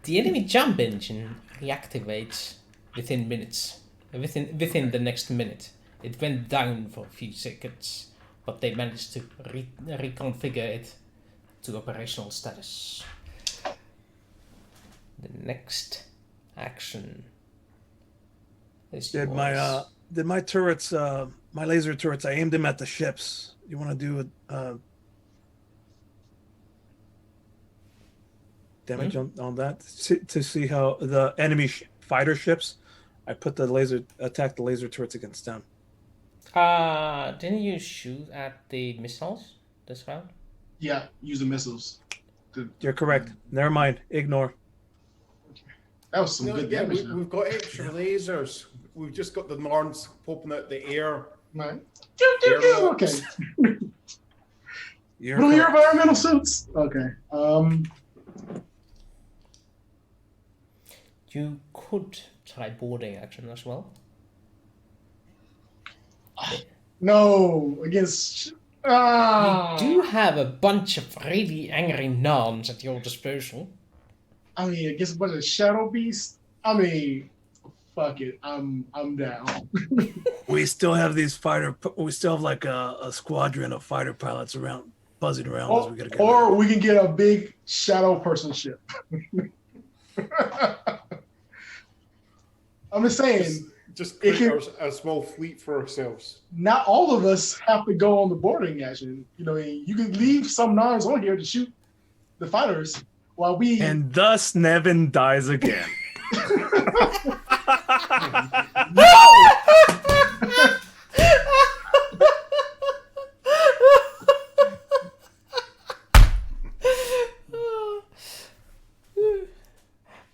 The enemy jump engine reactivates within minutes. Within the next minute. It went down for a few seconds, but they managed to reconfigure it to operational status. The next action is Did yours. my turrets, my laser turrets, I aimed them at the ships. You want to do damage on that to see how the enemy fighter ships? I put attack the laser turrets against them. Didn't you shoot at the missiles this round? Yeah, use the missiles. You're correct. Never mind. Ignore. That was some No, good yeah, damage. we've got extra lasers. We've just got the Narns popping out the air. Right. Air Okay. You're Put on your correct. environmental suits. Okay. You could try boarding action as well. No, against. You do have a bunch of really angry Narns at your disposal. I mean, against a bunch of shadow beasts. I mean, fuck it, I'm down. We still have these fighter. We still have like a squadron of fighter pilots around, buzzing around us. We gotta get rid of. Or we can get a big shadow person ship. I'm just saying, Just It create a small fleet for ourselves. not all of us have to go on the boarding action. You know, you can leave some Narns on here to shoot the fighters while we. And thus Nevin dies again.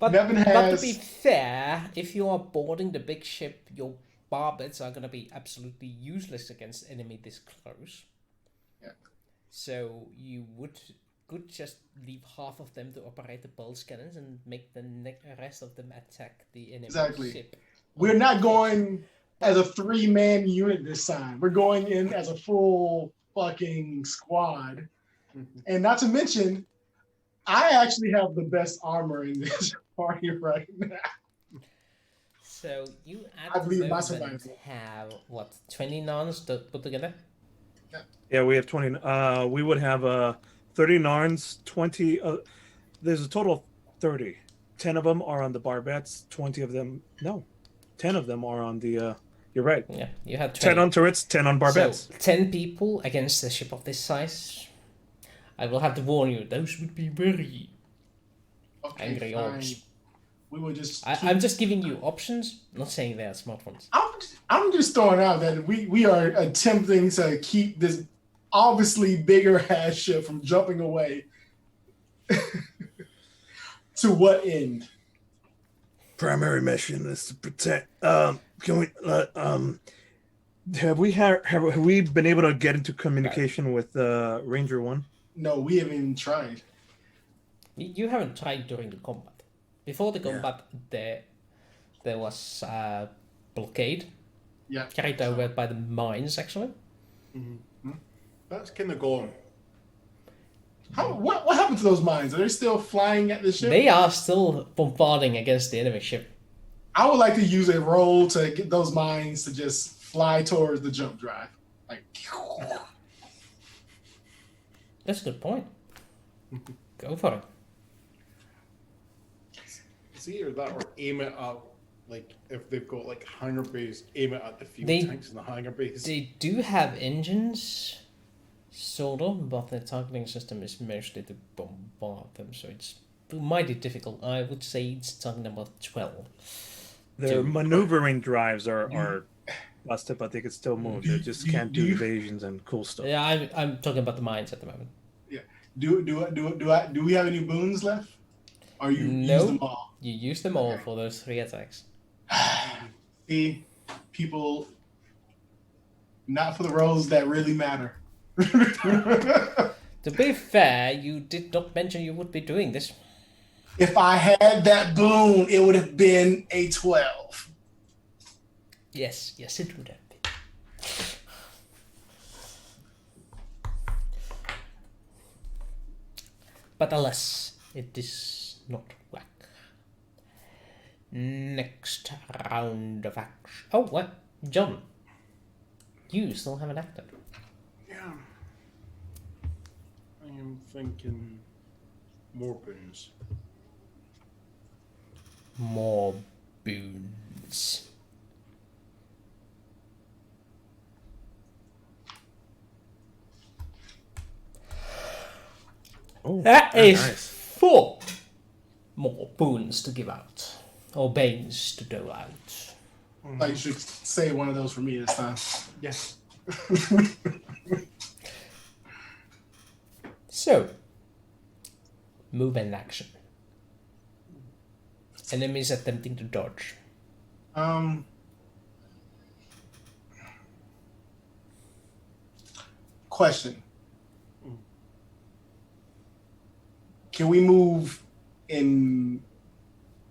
Nevin But to has- be fair, if you are boarding the big ship, your barbets are going to be absolutely useless against enemy this close. Yeah. So you could just leave half of them to operate the pulse cannons and make the rest of them attack the enemy Exactly. ship. We're not going as a 3-man unit this time. We're going in as a full fucking squad. And not to mention, I actually have the best armor in this party right now. So you I at the believe my moment survival. have, what, 20 Narns to put together? Yeah, we have 20. We would have 30 Narns, 20. There's a total of 30. 10 of them are on the barbettes. 20 of them, no, 10 of them are on the. You're right. Yeah, you had 20. 10 on turrets, 10 on barbettes. So, 10 people against a ship of this size. I will have to warn you, those would be very Okay, angry fine. orcs. We will just. I'm just giving you options, not saying they are smart ones. I'm just throwing out that we are attempting to keep this obviously bigger ass ship from jumping away. To what end? Primary mission is to protect. Can we? Have we been able to get into communication with Ranger 1? No, we haven't even tried. You haven't tried during the combat. Before the combat, there was blockade Yeah. carried over by the mines, actually. That's kind of gone. What happened to those mines? Are they still flying at the ship? They are still bombarding against the enemy ship. I would like to use a roll to get those mines to just fly towards the jump drive. Like, That's a good point. Go for it. It's either that or aim it at, like, if they've got, like, hangar bays, aim it at the fuel They- tanks in the hangar bays. They do have engines, sort of, but the targeting system is mostly to bombard them, so it's mighty difficult. I would say it's target number 12. Their Dude. maneuvering drives are busted, but they can still move. They just do- can't do do you- evasions and cool stuff. Yeah, I'm talking about the mines at the moment. do we have any boons left? Or you use No. them all? You use them all for those 3 attacks. See, people, not for the roles that really matter. To be fair, you did not mention you would be doing this. If I had that boon, it would have been a 12. Yes, it would have been. But alas, it is not whack. Next round of action. Oh, what? John, you still haven't acted. Yeah. I am thinking more boons. More boons. Oh, That very is nice. 4 more boons to give out. Or banes to dole out. Like you should say one of those for me this time. Yes. So, move and action. Enemies attempting to dodge. Question. Can we move in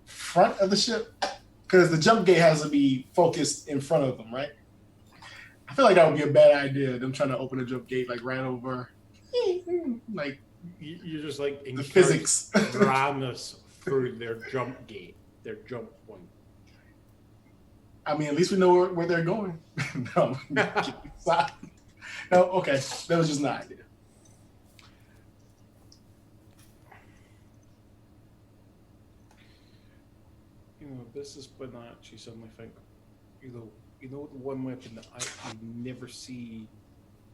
front of the ship? Because the jump gate has to be focused in front of them, right? I feel like that would be a bad idea. Them trying to open a jump gate like right over, like You're just like the physics. ran us through their jump gate, their jump point. I mean, at least we know where they're going. No, no, okay, that was just an idea. You know, this is when I actually suddenly think, you know, the one weapon that I never see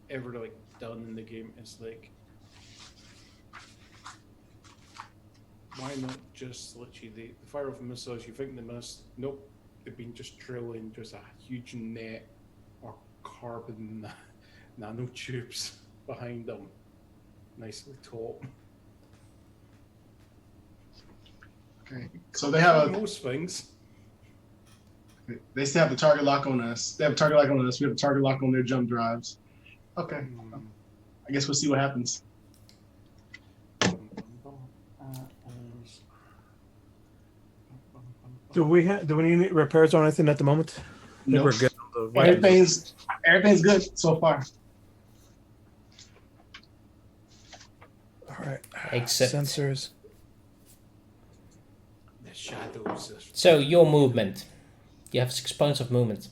ever like done in the game is like, why not just literally the fire off the missiles? You think they missed? Nope, they've been just drilling just a huge net or carbon nanotubes behind them, nicely top. Okay, so they have most things. They still have the target lock on us. They have a target lock on us. We have a target lock on their jump drives. Okay, I guess we'll see what happens. Do we need repairs on anything at the moment? I think Nope. we're good. On the Everything's good so far. All right. Except- Sensors. The shadows. So your movement. You have 6 points of movement.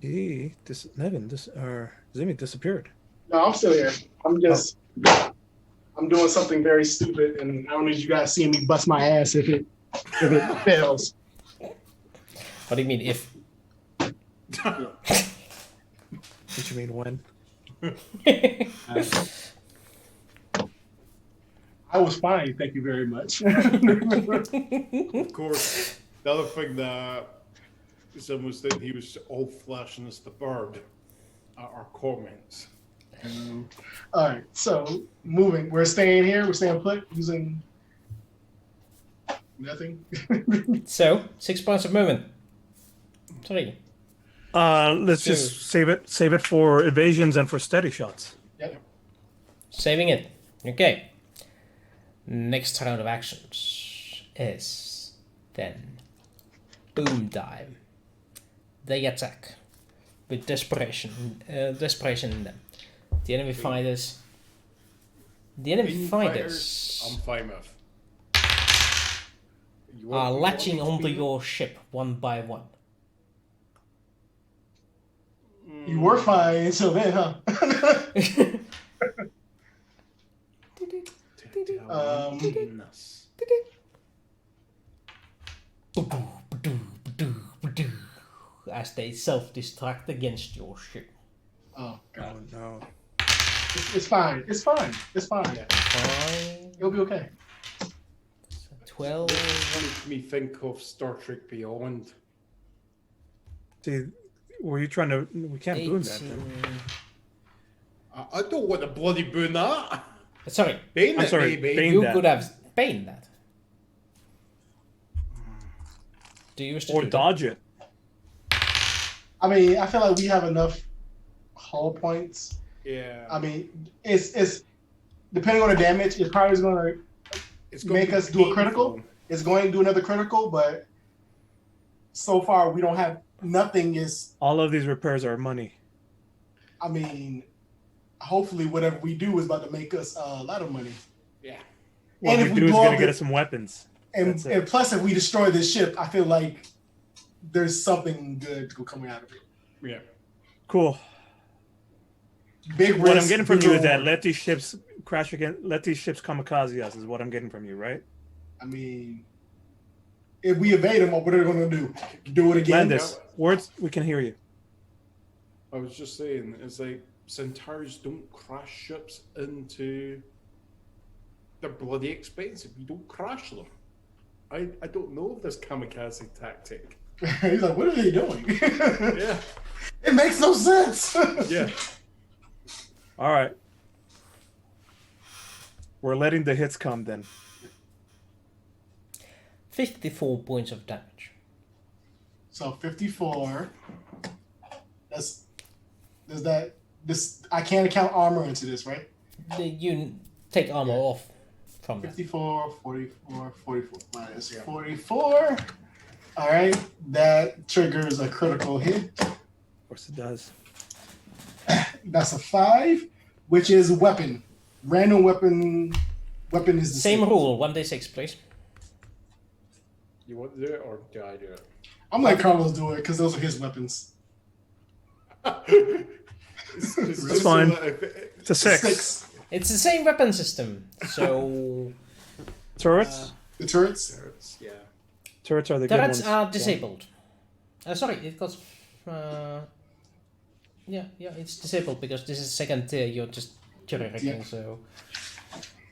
Zimmy disappeared. No, I'm still here. I'm doing something very stupid, and I don't need you guys seeing me bust my ass if it fails. What do you mean if? What you mean when? I was fine, thank you very much. Of course, the other thing that someone was thinking he was all flashing us the bird at our comments. All right, so moving. We're staying here. We're staying put using nothing. So 6 points of movement. 3. Let's just save it for evasions and for steady shots. Yep. Saving it. Okay. Next round of actions is then boom dive. They attack with desperation in them. The enemy fighters. I'm fine with. Are latching onto your ship one by one. You were fine until then, huh? As they self-destruct against your ship. Oh God. Oh no. It's fine. It's fine. It's fine. Fine. It'll be okay. 12. Makes me think of Star Trek Beyond. See, were you trying to? We can't boom that. 18. Then. I don't want to bloody boon that. Sorry, Bane I'm it, sorry, baby. Bane you that. could have Bane that. Do you wish to Or do dodge it. I mean, I feel like we have enough hull points. Yeah. I mean, it's depending on the damage, it probably is going to make us do a critical. It's going to do another critical, but so far we don't have nothing. Is All of these repairs are money. I mean, hopefully whatever we do is about to make us a lot of money. Yeah. What And we do is blow going to up get the- us some weapons. And, That's it. and plus, if we destroy this ship, I feel like there's something good coming out of it. Yeah. Cool. Big risk. What I'm getting from big you is that reward. let these ships crash again. Let these ships kamikaze us. Is what I'm getting from you, right? I mean, if we evade them, what are they going to do? Do it again? Landis, words we can hear you. I was just saying, it's like Centauris don't crash ships into. They're bloody expensive. You don't crash them. I don't know of this kamikaze tactic. He's like, what are they doing? Yeah. It makes no sense. Yeah. All right. We're letting the hits come then. 54 points of damage. So 54. This I can't count armor into this, right? You take armor off from that. 54, 44, 44 minus 44. All right, that triggers a critical hit. Of course it does. That's a 5, which is weapon. Random weapon is the Same rule, 1d6, please. You want to do it, or do I do it? I'm like Carlos do it because those are his weapons. It's fine. It's a 6. It's the same weapon system. So Turrets? The turrets? Turrets, yeah. Turrets are the good turrets ones. are disabled. Sorry, it got. Yeah, it's disabled because this is second tier. You're just cherry-picking, so.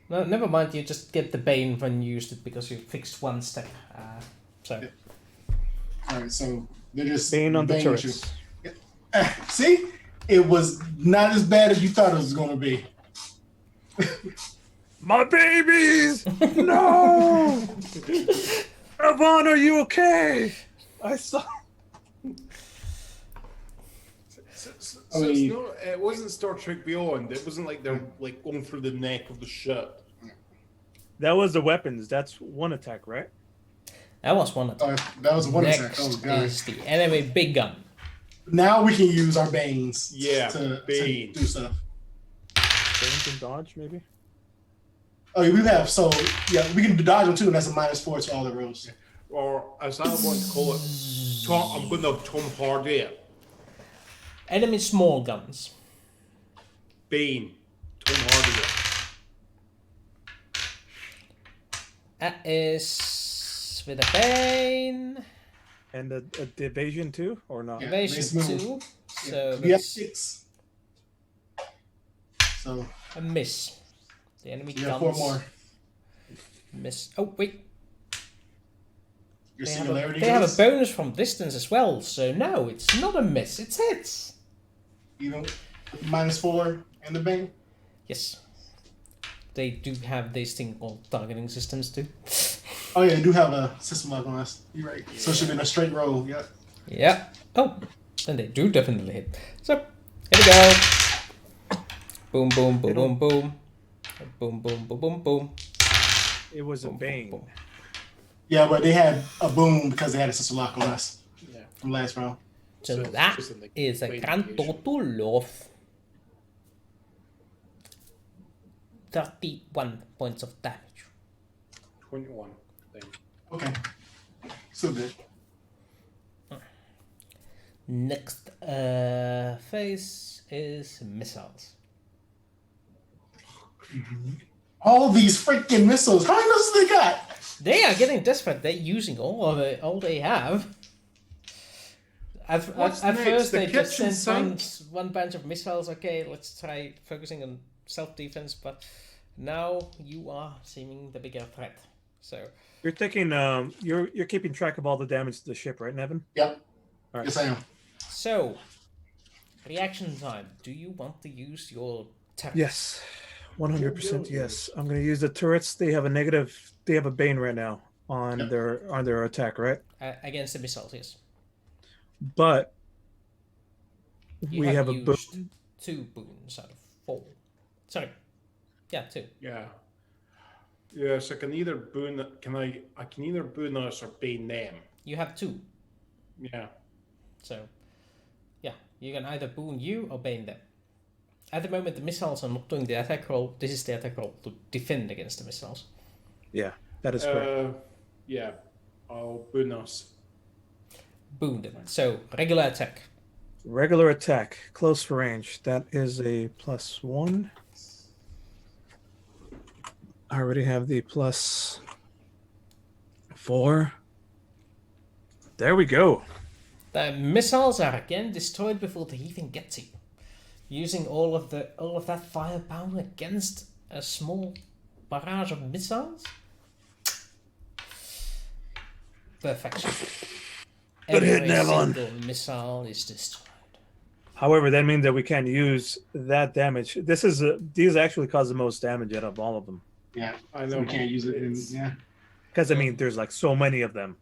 No, never mind. You just get the Bane when you used it because you fixed one step. So. All right, so they're just Bane on the banging turrets. you. See, it was not as bad as you thought it was going to be. My babies! No! Yvonne, are you okay? I saw. I mean- it's not, it wasn't Star Trek Beyond. It wasn't like they're like going through the neck of the ship. That was the weapons. That's one attack, right? That was one attack. That was one Next attack. Oh, God. is the enemy big gun. Now we can use our Banes Yeah, to Bane. do stuff. Banes and dodge, maybe? Oh, yeah, we have, so, yeah, we can dodge them too, and that's a -4 to all the rolls. Or as I want to call it, I'm going to Tom Hardy it. Enemy small guns. Bane. Tom Hardy it. That is with a Bane. And a evasion too, or not? Yeah. Evasion nice move. 2. So We have that's 6. So, a miss. The enemy we have guns 4 more. miss. Oh wait, Your they singularity have a goes, bonus from distance as well. So no, it's not a miss. It's hits. even with the -4 and the Bane. Yes. They do have this thing called targeting systems too. Oh, yeah, they do have a system lock on us. You're right. So it should be in a straight roll. Yeah. Yeah. Oh, and they do definitely hit. So here we go. Boom, boom, boom, boom, boom. Boom, boom, boom, boom, boom. It was a Boom, boom, Bane. boom. Yeah, but they had a boom because they had a system lock on us Yeah. from last round. So it's that just in the is a Bane grand evasion. total of 31 points of damage. 21. Then. Okay. So good. Next phase is missiles. All these freaking missiles. How many missiles they got? They are getting desperate. They're using all they have. At What's first, next? The they just kitchen sent sink? one bunch of missiles. Okay, let's try focusing on self-defense. But now you are seeming the bigger threat. So You're taking you're keeping track of all the damage to the ship, right, Nevin? Yep. All right. Yes, I am. So, reaction time. Do you want to use your turret? Yes. 100% yes. I'm gonna use the turrets. They have a negative. They have a Bane right now on Yep. their attack, right? Against the missiles, yes. But You we have a used boon. 2 boons out of 4. Sorry. Yeah, 2. Yeah. Yes, I can either boon. I can either boon us or bane them. You have 2. Yeah. So, yeah, you can either boon you or bane them. At the moment, the missiles are not doing the attack roll. This is the attack roll to defend against the missiles. Yeah, that is correct. Yeah. I'll boon us. Boon them. So, regular attack. Regular attack, close range. That is a +1. I already have the +4. There we go. The missiles are again destroyed before they even get to you. Using all of that firepower against a small barrage of missiles. Perfection. Good hit, Every Nevon. single missile is destroyed. However, that means that we can't use that damage. These actually cause the most damage out of all of them. Yeah. I So know. we can't use it. In, yeah. Because I mean, there's like so many of them.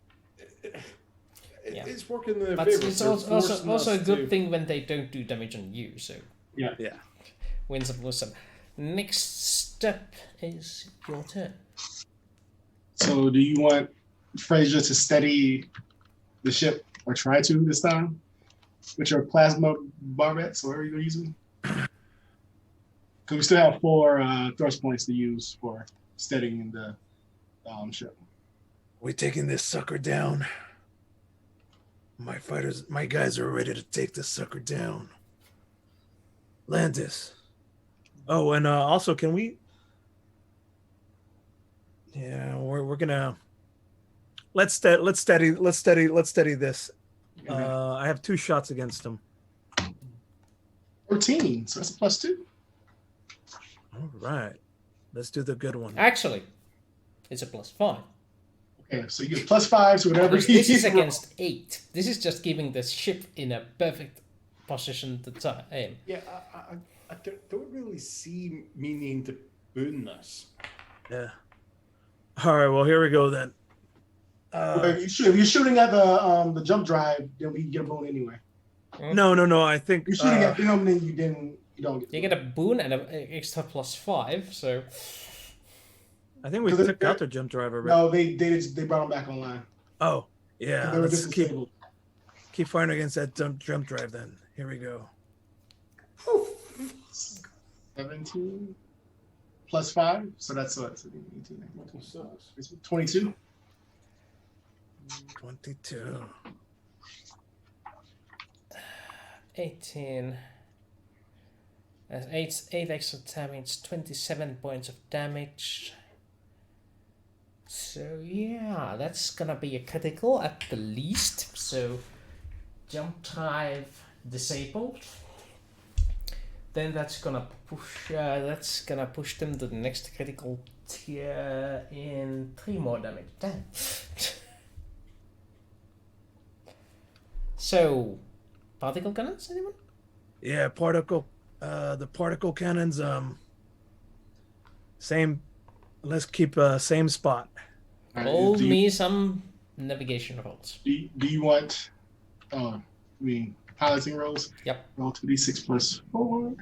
Yeah. It's working in their But favor. it's They're also forcing a us good to- thing when they don't do damage on you. So Yeah. Yeah. wins and loses. Next step is your turn. So do you want Frazier to steady the ship or try to this time with your plasma barbettes, or whatever you're using? Because we still have 4 thrust points to use for steadying the ship. We taking this sucker down. My guys are ready to take this sucker down. Landis. Oh, and also, can we? Yeah, we're gonna let's steady this. I have 2 shots against him. 14, so that's a +2. All right, let's do the good one. Actually, it's a +5. Okay, so you get +5 to whatever. This is against 8. This is just giving the ship in a perfect position to aim. Yeah, I don't really see me needing to boon this. Yeah. All right. Well, here we go then. Well, if you're shooting at the jump drive, then we can get a boon anyway. No. I think You're shooting at them, then you don't get. You get a boon and an extra +5, so. I think we took out the jump driver. Right? No, they brought them back online. Oh, yeah. They were Let's just keep disabled. firing against that jump drive then. Here we go. 17 +5, so that's what? 18, 22. 22. 18. That's 8 extra damage, 27 points of damage. So yeah, that's gonna be a critical at the least. So jump drive disabled. Then that's gonna push them to the next critical tier in 3 more damage. Damn. So, particle cannons, anyone? Yeah, the particle cannons. Same. Let's keep same spot. Roll me some navigation rolls. Do you want? Piloting rolls. Yep. Roll 2d6 +4.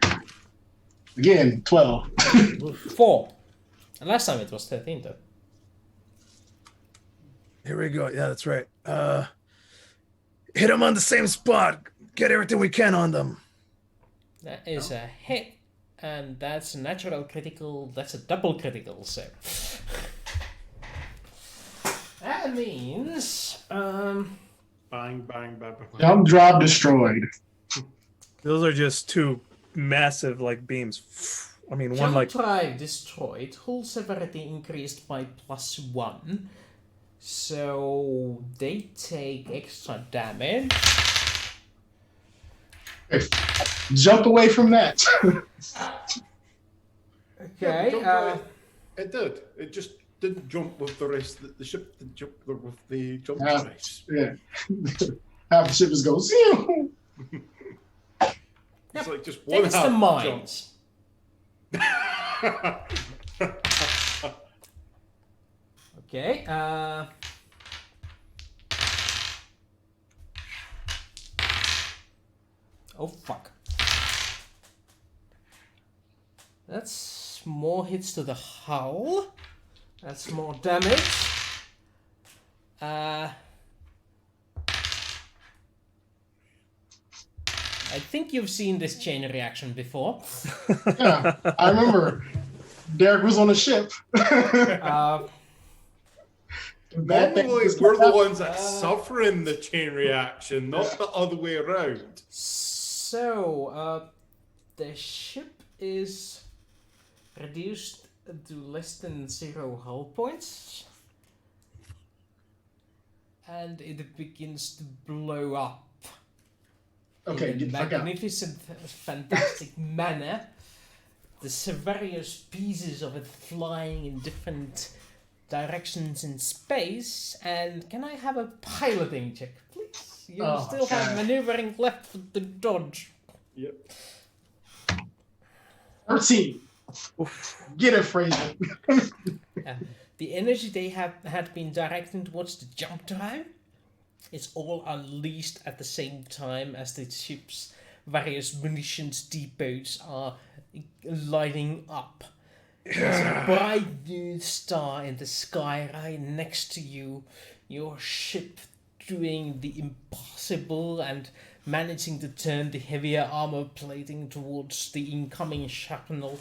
Again, 12. 4. And last time it was 13 though. Here we go. Yeah, that's right. Hit them on the same spot. Get everything we can on them. That is a hit, and that's a natural critical. That's a double critical, so that means Bang, bang, bang, bang. Jump drop destroyed. Those are just 2 massive beams. I mean, jump one drive destroyed. Hull severity increased by +1, so they take extra damage. Jump away from that. Okay. It did. It just didn't jump with the rest. The ship didn't jump with the jump Yeah. drives. Yeah. Half the ship just goes. It's like just one It's the half mines. Okay. Oh fuck. That's more hits to the hull. That's more damage. I think you've seen this chain reaction before. Yeah, I remember. Derek was on the ship. Bad thing Normally, just we're the happened. ones that suffering the chain reaction, not the other way around. So, the ship is reduced to less than 0 hull points. And it begins to blow up Okay, in get a the fuck out. magnificent, fantastic manner. There's various pieces of it flying in different directions in space. And can I have a piloting check, please? You Oh, still have God. maneuvering left for the dodge. Yep. 13. Get it, Fraser. The energy they had been directing towards the jump drive is all unleashed at the same time as the ship's various munitions depots are lighting up. There's a bright new star in the sky right next to you. Your ship doing the impossible and managing to turn the heavier armor plating towards the incoming shrapnel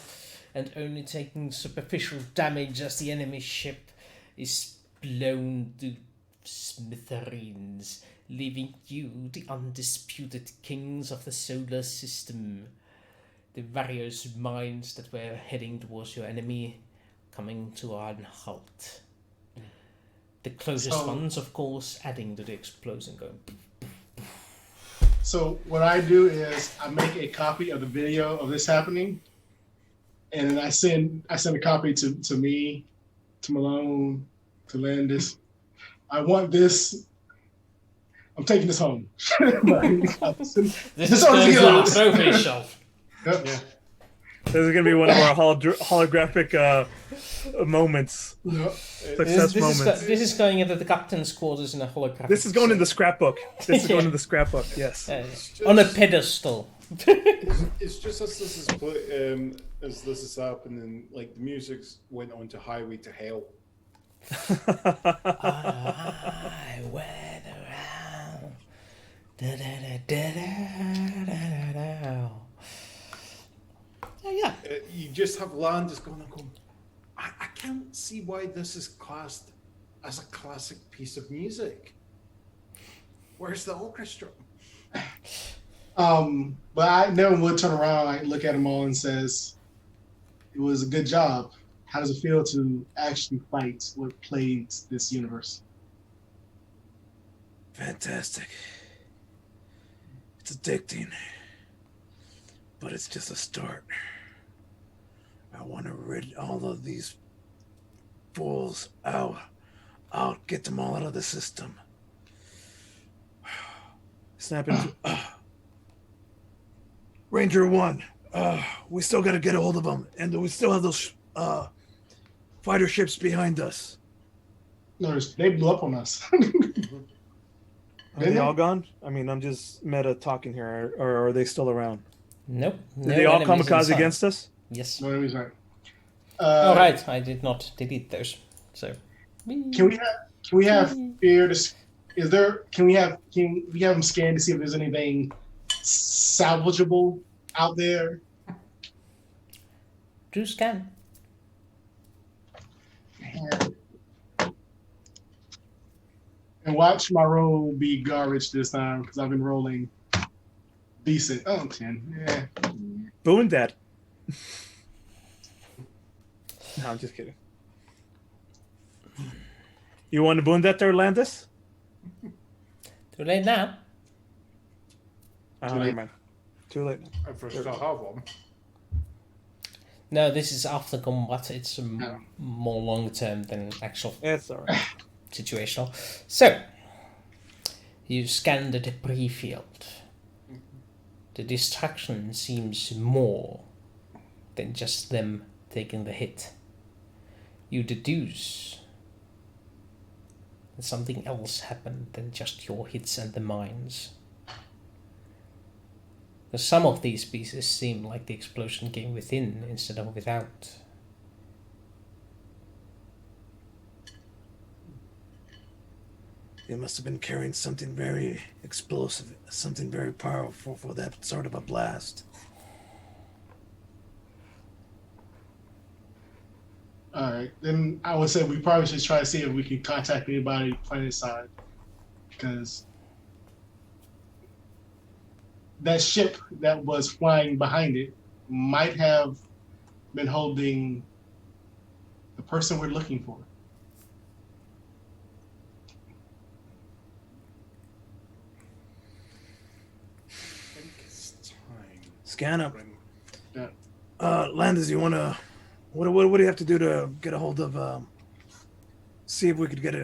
and only taking superficial damage as the enemy ship is blown to smithereens, leaving you, the undisputed kings of the solar system. The various mines that were heading towards your enemy coming to an halt. The closest ones, of course, adding to the explosion going. So what I do is I make a copy of the video of this happening, and then I send a copy to me, to Malone, to Landis. I want this. I'm taking this home. This is going to the trophy shelf. Yep. Yeah. This is gonna be one of our holographic moments. Yep. Success moments. This is going into the captain's quarters in a holographic. This is going in the scrapbook. This is going in the scrapbook. Yes. On a pedestal. It's just as this is happening, like the music went on to Highway to Hell. I went around. Da-da-da-da-da-da-da-da. Oh, yeah. You just have Landis going. I can't see why this is classed as a classic piece of music. Where's the orchestra? But Nevin would turn around, and look at them all, and says, "It was a good job. How does it feel to actually fight what plagues this universe?" Fantastic. It's addicting, but it's just a start. I want to rid all of these fools out. I'll get them all out of the system. Snap into Ranger 1. We still got to get a hold of them, and we still have those fighter ships behind us. Notice they blew up on us. Are they all gone? I mean, I'm just meta talking here, or are they still around? Nope. Did they all kamikaze against us? Yes. No enemies, right? Oh right, I did not delete those. So. Can we have fear to? Can we have them scan to see if there's anything salvageable out there? Do scan. And watch my roll be garbage this time because I've been rolling decent. Oh, 10. Yeah. Boon that. No, I'm just kidding. You want to boon that there, Landis? Too late now. Oh, Too late. never mind. Too late. I first still have one. No, this is after combat. It's more long term than actual It's all right. situational. So, you scan the debris field. The distraction seems more than just them taking the hit. You deduce that something else happened than just your hits and the mines. Because some of these pieces seem like the explosion came within instead of without. They must have been carrying something very explosive, something very powerful for that sort of a blast. All right, then I would say we probably should try to see if we can contact anybody planet side, because that ship that was flying behind it might have been holding the person we're looking for. I think it's time. Scan up. Yeah. Landis, you wanna? What do you have to do to get a hold of? See if we could get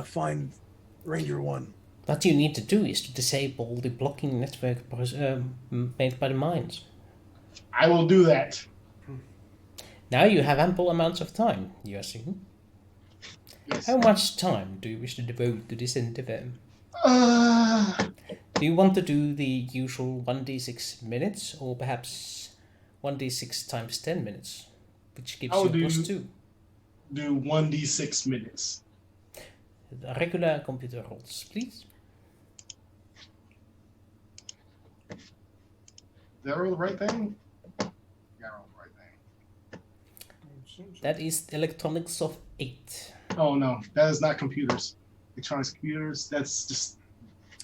find Ranger 1. What you need to do is to disable the blocking network made by the mines. I will do that. Now you have ample amounts of time, you assume. Yes. How much time do you wish to devote to this endeavor? Do you want to do the usual 1d6 minutes, or perhaps 1d6 times 10 minutes, which gives you plus 2? Do 1d6 minutes. Regular computer rolls, please. Did I roll the right thing? Yeah, I rolled the right thing. That is electronics of 8. Oh no, that is not computers. Electronics computers. That's just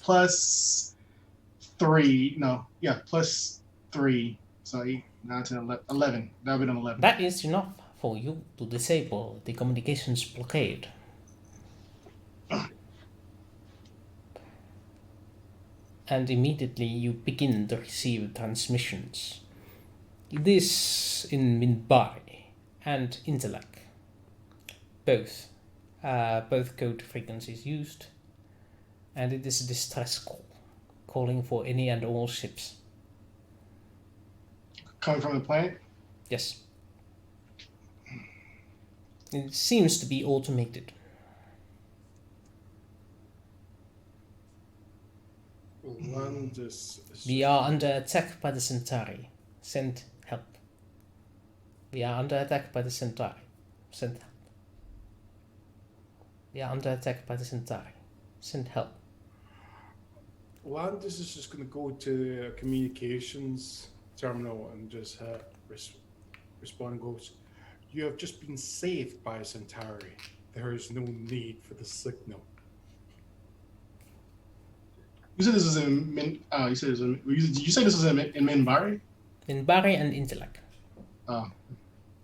+3. No, yeah, +3. So 8, 9, 10, 11. That would be an 11. That is enough for you to disable the communications blockade. And immediately you begin to receive transmissions. This in Minbari and Intellect. Both code frequencies used, and it is a distress call, calling for any and all ships. Coming from the planet. Yes. It seems to be automated. Landis is We are under attack by the Centauri. Send help. We are under attack by the Centauri. Send help. We are under attack by the Centauri. Send help. Landis is just going to go to a communications terminal and just respond and goes, "You have just been saved by a Centauri. There is no need for the signal." You said this was in you said this was did you say this was in Minbari? Minbari and Intellect. Oh.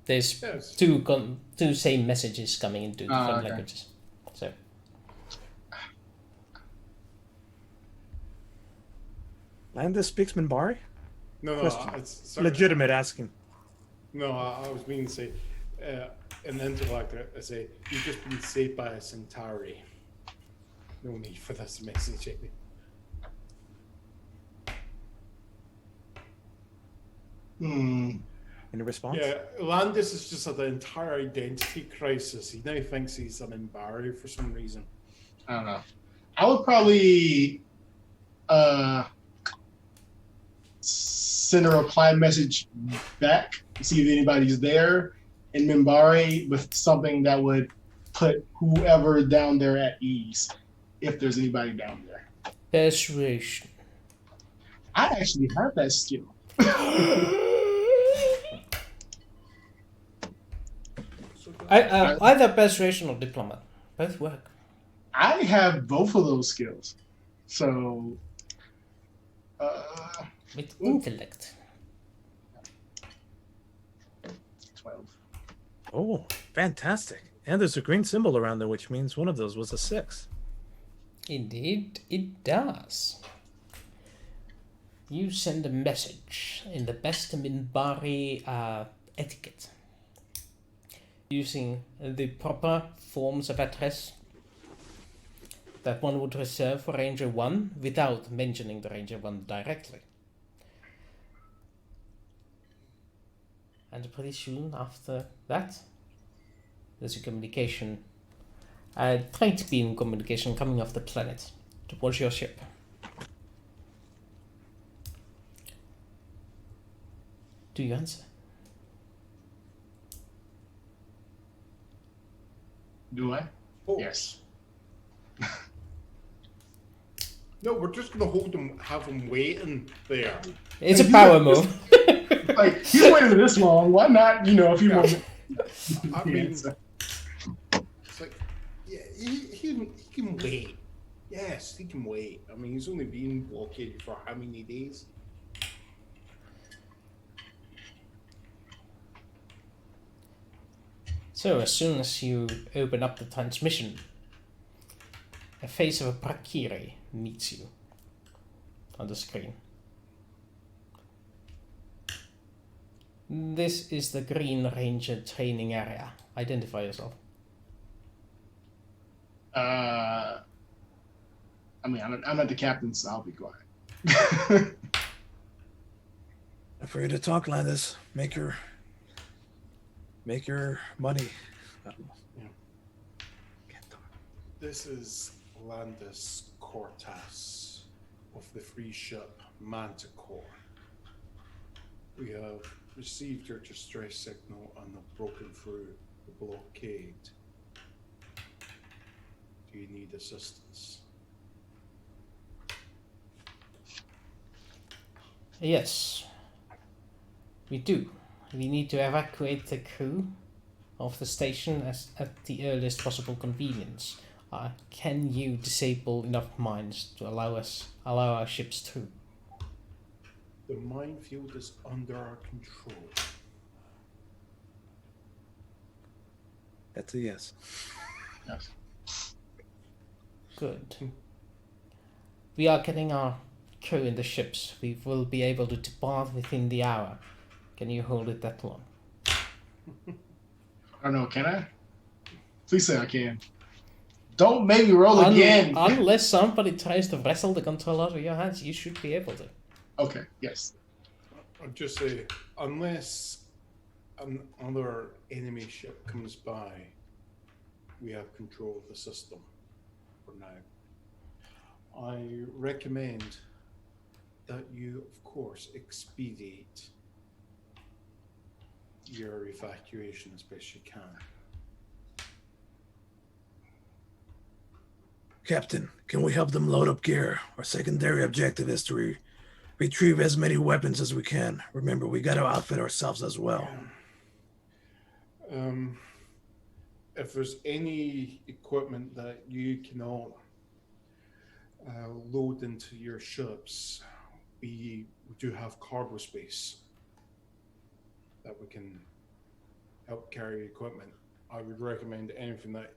There's Yes. two same messages coming into different okay. languages. So Landis speaks Minbari? No, Question. it's sorry. Legitimate asking. No, I was meaning to say, in Intellect, I say, "You've just been saved by a Centauri. No need for this messaging." Any response? Yeah, Landis is just at the entire identity crisis. He now thinks he's an Minbari for some reason. I don't know. I would probably send a reply message back to see if anybody's there in Minbari with something that would put whoever down there at ease, if there's anybody down there. persuasion. I actually have that skill. Either persuasion or diplomat. Both work. I have both of those skills. So, With intellect. 12. Oh, fantastic. And there's a green symbol around there, which means one of those was a 6. Indeed, it does. You send a message in the best Minbari etiquette, using the proper forms of address that one would reserve for Ranger 1 without mentioning the Ranger 1 directly. And pretty soon after that, there's a communication, a trade beam communication coming off the planet towards your ship. Do you answer? Do I? Oh, Yes. No, we're just going to have him waiting there. It's a power move. Like, he's waited this long. Why not, a few more minutes? I mean, Yeah, so- it's like, yeah, he can wait. Yes, he can wait. I mean, he's only been blockaded for how many days? So as soon as you open up the transmission, a face of a Brakiri meets you on the screen. This is the Green Ranger training area. Identify yourself. I mean, I'm not the captain, so I'll be quiet. Afraid to talk, Landis. Make your money. Can't talk. This is Landis Cortas of the free ship Manticore. We have received your distress signal and have broken through the blockade. Do you need assistance? Yes, we do. We need to evacuate the crew of the station as at the earliest possible convenience. Can you disable enough mines to allow our ships through? The minefield is under our control. That's a yes. Yes. Good. We are getting our crew in the ships. We will be able to depart within the hour. Can you hold it that long? I don't know. Can I? Please say I can. Don't make me roll again. Unless somebody tries to wrestle the control out of your hands, you should be able to. Okay. Yes. I'll just say, unless another enemy ship comes by, we have control of the system for now. I recommend that you, of course, expedite your evacuation as best you can. Captain, can we help them load up gear? Our secondary objective is to retrieve as many weapons as we can. Remember, we got to outfit ourselves as well. If there's any equipment that you cannot load into your ships, we do have cargo space that we can help carry equipment. I would recommend anything that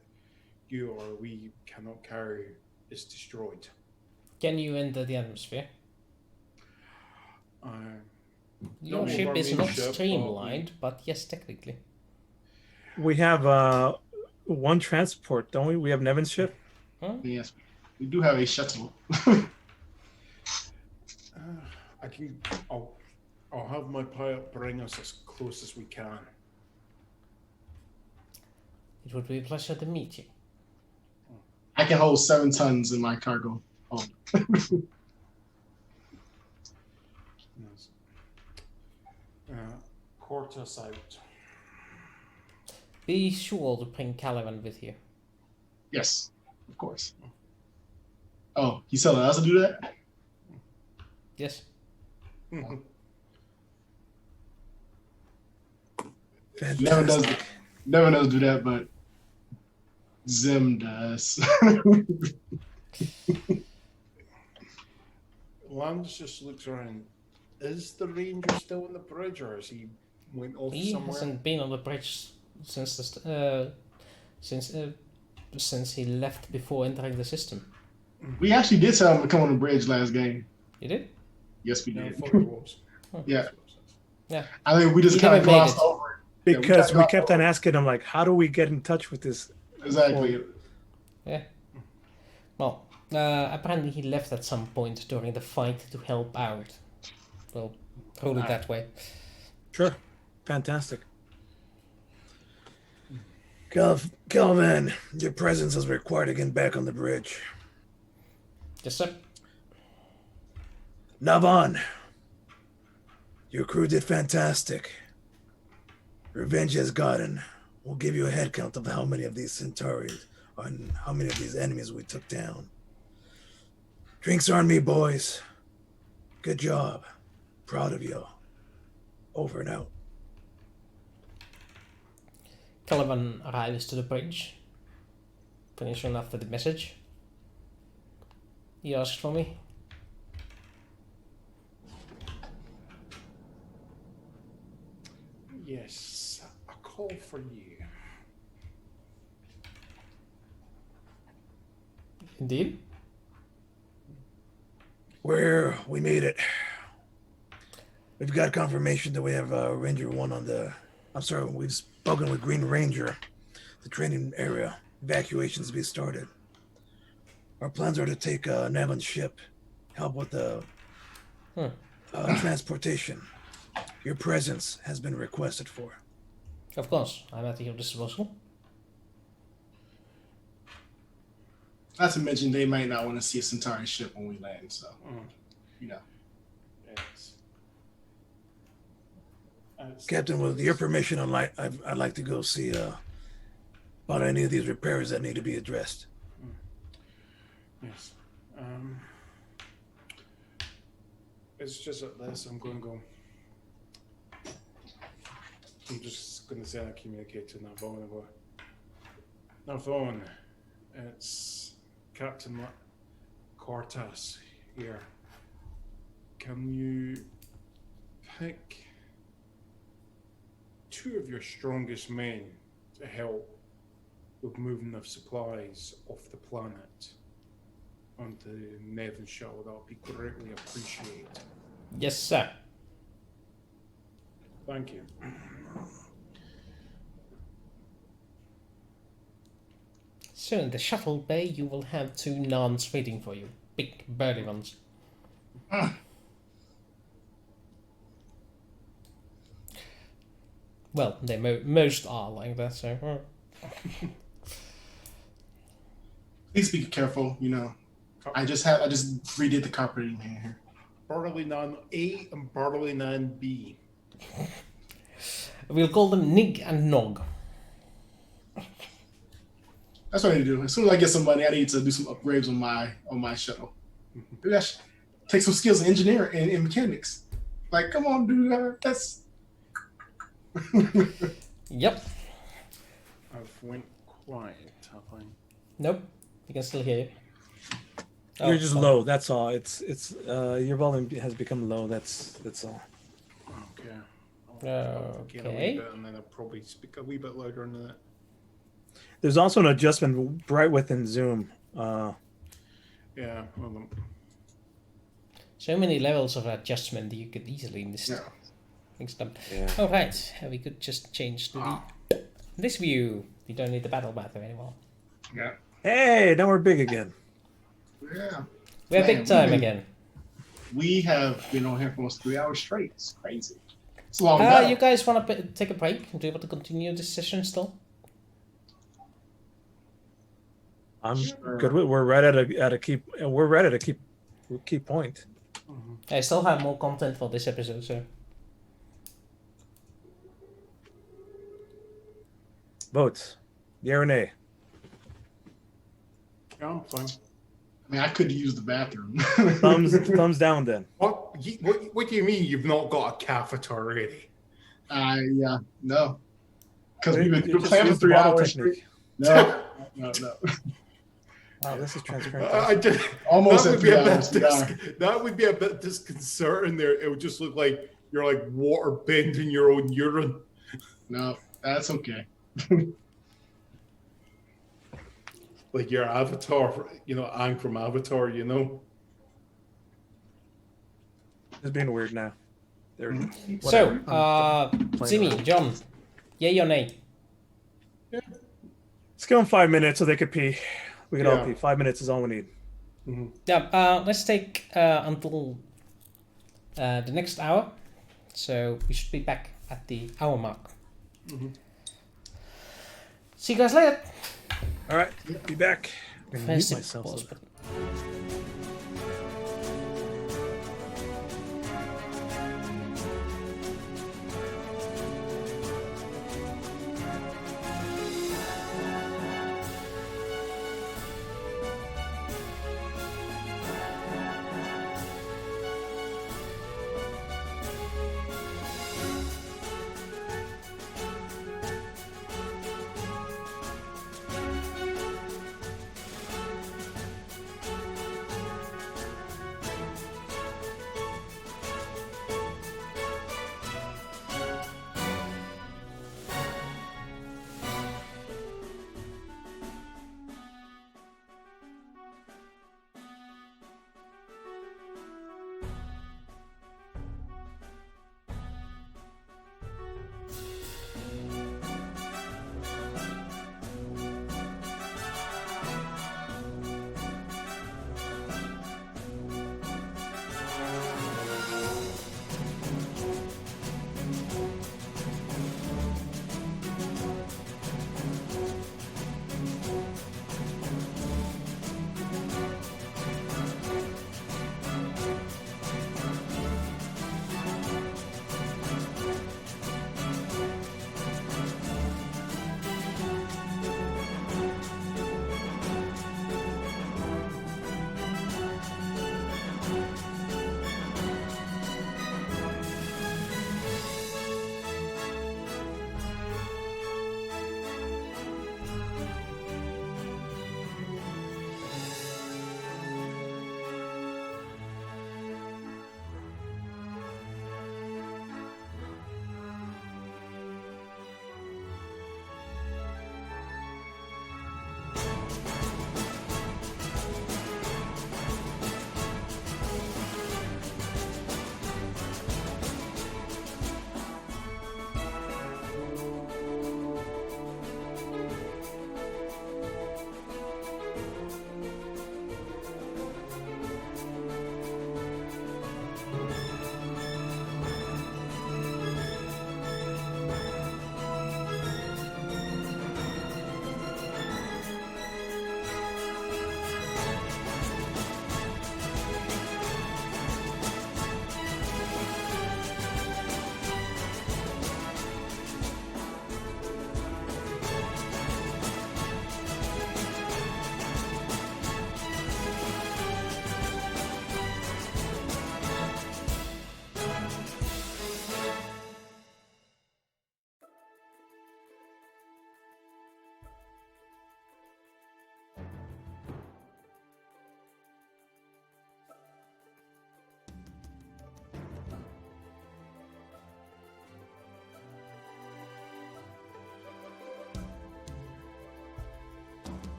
you or we cannot carry is destroyed. Can you enter the atmosphere? Your Not ship our is main not ship, but streamlined, but yes, technically. We have one transport, don't we? We have Nevin's ship. Huh? Yes. We do have a shuttle. I'll have my pilot bring us as close as we can. It would be a pleasure to meet you. I can hold 7 tons in my cargo hold. Yes. Port us out. Be sure to bring Caliban with you. Yes, of course. Oh, he's telling us to do that? Yes. Fantastic. Never does do that, but Zim does. Landis just looks around. Is the ranger still on the bridge, or has he went off He somewhere? hasn't been on the bridge since since he left before entering the system. We actually did tell him to come on the bridge last game. You did? Yes, we No, I did. thought it was. Yeah. Yeah. I think we just He kind of never made glossed it. over it. Because Yeah, we kept on asking him, like, how do we get in touch with this? Exactly. Yeah. Well, apparently he left at some point during the fight to help out. Well, hold it that way. Sure. Fantastic. Calvin, your presence is required again back on the bridge. Yes, sir. Navan, your crew did fantastic. Revenge has gotten. We'll give you a head count of how many of these Centauri and how many of these enemies we took down. Drinks on me, boys. Good job. Proud of you. Over and out. Caliban arrives to the bridge. Pretty soon after the message. He asked for me. Yes, a call for you. Indeed. We made it. We've got confirmation that we have Ranger 1 on the... I'm sorry, we've spoken with Green Ranger. The training area. Evacuations be started. Our plans are to take Navan's ship. Help with the transportation. Your presence has been requested for. Of course, I'm at your disposal. Not to mention, they might not want to see a Centauri ship when we land, so, you know. Yes. Captain, with your permission, I'd like to go see about any of these repairs that need to be addressed. Yes. It's just at this, I'm going to go. I'm just going to say I communicate to Navon. Navon, it's Captain Cortas here. Can you pick 2 of your strongest men to help with moving the supplies off the planet onto Nevin Shuttle? That would be greatly appreciated. Yes, sir. Thank you. So in the shuttle bay, you will have 2 nuns waiting for you. Big burly ones. Well, they most are like that, so... Please be careful. You know, I just redid the carpeting here. Barley Nan A and Barley Nan B. We'll call them Nig and Nog. That's what I need to do. As soon as I get some money, I need to do some upgrades on my shuttle. Maybe I should take some skills in engineering and in mechanics. Like, come on, dude. That's. Yep. I've went quiet, have I? Nope. You can still hear you. You're just fine. low. That's all. It's your volume has become low. That's all. Okay. I'll get a wee Okay. bit and then I'll probably speak a wee bit louder than that. There's also an adjustment right within Zoom. Yeah, well, So many levels of adjustment that you could easily mix them. Yeah. All right. We could just change to this view. We don't need the battle map anymore. Yeah. Hey, now we're big again. Yeah. We're Man, big time we- again. We have been on here for almost 3 hours straight. It's crazy. It's a long battle. You guys want to take a break? Do you want to continue this session still? I'm Sure. good. We're right at a key. We're right at a key point. I still have more content for this episode, so Votes. Yeah or nay? yeah, I'm fine. I mean, I could use the bathroom. Thumbs down then. What do you mean you've not got a cafeteria already? Yeah, no. Because we've You been just playing for use the 3 bottle hours technique. straight. No. Wow, this is transparent. I did. Almost that at would be 3 a hours. bit 3 hours. that would be a bit disconcerting. There, it would just look like you're like water bending your own urine. No, that's okay. Like your avatar, Aang from Avatar, It's being weird now. There. So, Playing Jimmy, around. John, yay or nay? Let's give them 5 minutes so they could pee. We can all Yeah. pee. 5 minutes is all we need. Yeah, let's take until the next hour. So we should be back at the hour mark. See you guys later. All right, be back. I'm gonna mute First, myself. pause so- button.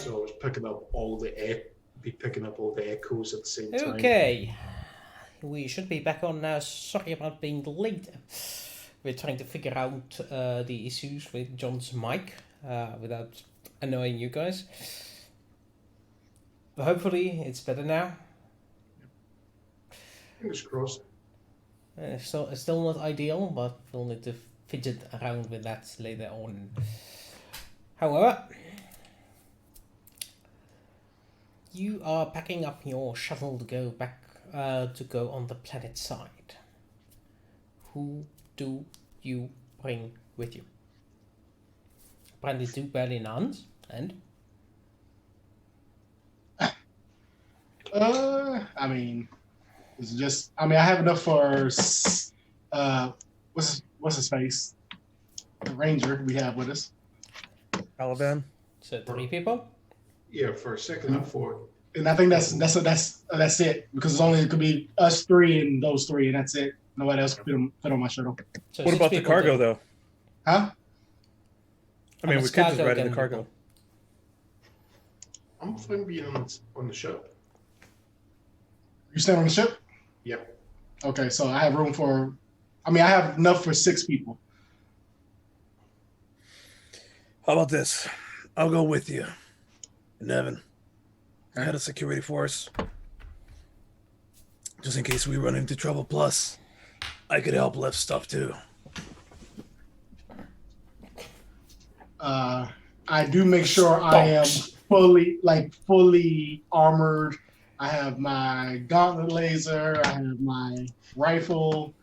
So it's picking up all the echoes at the same time. Okay. We should be back on now. Sorry about being late. We're trying to figure out the issues with John's mic without annoying you guys. But hopefully it's better now. Fingers crossed. Still not ideal, but we'll need to fidget around with that later on. However, you are packing up your shuttle to go back to go on the planet side. Who do you bring with you? Apparently 2 Berlinans and I mean, it's just. I mean, I have enough for. What's his face? The Ranger we have with us. Caliban. so 3 people. Yeah, for a second I thought. And I think that's it because it could be us 3 and those 3 and that's it. Nobody else could fit on my shuttle. So What 6 about the people cargo, then. though? Huh? I mean, much we could just cargo ride in can the cargo. you- I'm fine being on the ship. You staying on the ship? Yep. Okay, so I have room for. I mean, I have enough for 6 people. How about this? I'll go with you. And Evan, Okay. head of security force. Just in case we run into trouble. Plus, I could help lift stuff too. I do make sure I am fully armored. I have my gauntlet laser. I have my rifle.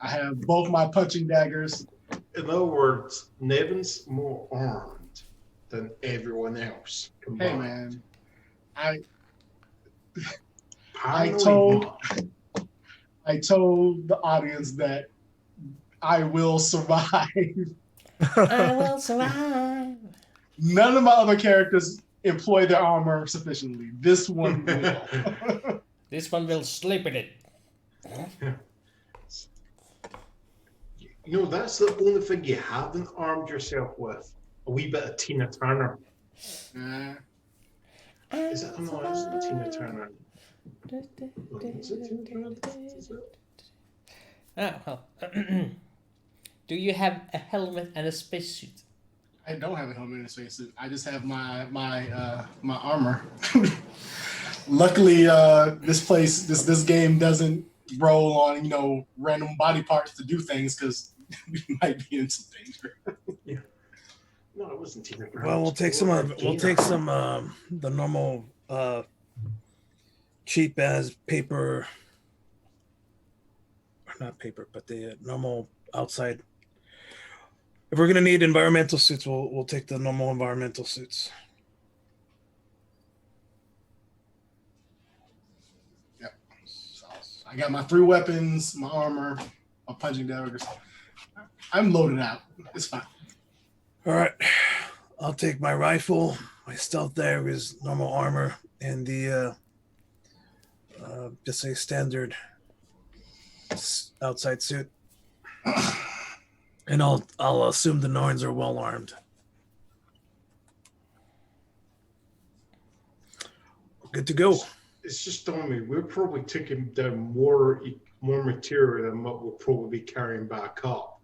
I have both my punching daggers. In other words, Nevin's more armed than everyone else combined. Hey man, I Paranoid told- not. I told the audience that I will survive. I will survive. None of my other characters employ their armor sufficiently. This one will. This one will sleep in it. You know, that's the only thing you haven't armed yourself with. A wee bit of Tina Turner. Is it? No, it isn't Tina Turner. Is it Tina Turner? Is it? Oh, well. Do you have a helmet and a spacesuit? I don't have a helmet and a spacesuit. I just have my armor. Luckily, this game doesn't roll on random body parts to do things because we might be in some danger. No, it wasn't Tina Turner. Well, we'll take some. The normal cheap as paper, or not paper, but the normal outside. If we're gonna need environmental suits, we'll take the normal environmental suits. Yep. So I got my 3 weapons, my armor, my punching daggers. I'm loaded out. It's fine. All right, I'll take my rifle, my stealth daggers, normal armor, and the just a standard outside suit. And I'll assume the Norns are well armed. Good to go. It's just on me. We're probably taking down more material than what we'll probably be carrying back up.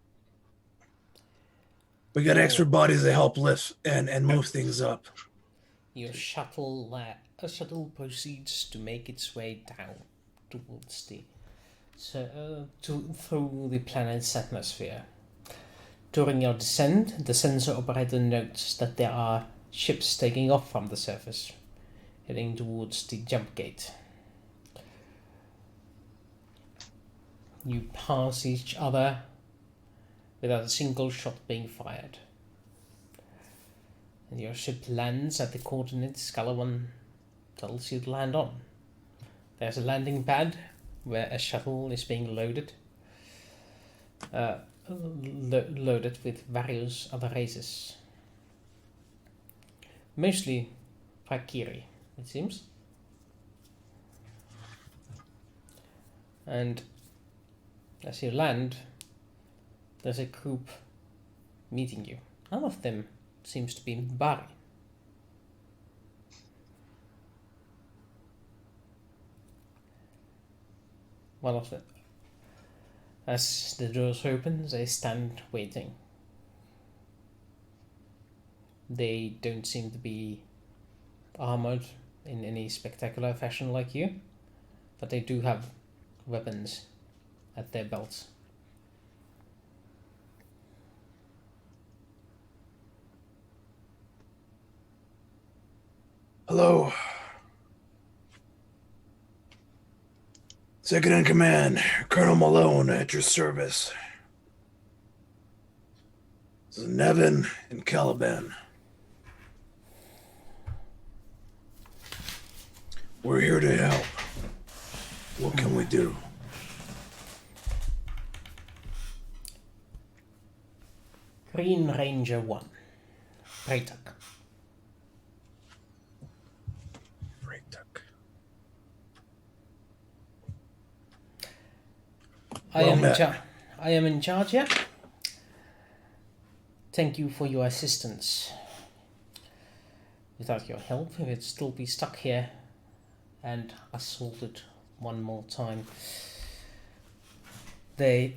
We got extra bodies to help lift and move things up. Your shuttle proceeds to make its way down towards through the planet's atmosphere. During your descent, the sensor operator notes that there are ships taking off from the surface, heading towards the jump gate. You pass each other without a single shot being fired. And your ship lands at the coordinates Scalawan tells you to land on. There's a landing pad where a shuttle is being loaded. Loaded with various other races. Mostly Brakiri, it seems. And as you land, there's a group meeting you. None of them seems to be Bari. one of the. As the doors open, they stand waiting. They don't seem to be armored in any spectacular fashion like you, but they do have weapons at their belts. Hello. Second in command, Colonel Malone at your service. This is Nevin and Caliban. We're here to help. What can we do? Green Ranger 1. Freitag. I am in charge here. Thank you for your assistance. Without your help, we would still be stuck here and assaulted one more time. They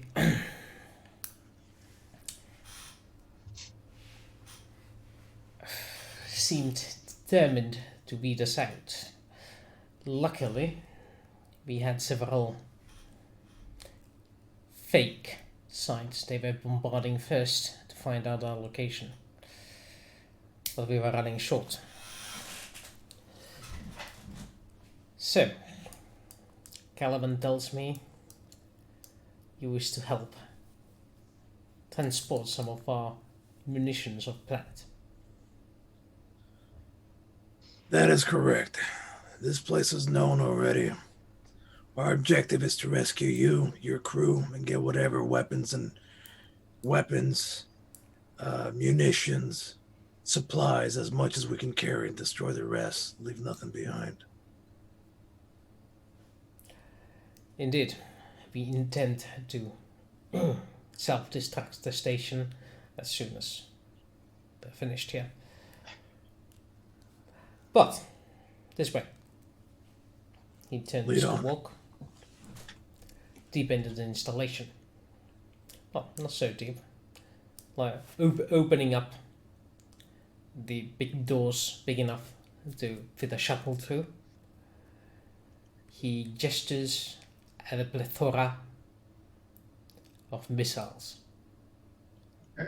seemed determined to beat us out. Luckily, we had several fake sites they were bombarding first to find out our location. But we were running short. So, Caliban tells me you wish to help transport some of our munitions of planet. That is correct. This place is known already. Our objective is to rescue you, your crew, and get whatever weapons, munitions, supplies, as much as we can carry and destroy the rest. Leave nothing behind. Indeed, we intend to self-destruct the station as soon as they're finished here. But, this way. He turns to walk deep into the installation. Well, not so deep. Like opening up the big doors big enough to fit a shuttle through. He gestures at a plethora of missiles.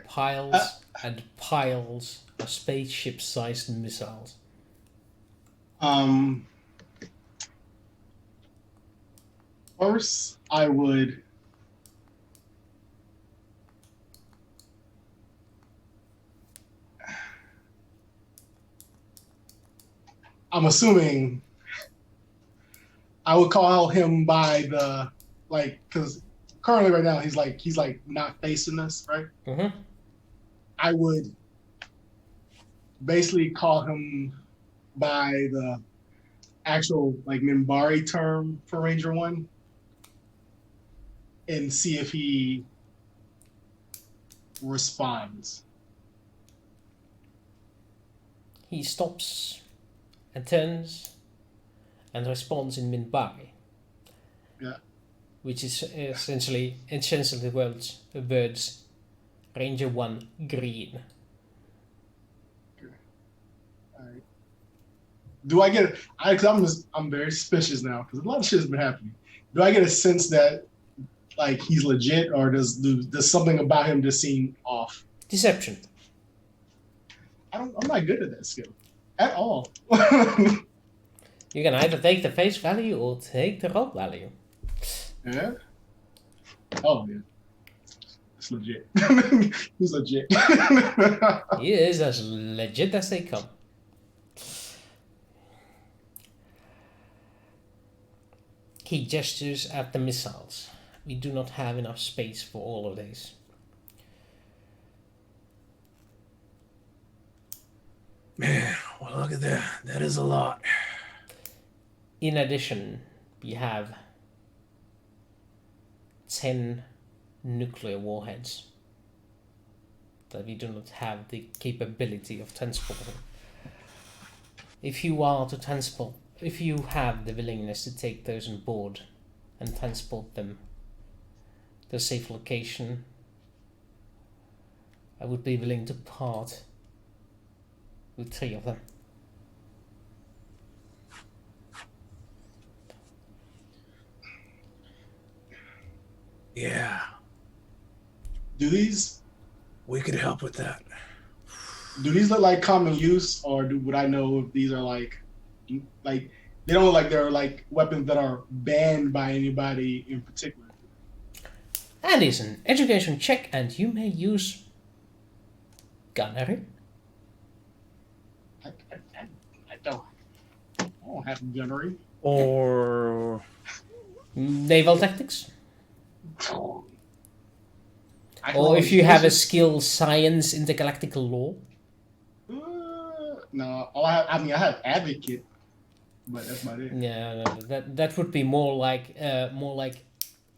Piles and piles of spaceship-sized missiles. First, I would I'm assuming I would call him by the because currently right now he's not facing us, right? Mm-hmm. I would basically call him by the actual Minbari term for Ranger 1 and see if he responds. He stops and turns and responds in Minbari. Yeah. Which is essentially the words Ranger 1 green. Alright. Do I get because I'm very suspicious now because a lot of shit has been happening. Do I get a sense that he's legit, or does something about him just seem off? Deception. I'm not good at that skill at all. You can either take the face value or take the roll value. Yeah. Oh yeah. It's legit. He's legit. He is as legit as they come. He gestures at the missiles. We do not have enough space for all of these. Man, well, look at that. That is a lot. In addition, we have 10 nuclear warheads that we do not have the capability of transporting. If you have the willingness to take those on board, and transport them to a safe location, I would be willing to part with 3 of them. Yeah, we could help with that. Do these look like common use, or would I know if these are like they don't look like they're like weapons that are banned by anybody in particular? And is an education check, and you may use gunnery. I don't have gunnery. Or Naval tactics. I can Or always if you have a use it. skill science intergalactical law. No, all I have advocate, but that's about it. Yeah, that would be more like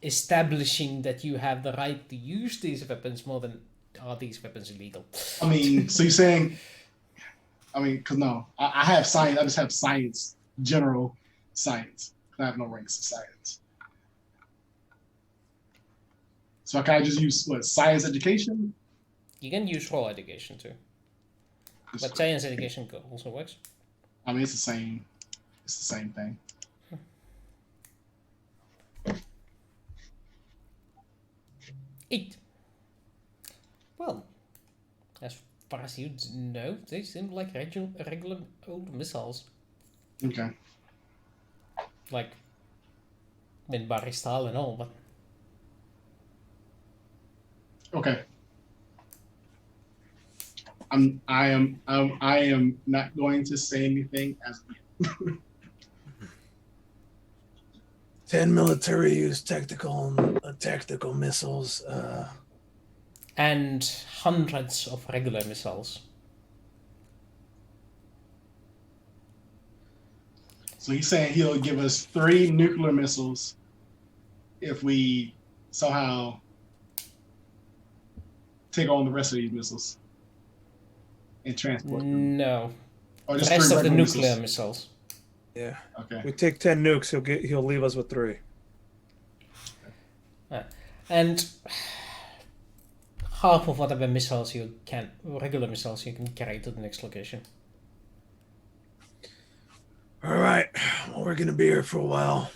establishing that you have the right to use these weapons more than are these weapons illegal. I mean, so you're saying, because no, I have science. I just have science, general science. I have no ranks in science. So can I just use what, science education? You can use raw education too, but science education also works. I mean, it's the same. It's the same thing. Eight. Well, as far as you know, they seem like regular old missiles, Okay. like Minbari style and all, but Okay. I am not going to say anything as of yet. 10 military use tactical missiles. and hundreds of regular missiles. So he's saying he'll give us 3 nuclear missiles if we somehow take on the rest of these missiles and transport them. No, Or the just rest 3 of the regular nuclear missiles. missiles. Yeah. Okay. We take 10 nukes, he'll leave us with 3. And half of whatever missiles regular missiles you can carry to the next location. All right. Well, we're gonna be here for a while.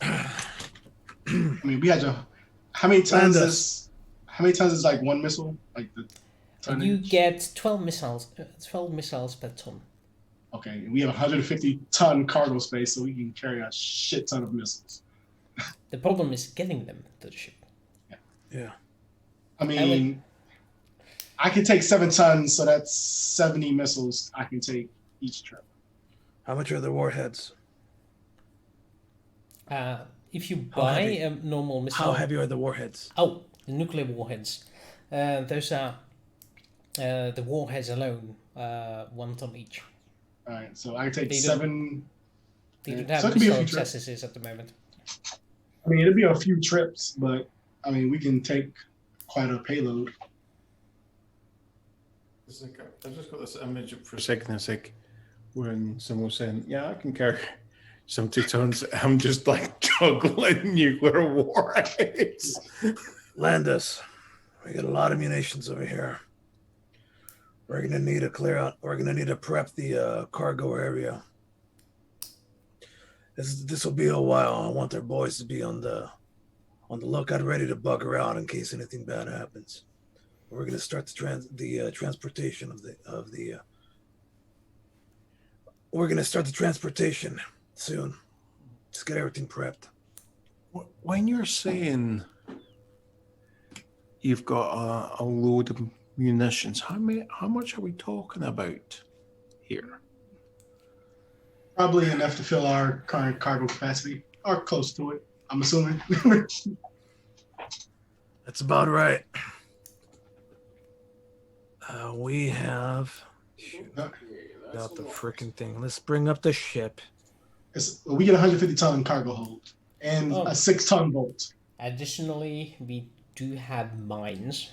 I mean, we had to. How many tons is like one missile? Like the tonnage? You get 12 missiles per ton. Okay, we have 150-ton cargo space, so we can carry a shit ton of missiles. The problem is getting them to the ship. Yeah. I mean, I can take 7 tons, so that's 70 missiles I can take each trip. How much are the warheads? If you buy a normal missile... How heavy are the warheads? Oh, the nuclear warheads. Those are the warheads alone, 1 ton each. All right, so I can take They 7. They don't So have it could be a missile few trips. accesses at the moment. I mean, it'll be a few trips, but I mean, we can take quite a payload. It's like I just got this image for a second. It's like when someone was saying, "Yeah, I can carry 70 tons." I'm just like juggling nuclear warheads. Landis, we got a lot of munitions over here. We're gonna need to clear out. We're gonna need to prep the cargo area. This will be a while. I want their boys to be on the lookout, ready to bugger out in case anything bad happens. We're gonna start the transportation of the. We're gonna start the transportation soon. Just get everything prepped. When you're saying you've got a load of munitions, how much are we talking about here? Probably enough to fill our current cargo capacity, or close to it, I'm assuming. That's about right. We have got the freaking thing. Let's bring up the ship. We get 150-ton cargo hold and a 6-ton bolt. Additionally, we do have mines.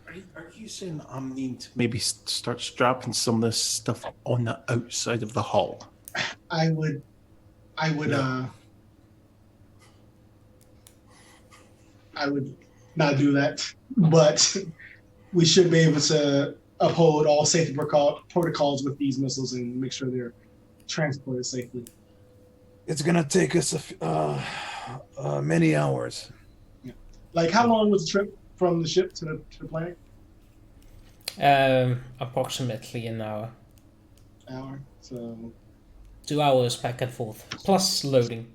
Are Are you saying I'm needing to maybe start strapping some of this stuff on the outside of the hull? I would No. I would not do that, but we should be able to uphold all safety protocols with these missiles and make sure they're transported safely. It's gonna take us many hours. Like, how long was the trip from the ship to the planet? Approximately an hour. Hour. So 2 hours back and forth, plus loading.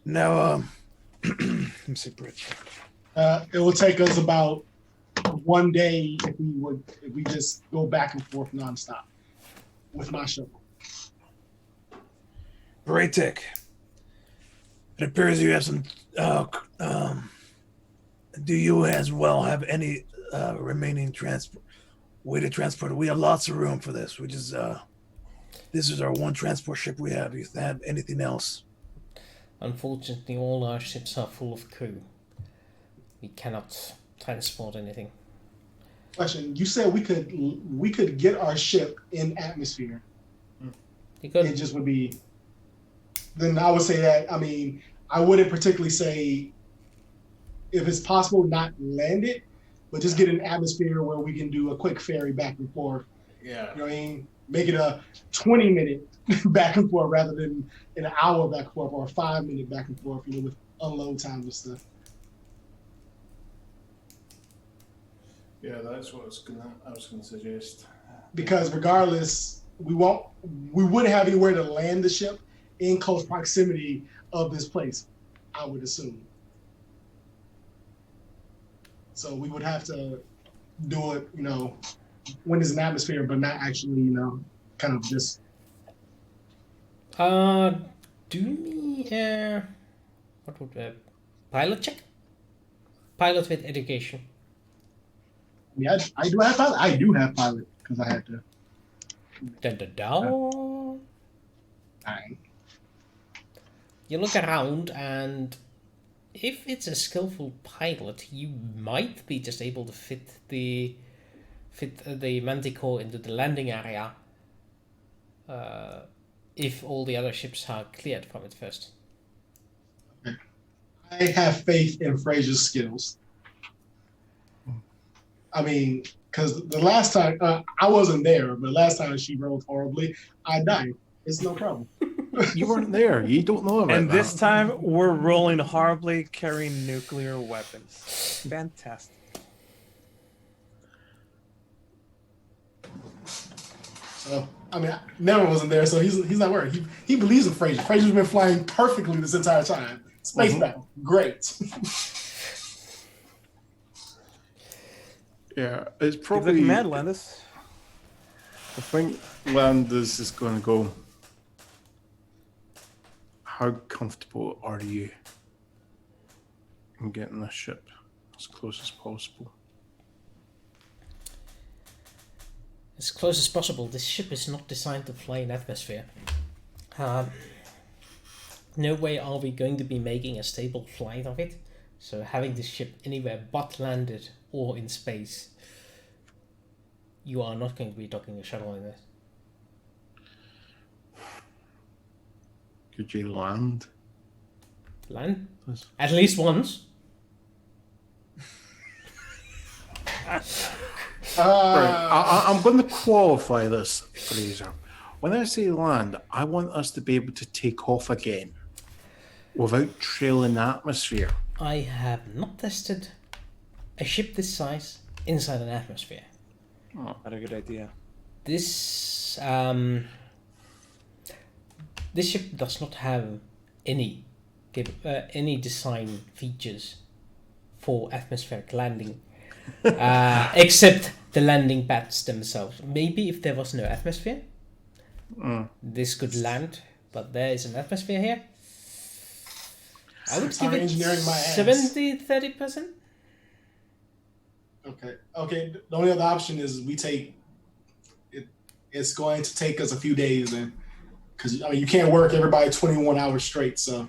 Now, let me see, Bridge. it will take us about 1 day if we just go back and forth nonstop with my shuttle. Braytek, it appears you have some. Do you as well have any remaining way to transport? We have lots of room for this. This is our one transport ship we have. You have anything else? Unfortunately, all our ships are full of crew. We cannot transport anything. Question: you said we could get our ship in atmosphere. You could. It just would be. Then I would say that. I mean, I wouldn't particularly say if it's possible not land it, but just get an atmosphere where we can do a quick ferry back and forth. Yeah. You know what I mean? Make it a 20-minute back and forth rather than an hour back and forth or a 5-minute back and forth, you know, with unload time and stuff. Yeah, that's what I was gonna suggest. Because regardless, we wouldn't have anywhere to land the ship in close proximity of this place, I would assume. So we would have to do it, you know, when there's an atmosphere, but not actually, you know, kind of just. Do me what would pilot check? Pilot with education. Yeah, I do have pilot. I do have pilot because I had to. Alright. You look around, and if it's a skillful pilot, you might be just able to fit the Manticore into the landing area. If all the other ships are cleared from it first. I have faith in Fraser's skills. I mean, because the last time I wasn't there, but last time she rolled horribly, I died. It's no problem. You weren't there. You don't know about And that. this time we're rolling horribly, carrying nuclear weapons. Fantastic. So I mean, I never wasn't there, so he's not worried. He believes in Fraser. Fraser's been flying perfectly this entire time. Space battle, great. Yeah, it's Give probably. the command, Landis. I think Landis is going to go. How comfortable are you in getting this ship as close as possible? As close as possible. This ship is not designed to fly in atmosphere. No way are we going to be making a stable flight of it. So having this ship anywhere but landed or in space, you are not going to be docking a shuttle in this. Could you land? Land? At least once. Right. I'm going to qualify this, Fraser. When I say land, I want us to be able to take off again without trailing the atmosphere. I have not tested a ship this size inside an atmosphere. Oh, not a good idea. This ship does not have any design features for atmospheric landing, except the landing pads themselves. Maybe if there was no atmosphere, this could land, but there is an atmosphere here. I would give it 70-30%. Okay. The only other option is we take it. It's going to take us a few days, and because I mean you can't work everybody 21 hours straight. So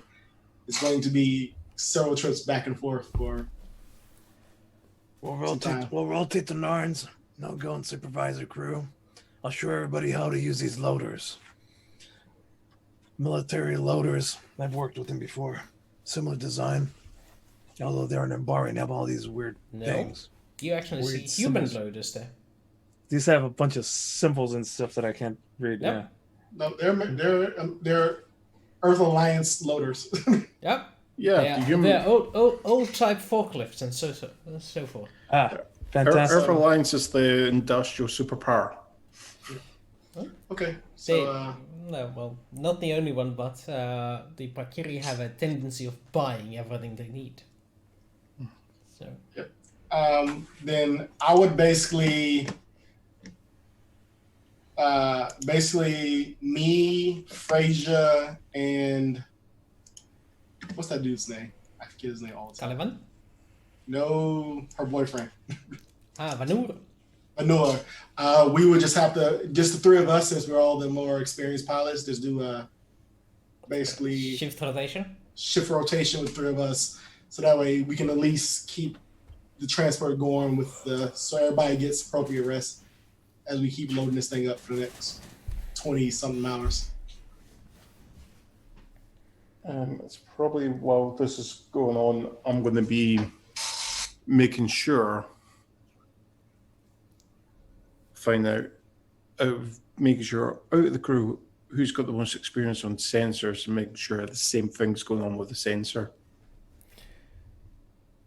it's going to be several trips back and forth for. We'll time. rotate the Narns. And I'll go and supervise the crew. I'll show everybody how to use these loaders. Military loaders. I've worked with them before. Similar design. Although they're an embargo and have all these weird things. You actually Weird see human symbols. loaders there. These have a bunch of symbols and stuff that I can't read. Yep. No, they're Earth Alliance loaders. Yep. Yeah, They are, the human they're old type forklifts and so forth. Ah, fantastic. Earth Alliance is the industrial superpower. Okay, They, so no, well, not the only one, but the Brakiri have a tendency of buying everything they need. So then I would basically me, Frasier, and what's that dude's name? I forget his name all the time. Caliban? No, her boyfriend. Vanur. Anor. We would just have to, just the three of us, since we're all the more experienced pilots, just do basically Shift rotation. shift rotation with three of us, so that way we can at least keep the transport going with so everybody gets appropriate rest as we keep loading this thing up for the next 20 something hours. It's probably while this is going on, I'm going to be making sure, making sure out of the crew who's got the most experience on sensors and making sure the same thing's going on with the sensor.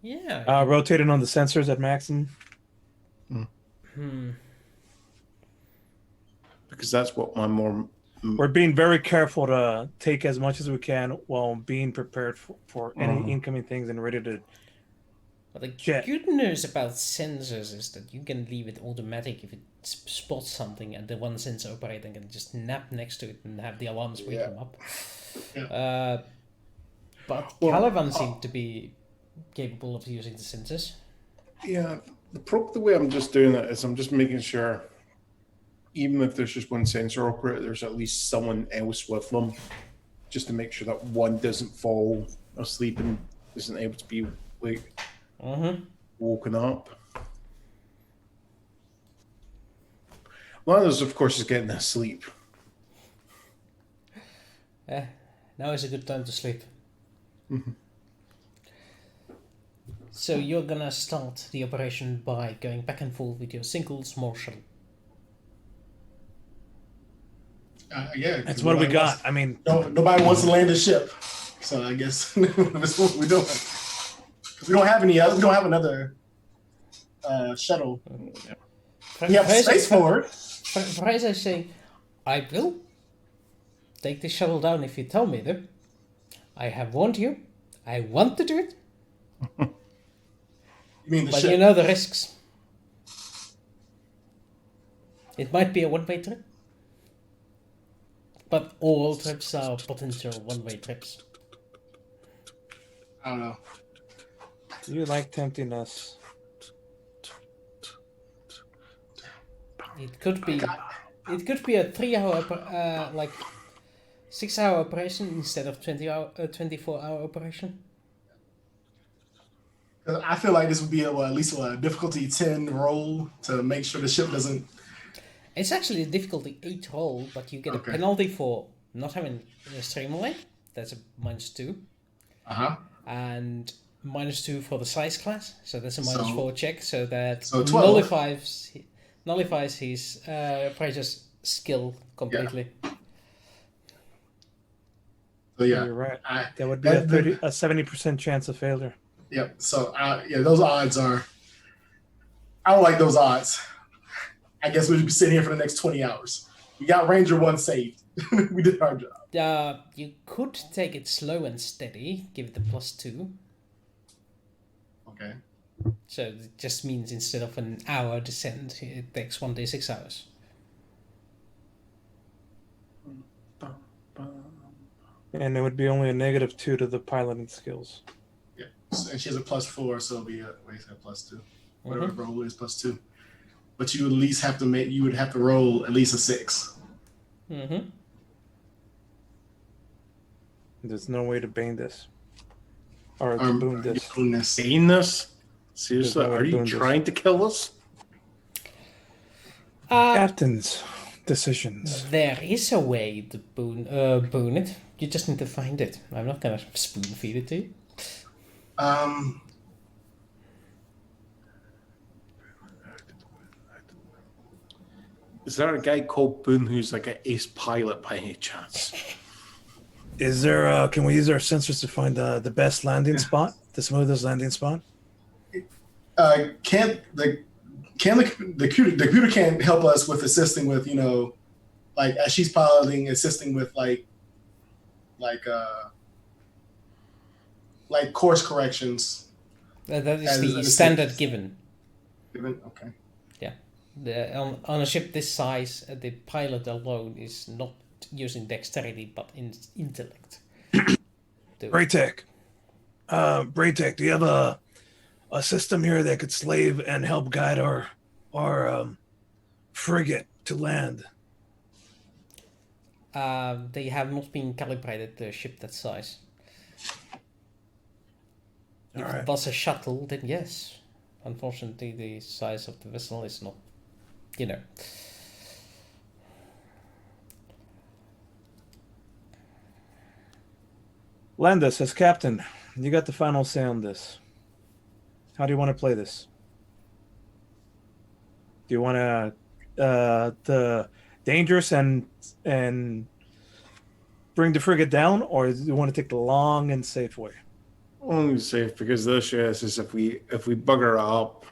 Yeah. Rotating on the sensors at maximum. Because that's what my more. We're being very careful to take as much as we can while being prepared for any incoming things and ready to. But the Jet. good news about sensors is that you can leave it automatic if it spots something, and the one sensor operator can just nap next to it and have the alarms wake them up. Yeah. But Caliban seemed to be capable of using the sensors. Yeah, the way I'm just doing it is I'm just making sure, even if there's just one sensor operator, there's at least someone else with them, just to make sure that one doesn't fall asleep and isn't able to be woken up. One of those, of course, is getting asleep. Now is a good time to sleep. So you're gonna start the operation by going back and forth with your single small shuttle. Yeah, That's what we got. I mean, nobody wants to land a ship, so I guess that's what we're doing. We don't have any other. We don't have another shuttle. We have space for it. Fraser is saying, "I will take the shuttle down if you tell me to. I have warned you. I want to do it, You mean the but ship? you know the risks. It might be a one-way trip, but all trips are potential one-way trips. I don't know. you like tempting us. It could be a 3-hour, like 6-hour operation instead of 24-hour operation. I feel like this would be at least a difficulty 10 roll to make sure the ship doesn't. It's actually a difficulty 8 roll, but you get a Okay. penalty for not having a streamline. That's a -2. And -2 for the size class, so that's a -4 check. So that So 12. nullifies his Fraser's skill completely. So yeah, You're right. I, That would be a 70% chance of failure. Yep. So those odds are. I don't like those odds. I guess we'll be sitting here for the next 20 hours. We got Ranger 1 saved. We did our job. You could take it slow and steady, give it the +2. Okay. So it just means instead of an hour descent, it takes 1 day 6 hours. And it would be only a -2 to the piloting skills. Yeah. And she has a +4, so it'll be a +2. Whatever the roll is, +2. But you at least have to you would have to roll at least a 6. Mm-hmm. There's no way to bang this. Or to boon this. Saying this? Seriously, There's no way are to you boon this. trying to kill us? Captain's decisions. There is a way to boon it. You just need to find it. I'm not gonna spoon feed it to you. Is there a guy called Boone who's like an ace pilot by any chance? Is there? Can we use our sensors to find the best landing spot, the smoothest landing spot? Can the computer can't help us with assisting with, you know, like as she's piloting, assisting with like course corrections. That is As the a standard six. given. Okay. On a ship this size, the pilot alone is not using dexterity but intellect. Braytech. Braytech, do you have a system here that could slave and help guide our frigate to land? They have not been calibrated to a ship that size. If All right. it was a shuttle, then yes. Unfortunately, the size of the vessel is not, you know. Landis, as captain, you got the final say on this. How do you want to play this? Do you want to the dangerous and bring the frigate down, or do you want to take the long and safe way? Only safe because the issue is if we bugger up,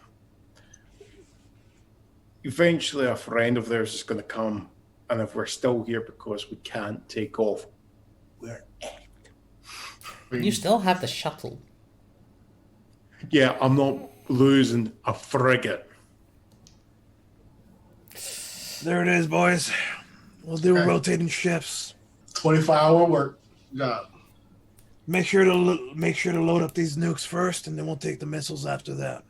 eventually a friend of theirs is going to come, and if we're still here because we can't take off, we're You still have the shuttle. yeah. I'm not losing a frigate. There it is, boys. We'll do Okay. rotating shifts. 24-hour work job. Make sure to load up these nukes first, and then we'll take the missiles after that.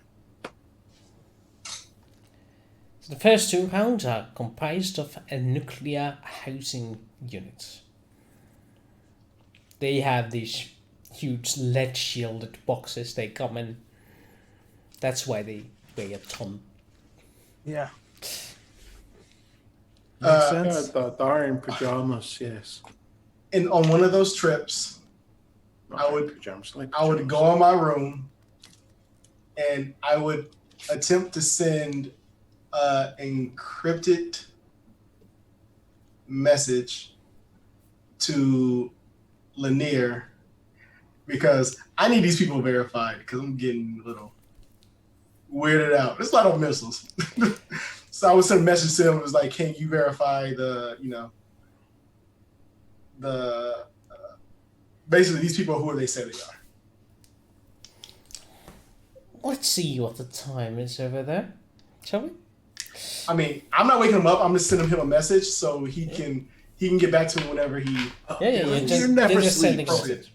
The first 2 rounds are comprised of a nuclear housing units. They have these huge lead shielded boxes they come in. That's why they weigh a ton. Yeah. Makes sense. The iron pajamas, yes. And on one of those trips, Not I iron would- pajamas, like I would pajamas. go in my room and I would attempt to send encrypted message to Lanier because I need these people verified because I'm getting a little weirded out. There's a lot of missiles. So I would send a message to him. It was like, can you verify basically these people, who they say they are. Let's see what the time is over there, shall we? I mean, I'm not waking him up. I'm just sending him a message so he can get back to him whenever he. Yeah. Lanier never You're just sending sleeps. message.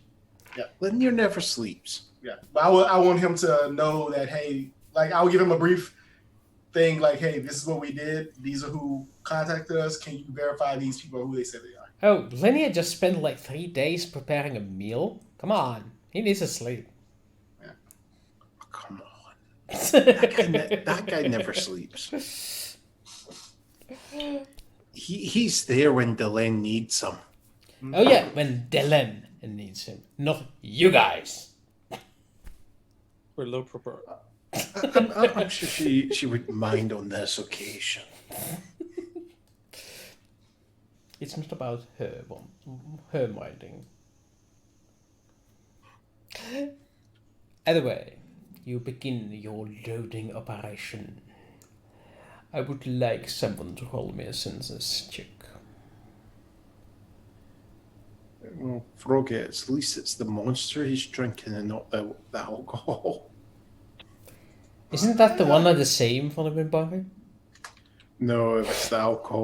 Lanier never sleeps. Yeah, but I want him to know that, hey, like I'll give him a brief thing like, hey, this is what we did. These are who contacted us. Can you verify these people who they say they are? Oh, Linnea just spent like 3 days preparing a meal. Come on, he needs to sleep. Come on. That guy never sleeps. He's there when Delenn needs him. Oh yeah, when Dylan needs him, not you guys. We're low proper. I'm sure she would mind on this occasion. It's not about her minding. Anyway, you begin your loading operation. I would like someone to roll me a census check. Well, Froggy, at least it's the monster he's drinking and not the alcohol. Isn't that the one and the same for the Mimbari? No, if it's the alcohol.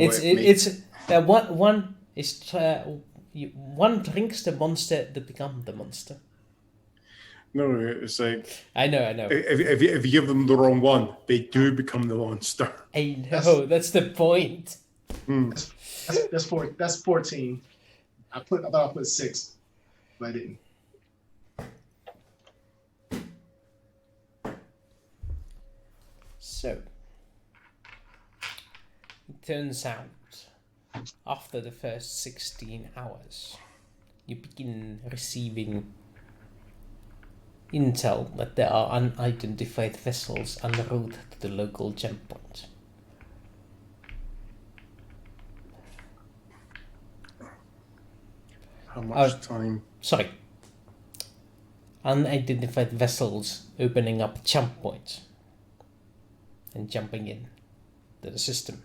One is one drinks the monster to become the monster. No, it's like I know. if you give them the wrong one, they do become the monster. I know. That's the point. That's 14. I thought I put 6, but I didn't. So, it turns out, after the first 16 hours, you begin receiving intel that there are unidentified vessels en route to the local jump point. How much time? Sorry. Unidentified vessels opening up jump points and jumping in to the system.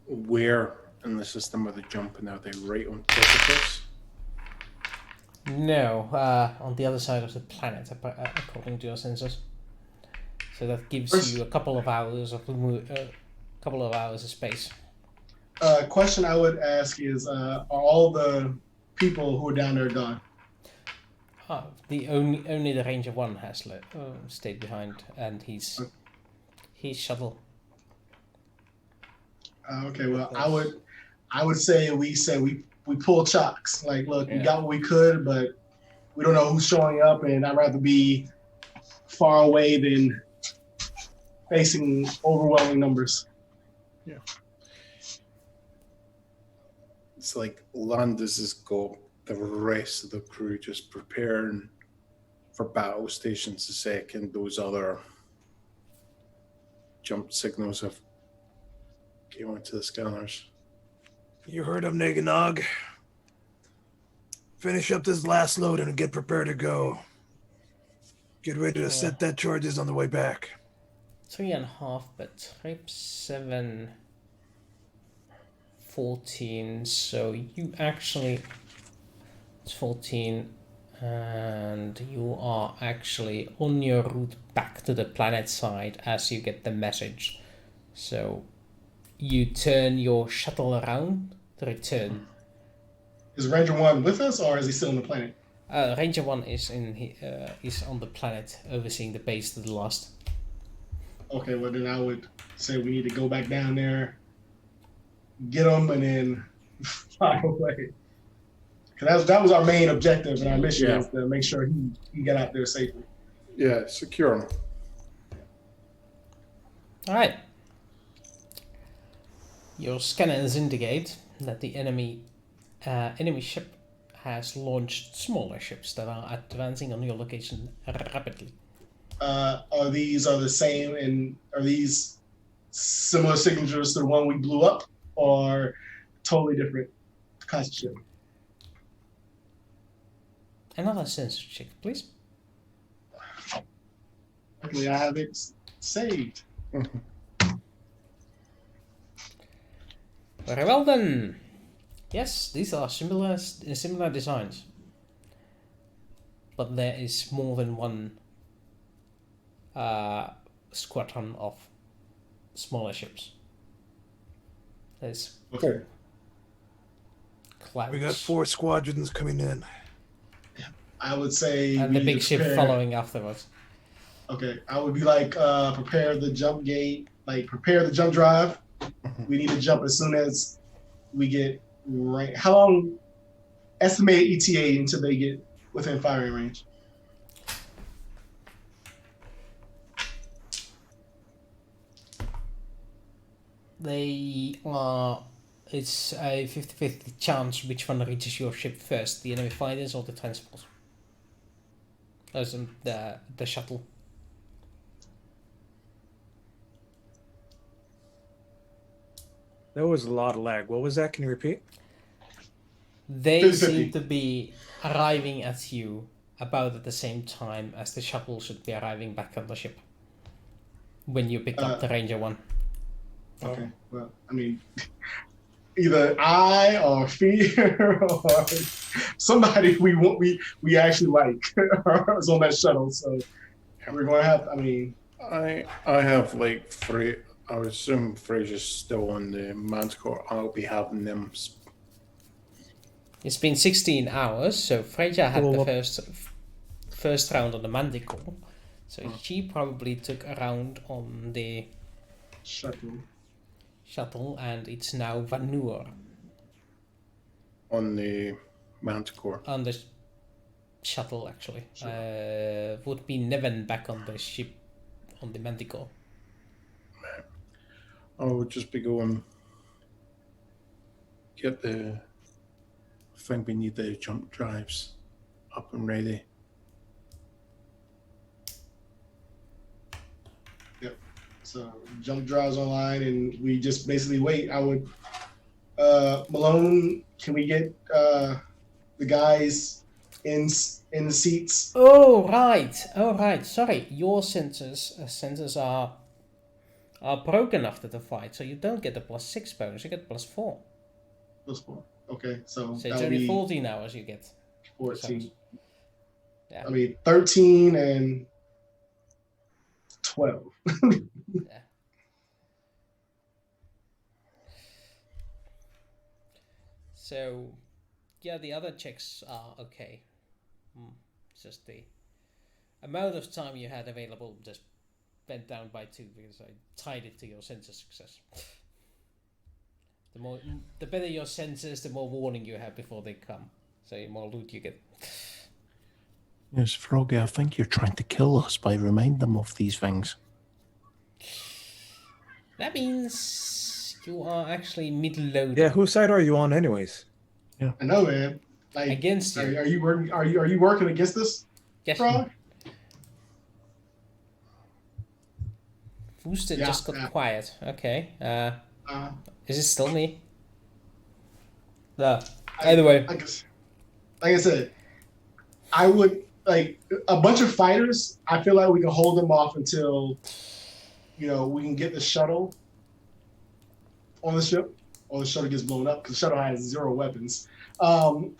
Where in the system are they jumping? Are they right on top of us? No, on the other side of the planet, according to your sensors. So that gives you a couple of hours of space. Question I would ask is, are all the people who are down there gone? The only the Ranger 1 has stayed behind, and his shuttle. Okay, well, I would say we pull chocks. Like, look, we got what we could, but we don't know who's showing up, and I'd rather be far away than facing overwhelming numbers. Yeah. It's like Landis has got the rest of the crew just preparing for battle stations the second those other jump signals have came onto the scanners. You heard him, Naganog. Finish up this last load and get prepared to go. Get ready to set that charges on the way back. 3.5, but trip 7, 14. So you actually, it's 14, and you are actually on your route back to the planet side as you get the message. So you turn your shuttle around to return. Is Ranger 1 with us, or is he still on the planet? Ranger 1 is is on the planet, overseeing the base to the last. Okay, well then I would say we need to go back down there, get him, and then fly away. Because that was our main objective and our mission was to make sure he got out there safely. Yeah, secure him. All right. Your scanners indicate that the enemy ship has launched smaller ships that are advancing on your location rapidly. Are these the same, and are these similar signatures to the one we blew up, or totally different concept? Another sensor check, please. Luckily, I have it saved. Very well then. Yes, these are similar designs, but there is more than one squadron of smaller ships. There's 4. Clouds. We got 4 squadrons coming in. I would say, and the big ship following afterwards. Okay, I would be like, prepare the jump gate, like prepare the jump drive. We need to jump as soon as we get right. How long? Estimated ETA until they get within firing range. They are. It's a 50-50 chance which one reaches your ship first, the enemy fighters or the transport. As in the shuttle. That was a lot of lag. What was that? Can you repeat? They seem to be arriving at you about at the same time as the shuttle should be arriving back on the ship. When you pick up the Ranger 1. Okay, well, I mean, either I or Fear or somebody we actually like is on that shuttle, so we're going to have. I mean, I have like I would assume Fraser's still on the Manticore. I'll be having them. It's been 16 hours, so Fraser had the first round on the Manticore, so she probably took a round on the shuttle, and it's now Vanur. On the Manticore. On the shuttle, actually. Would be Neven back on the ship, on the Manticore. I'll just be going. Get the. I think we need the jump drives up and ready. So jump drives online, and we just basically wait. I would, Malone, can we get the guys in the seats? Oh right. Sorry, your sensors are broken after the fight, so you don't get the +6 bonus. You get +4. +4. Okay, so So that it's would only be 14 hours you get. 14. Yeah. I mean 13 and 12. Yeah. So, yeah, the other checks are okay. It's just the amount of time you had available just went down by 2 because I tied it to your sensor success. The better your sensors, the more warning you have before they come. So the more loot you get. Yes, Froggy, I think you're trying to kill us by reminding them of these things. That means you are actually mid-loaded. Yeah, whose side are you on, anyways? I know, man. Like, Against you. Are you working? Are you working against us, Yes. Frog? Booster Yeah, just got yeah. quiet. Okay. Is it still me? No. Either way. Like I said, I would like a bunch of fighters. I feel like we can hold them off until, we can get the shuttle on the ship, or the shuttle gets blown up because the shuttle has 0 weapons. But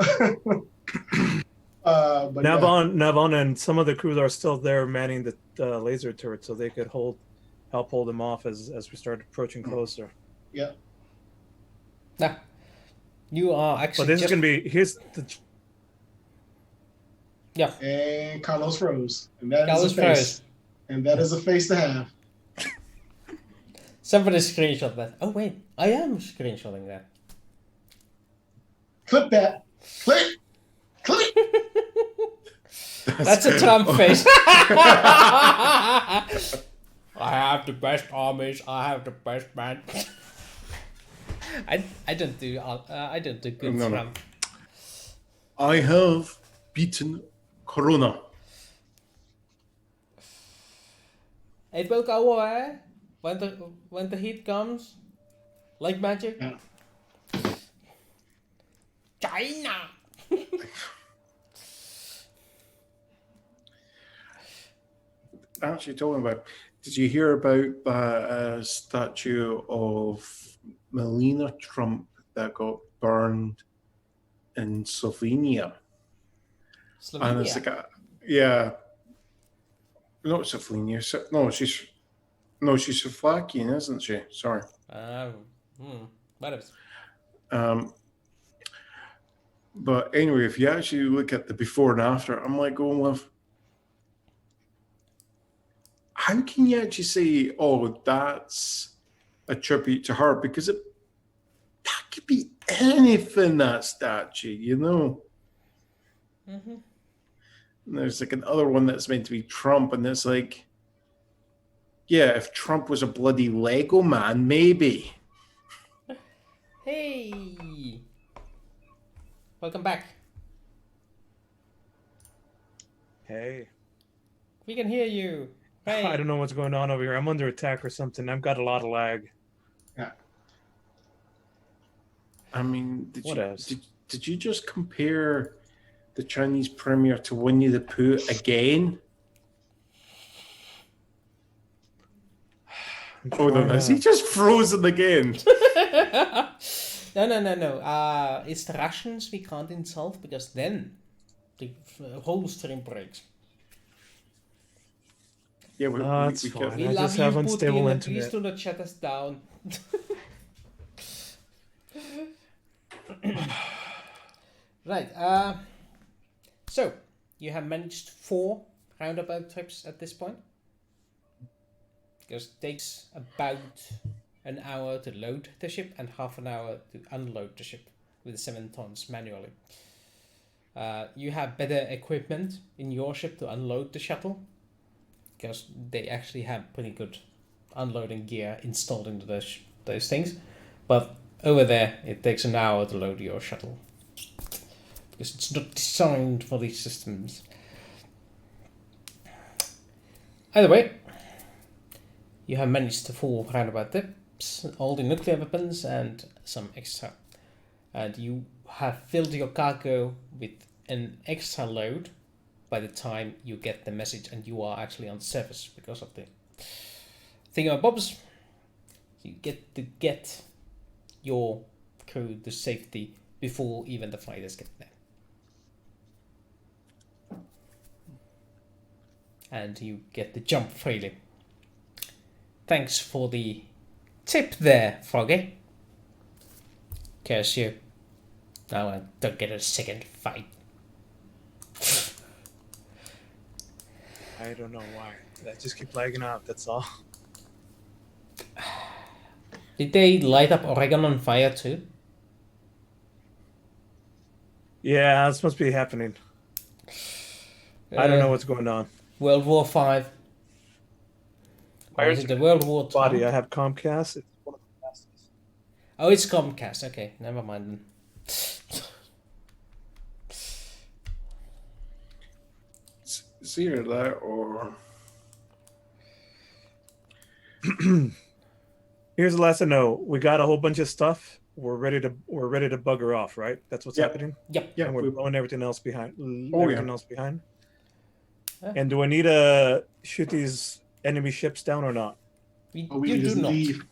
Navon and some of the crews are still there manning the laser turret, so they could help hold them off as we start approaching closer. Yeah. Nah. You are actually. But this is gonna be Yeah. And Carlos froze, and that Carlos is a face, froze. and that is a face to have. Somebody screenshot that. Oh wait, I am screenshotting that. Clip that. Click. That's a Trump face. I have the best armies. I have the best man. I don't do good No. Trump. I have beaten Corona. It will go away when the heat comes, like magic. Yeah. China. Actually, talking about, did you hear about that statue of Melania Trump that got burned in Slovenia? And it's like, not Slovenia. No, she's Slovakian, isn't she? Sorry. Whatever. But anyway, if you actually look at the before and after, I'm like going with, how can you actually say, oh, that's a tribute to her? Because that could be anything, that statue, Mm-hmm. And there's like another one that's meant to be Trump, and it's like, yeah, if Trump was a bloody Lego man, maybe. Hey, welcome back. Hey. We can hear you. Hey. I don't know what's going on over here. I'm under attack or something. I've got a lot of lag. Yeah. I mean, else? Did you just compare the Chinese premier to Winnie the Pooh again? Oh no, is he just frozen again? No. It's the Russians we can't insult because then the whole stream breaks. Yeah, that's we fine. We I love just you, have Putin. unstable Please internet. do not shut us down. Right. So you have managed 4 roundabout trips at this point. Because it takes about an hour to load the ship and half an hour to unload the ship with 7 tons manually. You have better equipment in your ship to unload the shuttle. because they actually have pretty good unloading gear installed into those things. But over there, it takes an hour to load your shuttle because it's not designed for these systems. Either way, you have managed to fool roundabout tips, all the nuclear weapons, and some extra. And you have filled your cargo with an extra load by the time you get the message and you are actually on the surface because of the thingamabobs. You get to get your crew to safety before even the fighters get there. And you get the jump freely. Thanks for the tip there, Froggy. Curse you. Now I don't get a second fight. I don't know why. I just keep lagging out, that's all. Did they light up Oregon on fire too? Yeah, this must be happening. I don't know what's going on. World War V. Or is it the World War II? Body, I have Comcast. It's one of the fastest. Oh, it's Comcast. Okay, never mind then. It's either that or Here's the last I know. We got a whole bunch of stuff. We're ready to bugger off, right? That's what's happening. Yep. yeah, And we're blowing everything else behind. Oh, everything yeah. else behind. Yeah. And do I need to shoot these enemy ships down or not? You We do just not. leave.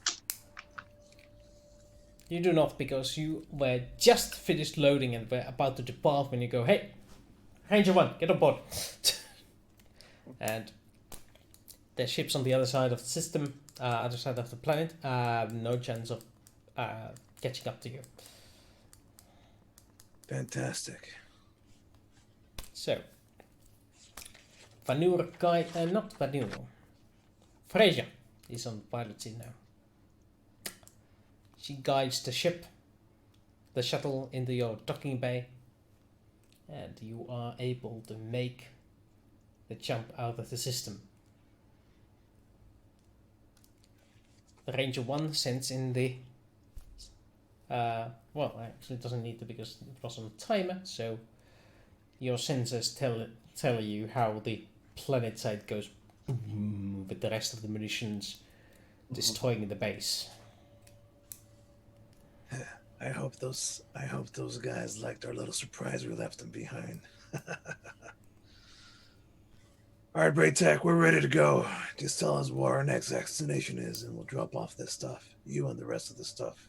You do not, because you were just finished loading and were about to depart when you go, hey, Ranger 1, get on board. And the ships on the other side of the system, other side of the planet, have no chance of catching up to you. Fantastic. So, Vanur not Vanur. Freya is on the pilot seat now. She guides the shuttle into your docking bay, and you are able to make the jump out of the system. The Ranger 1 sends in the well, actually it doesn't need to because it was on a timer, so your sensors tell you how the planet side goes with the rest of the munitions destroying the base. I hope those guys liked our little surprise we left them behind. All right, Braytech, we're ready to go. Just tell us where our next destination is, and we'll drop off this stuff. You and the rest of the stuff.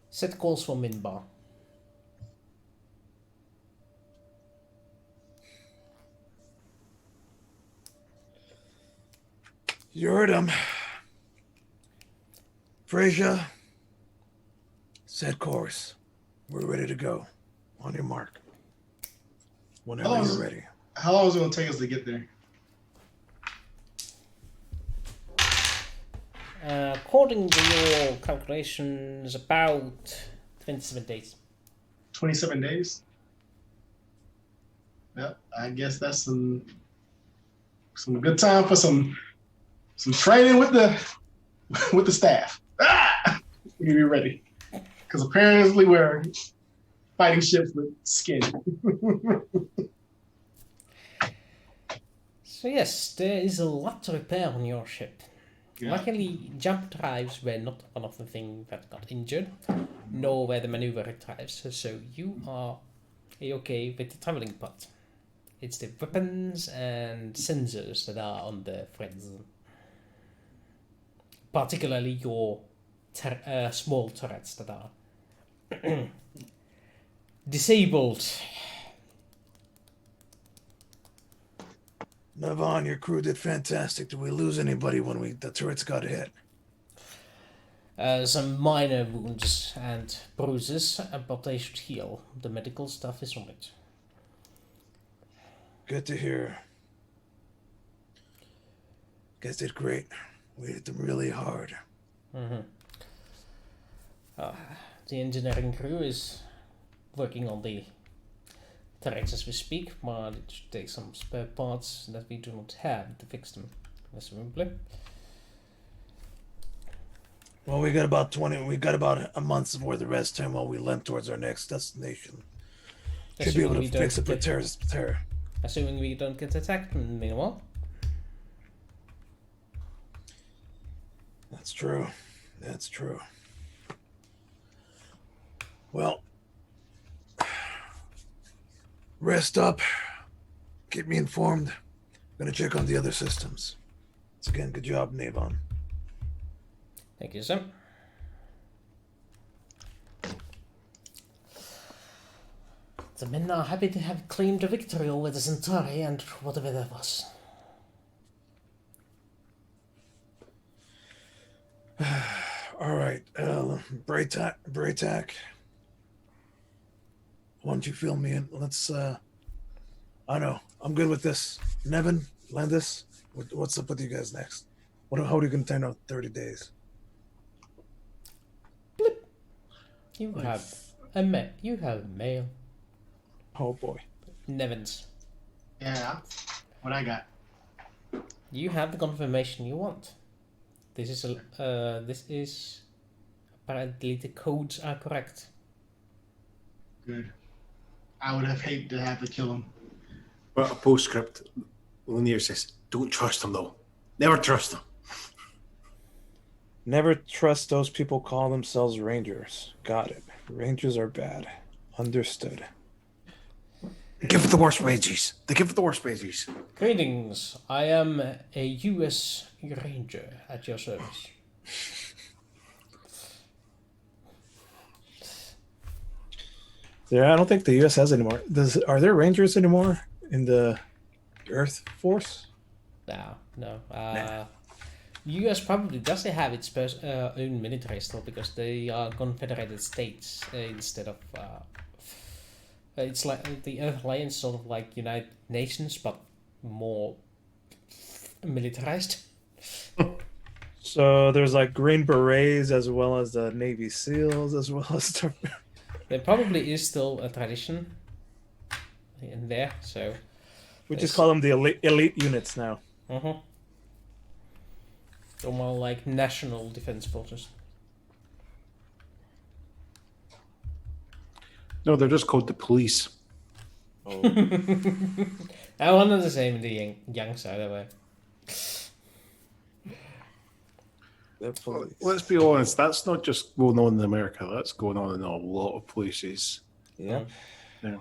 Set calls for Minbar. You heard him. Frasier, set course. We're ready to go. On your mark. Whenever Oh, you're ready. How long is it going to take us to get there? According to your calculations, about 27 days. 27 days? Yep, I guess that's some good time for some training with the staff. We be ready. Because apparently we're fighting ships with skin. So yes, there is a lot to repair on your ship. Yeah. Luckily, jump drives were not one of the things that got injured, nor were the maneuver drives, so you are okay with the traveling part. It's the weapons and sensors that are on the threads. Particularly your small turrets that are disabled. Navon, your crew did fantastic. Did we lose anybody when the turrets got hit? Some minor wounds and bruises, but they should heal. The medical stuff is on it. Good to hear. Guys did great. We hit them really hard. Mm-hmm. The engineering crew is working on the operates as we speak, but it should take some spare parts that we do not have to fix them, presumably. Well, we got about a month's worth of rest time while we limp towards our next destination. Should be able to fix it for terror. Assuming we don't get attacked in the meanwhile. That's true. That's true. Well, rest up. Keep me informed. I'm gonna check on the other systems. Once again, good job, Navon. Thank you, sir. The men are happy to have claimed a victory over the Centauri and whatever that was. All right, Braytac. Why don't you fill me in? Let's. I know I'm good with this. Nevin, Landis, what's up with you guys next? How are you gonna turn out 30 days? You have a mail. Oh boy. Nevins. Yeah. What I got? You have the confirmation you want. This is apparently the codes are correct. Good. I would have hated to have to kill him. But a postscript, Lanier says, don't trust him though. Never trust him. Never trust those people call themselves Rangers. Got it. Rangers are bad. Understood. Give it the worst wages. They give it the worst wages. Greetings. I am a U.S. Ranger at your service. Yeah, I don't think the U.S. has anymore. Are there Rangers anymore in the Earth Force? No. U.S. probably doesn't have its own military still because they are confederated states instead of. It's like the Earth Alliance, sort of like United Nations, but more militarized. So there's like Green Berets as well as the Navy SEALs as well as stuff. There probably is still a tradition in there, so We just call them the elite units now. Or more like national defense forces. No, they're just called the police. Oh. That one is the same in the young side of it. Let's be honest, that's not just going on in America, that's going on in a lot of places. Yeah. Yeah.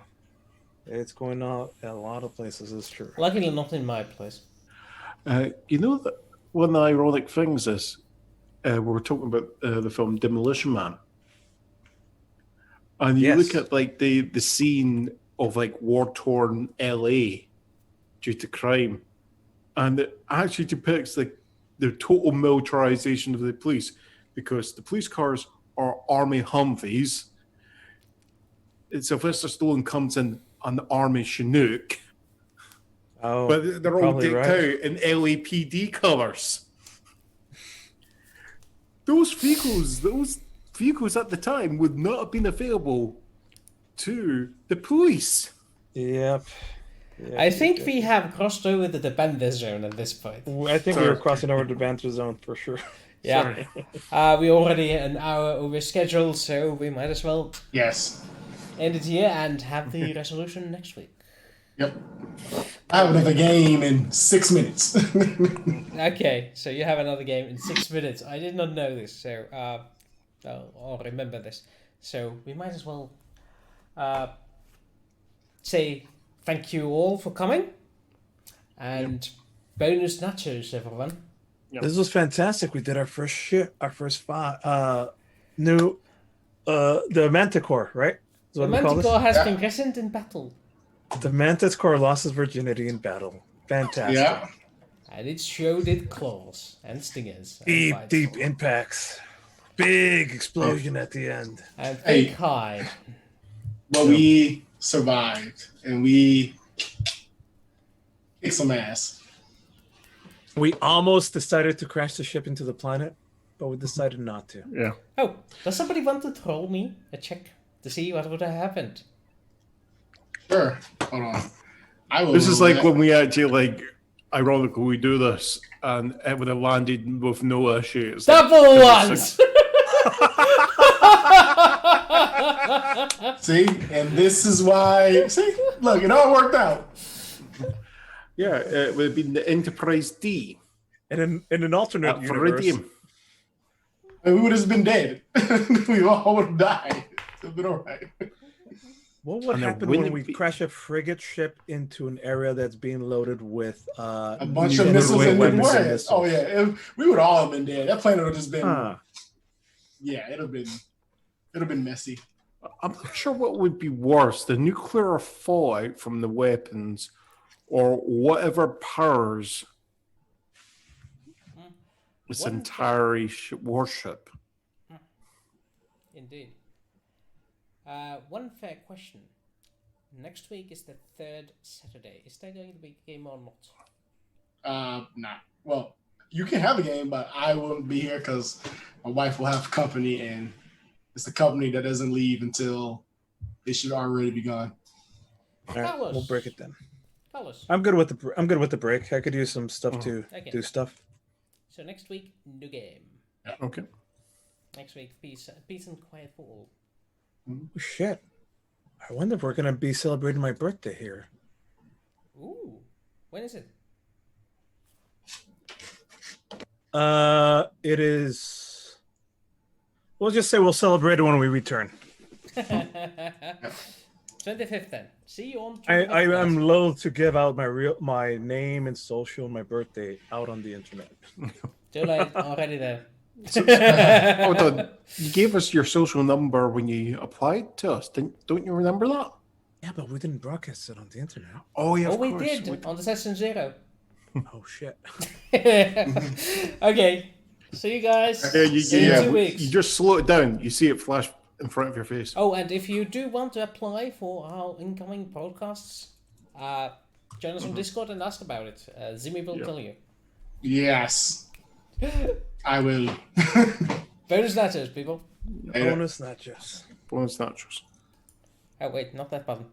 It's going on a lot of places, it's true. Luckily not in my place. You know that one of the ironic things is we were talking about the film Demolition Man. And you look at like the scene of like war-torn LA due to crime, and it actually depicts the total militarization of the police because the police cars are army Humvees. Sylvester Stallone comes in an army Chinook, but they're all decked out in LAPD colors. Those vehicles at the time would not have been available to the police. Yep. I think we have crossed over the Banter zone at this point. I think we were crossing over the Banter zone for sure. Yeah. We're already an hour over schedule, so we might as well end it here and have the resolution next week. Yep. I have another game in 6 minutes. Okay, so you have another game in 6 minutes. I did not know this, so I'll remember this. So we might as well say thank you all for coming. And bonus nachos, everyone. Yep. This was fantastic. We did our first new the Manticore, right? The Manticore has been present in battle. The Manticore lost his virginity in battle. Fantastic. Yeah. And it showed its claws and stingers. Deep impacts. Big explosion at the end. And big high. But we survived. And we kicked some ass. We almost decided to crash the ship into the planet, but we decided not to. Yeah. Oh, does somebody want to throw me a check to see what would have happened? Sure. Hold on. I will. This is like when we actually, like, ironically, we do this and it would have landed with no issue. It's like, Double ones! See, and this is why. See, look, it all worked out. yeah, it would have been the Enterprise D. And in an alternate At universe, Viridium. And we would have been dead. We all would have died. It would have been all right. what would And there happen when wouldn't we be- crash a frigate ship into an area that's being loaded with A bunch of nuclear missiles and weapons and warheads. Oh yeah, we would all have been dead. That planet would have just been. Huh. Yeah, it'd have been messy. I'm not sure what would be worse, the nuclear fallout from the weapons or whatever powers this One- entire warship. Indeed. One fair question. Next week is the 3rd Saturday. Is there going to be a game or not? Nah. Well, you can have a game, but I won't be here because my wife will have company, and it's a company that doesn't leave until it should already be gone. All right, we'll break it then. Carlos. I'm good with the break. I could use some stuff to Okay. do stuff. So next week, new game. Okay. Next week, peace and quiet for all. Oh, shit. I wonder if we're gonna be celebrating my birthday here. Ooh. When is it? It is. We'll just say we'll celebrate it when we return. 25th then. See you on 25th. I am guys. loath to give out my name and social and my birthday out on the internet. Too late. Already there. Hold on. You gave us your social number when you applied to us. Don't you remember that? Yeah, but we didn't broadcast it on the internet. Oh, yeah, Oh, of we course. did on the session 0. Oh shit. Okay. See you guys. Yeah, See you in 2 you weeks. just slow it down. You see it flash in front of your face. Oh, and if you do want to apply for our incoming podcasts, join us on Discord and ask about it. Zimi will tell you. Yes, I will. Bonus nachos, people. Bonus nachos. Bonus nachos. Oh, wait, not that button.